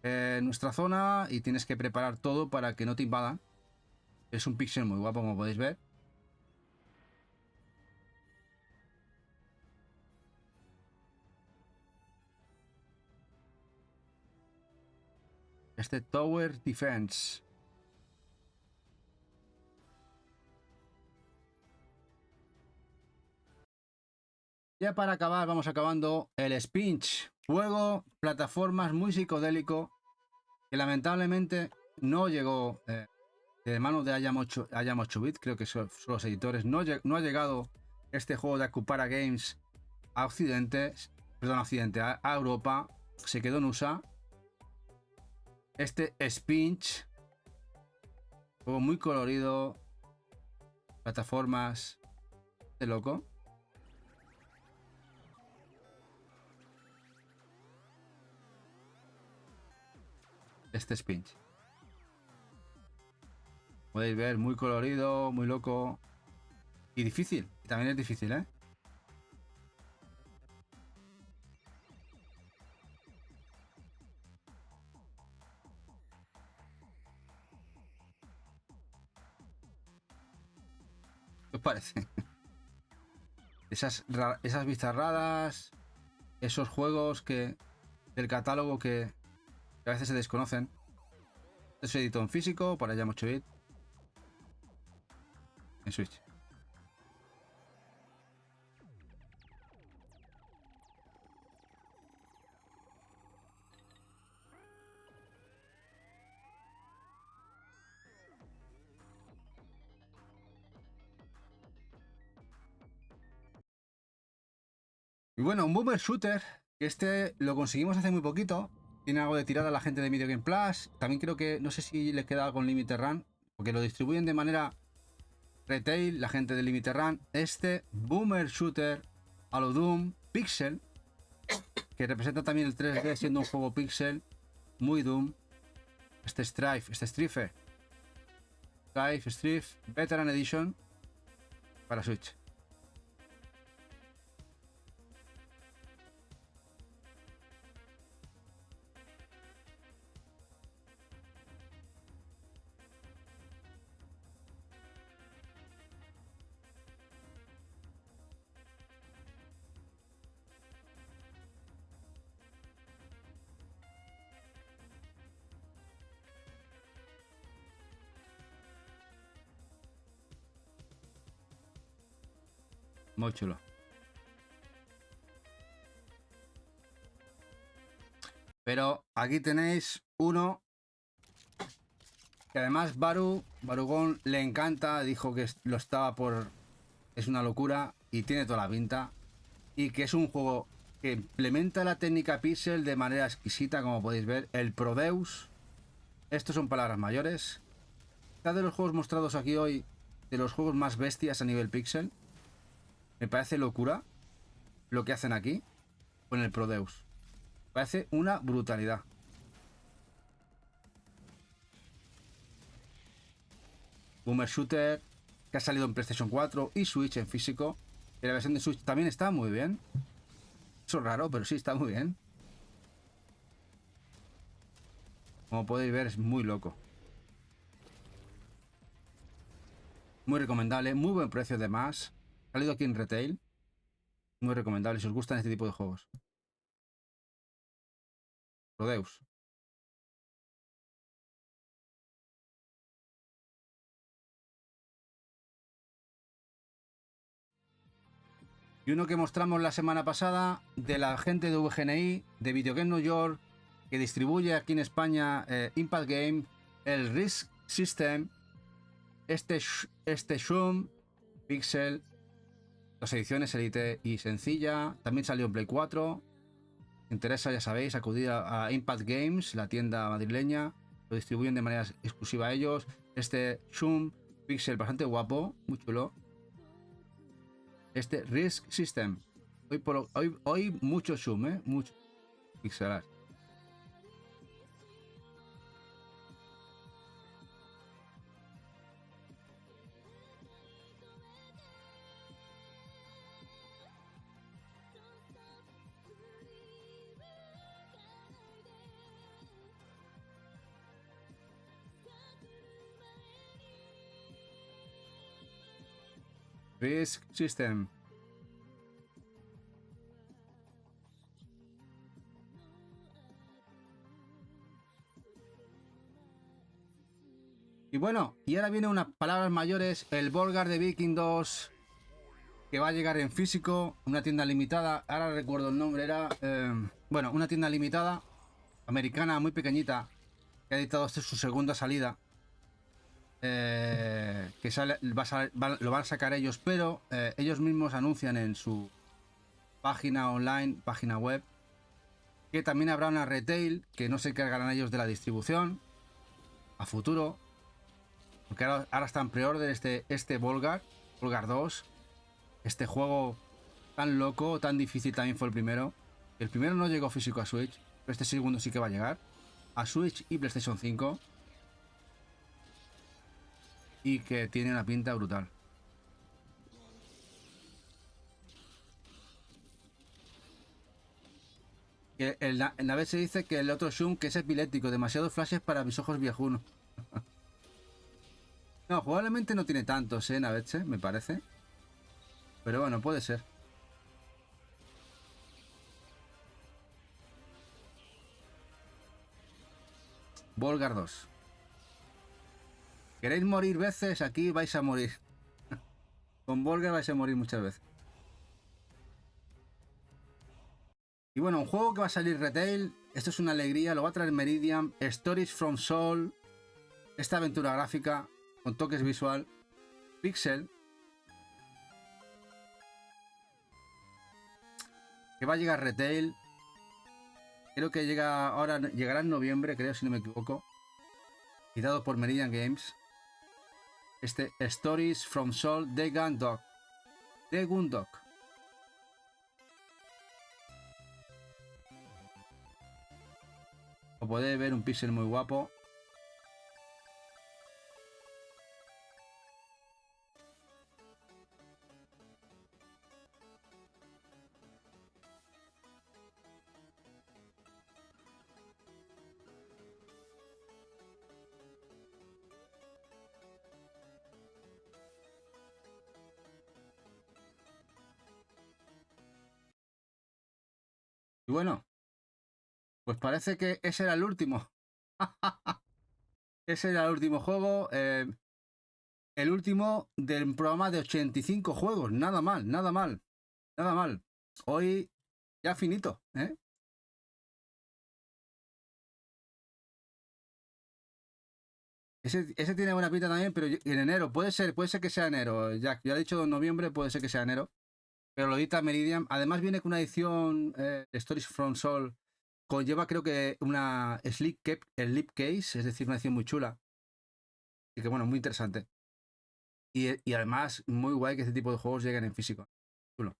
Speaker 1: nuestra zona y tienes que preparar todo para que no te invadan. Es un pixel muy guapo, como podéis ver. Este Tower Defense. Ya para acabar, vamos acabando el Spinch. Juego, plataformas muy psicodélico. Que lamentablemente no llegó de manos de Ayam 8-bit. Creo que son los editores. No ha llegado este juego de Akupara Games a Occidente. Perdón, a Occidente, a Europa. Se quedó en USA. Este Spinch. Juego muy colorido. Plataformas de loco. Este Spinch. Podéis ver, muy colorido, muy loco. Y difícil. Y también es difícil, ¿eh? ¿Qué os parece? Esas bizarradas, esos juegos del catálogo que a veces se desconocen. Este se editó en físico para Ayam 8-bit en Switch. Y bueno, un boomer shooter, que este lo conseguimos hace muy poquito. Tiene algo de tirada la gente de Video Game Plus. También creo que, no sé si les queda algo en Limited Run, porque lo distribuyen de manera retail, la gente de Limited Run. Este boomer shooter a lo Doom, Pixel, que representa también el 3D siendo un juego Pixel, muy Doom. Strife Veteran Edition para Switch. Muy chulo. Pero aquí tenéis uno que además Barugón le encanta, dijo que lo estaba por... Es una locura y tiene toda la pinta. Y que es un juego que implementa la técnica pixel de manera exquisita, como podéis ver. El Prodeus. Estos son palabras mayores. Cada de los juegos mostrados aquí hoy, de los juegos más bestias a nivel pixel. Me parece locura lo que hacen aquí con el Prodeus. Me parece una brutalidad. Boomer Shooter, que ha salido en PlayStation 4 y Switch en físico. Y la versión de Switch también está muy bien. Eso es raro, pero sí está muy bien. Como podéis ver, es muy loco. Muy recomendable, muy buen precio además. Ha salido aquí en retail. Muy recomendable si os gustan este tipo de juegos. Prodeus. Y uno que mostramos la semana pasada de la gente de VGNI, de Video Game New York, que distribuye aquí en España Impact Game, el Risk System, este Shroom, Pixel, las ediciones Elite y sencilla. También salió en Play 4. Si interesa, ya sabéis, acudir a Impact Games, la tienda madrileña. Lo distribuyen de manera exclusiva a ellos. Este Shroom Pixel bastante guapo, muy chulo. Este Risk System. Hoy mucho zoom, mucho pixelar. Risk System. Y bueno, y ahora viene unas palabras mayores, el Volgar de Viking 2, que va a llegar en físico, una tienda limitada, ahora recuerdo el nombre, era, bueno, una tienda limitada, americana, muy pequeñita, que ha editado esta su segunda salida, que sale, lo van a sacar ellos, pero ellos mismos anuncian en su página online, página web, que también habrá una retail, que no se encargarán ellos de la distribución, a futuro, porque ahora está en pre-order este Volgar 2, este juego tan loco, tan difícil también fue el primero. El primero no llegó físico a Switch, pero este segundo sí que va a llegar a Switch y PlayStation 5. Y que tiene una pinta brutal. En la vez se dice que el otro Shun que es epiléptico, demasiados flashes para mis ojos viejunos. No, jugablemente no tiene tantos, Naveche, me parece. Pero bueno, puede ser. Volgar 2. ¿Queréis morir veces? Aquí vais a morir. Con Volgar vais a morir muchas veces. Y bueno, un juego que va a salir retail. Esto es una alegría, lo va a traer Meridian. Stories from Soul. Esta aventura gráfica con toques visual. Pixel. Que va a llegar retail. Creo que llegará en noviembre, creo, si no me equivoco. Editado por Meridian Games. Este Stories from Soul de Gundog. Como podéis ver, un píxel muy guapo. Y bueno, pues parece que ese era el último. Ese era el último juego. El último del programa de 85 juegos. Nada mal, nada mal. Nada mal. Hoy ya finito, ¿eh? Ese tiene buena pinta también, pero en enero. Puede ser que sea enero. Ya he dicho noviembre, puede ser que sea enero. Pero lo edita Meridian. Además viene con una edición Stories from Soul. Conlleva creo que una slip case, es decir, una edición muy chula. Y que bueno, muy interesante. Y además, muy guay que este tipo de juegos lleguen en físico. Chulo.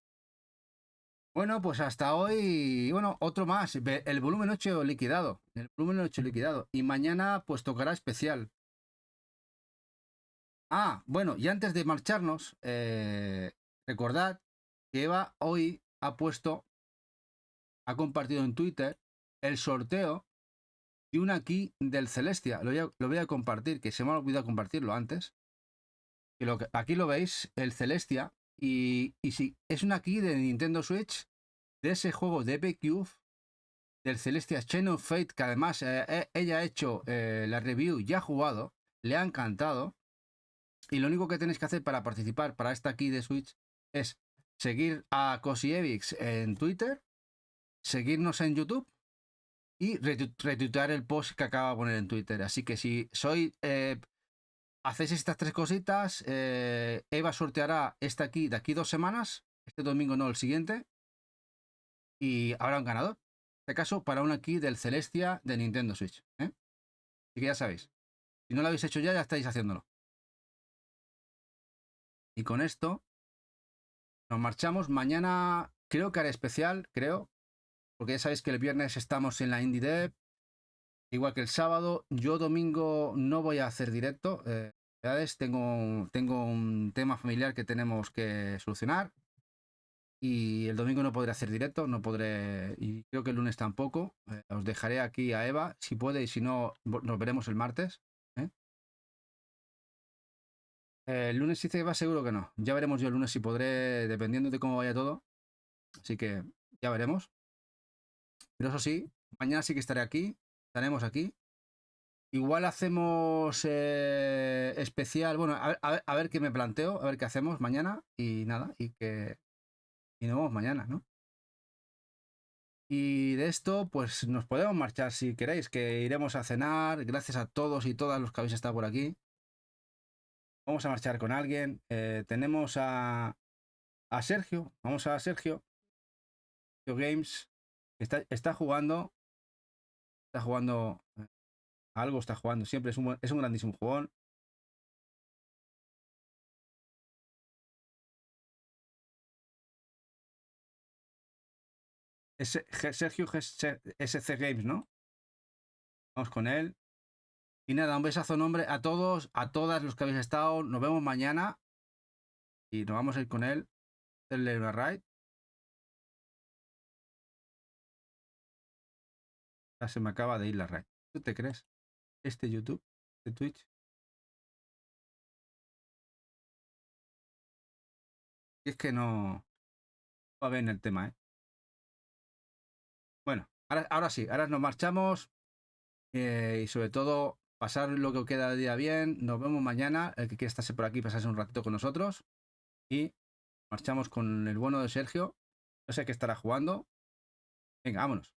Speaker 1: Bueno, pues hasta hoy, bueno, otro más. El volumen 8 liquidado. El volumen 8 liquidado. Y mañana pues tocará especial. Ah, bueno, y antes de marcharnos, recordad que Eva hoy ha compartido en Twitter el sorteo de una key del Celestia. Lo voy a compartir, que se me ha olvidado compartirlo antes. Aquí lo veis, el Celestia. Y sí, es una key de Nintendo Switch, de ese juego de Epic Cube, del Celestia Chain of Fate, que además ella ha hecho la review y ha jugado, le ha encantado. Y lo único que tenéis que hacer para participar para esta key de Switch es seguir a Cosievix en Twitter, seguirnos en YouTube y retuitear el post que acaba de poner en Twitter. Así que si hacéis estas tres cositas, Eva sorteará esta key de aquí 2 semanas, este domingo no, el siguiente, y habrá un ganador. En este caso, para una key del Celestia de Nintendo Switch. Así que ya sabéis. Si no lo habéis hecho ya estáis haciéndolo. Y con esto nos marchamos. Mañana creo que haré especial, porque ya sabéis que el viernes estamos en la Indie Dev, igual que el sábado. Yo domingo no voy a hacer directo. Tengo un tema familiar que tenemos que solucionar. Y el domingo no podré hacer directo, no podré, y creo que el lunes tampoco. Os dejaré aquí a Eva, si puede, y si no, nos veremos el martes. El lunes sí Eva, seguro que no. Ya veremos yo el lunes si podré, dependiendo de cómo vaya todo. Así que ya veremos. Pero eso sí, mañana sí que estaré aquí, estaremos aquí. Igual hacemos especial, bueno, a ver qué me planteo, a ver qué hacemos mañana y nada, y nos vemos mañana, ¿no? Y de esto, pues nos podemos marchar si queréis, que iremos a cenar. Gracias a todos y todas los que habéis estado por aquí. Vamos a marchar con alguien. Tenemos a Sergio. Vamos a Sergio. Sergio Games. Está jugando. Está jugando algo, está jugando siempre. Es un grandísimo jugón. Es Sergio SC Games, ¿no? Vamos con él. Y nada, un besazo nombre a todos, a todas los que habéis estado. Nos vemos mañana. Y nos vamos a ir con él. Hacerle una raid. Ya se me acaba de ir la raid. ¿Tú te crees? Este YouTube, este Twitch. Y es que no va bien el tema, ¿eh? Bueno, ahora sí, ahora nos marchamos. Y sobre todo, pasar lo que queda de día bien. Nos vemos mañana. El que quiera estarse por aquí, pasarse un ratito con nosotros. Y marchamos con el bueno de Sergio. No sé qué estará jugando. Venga, vámonos.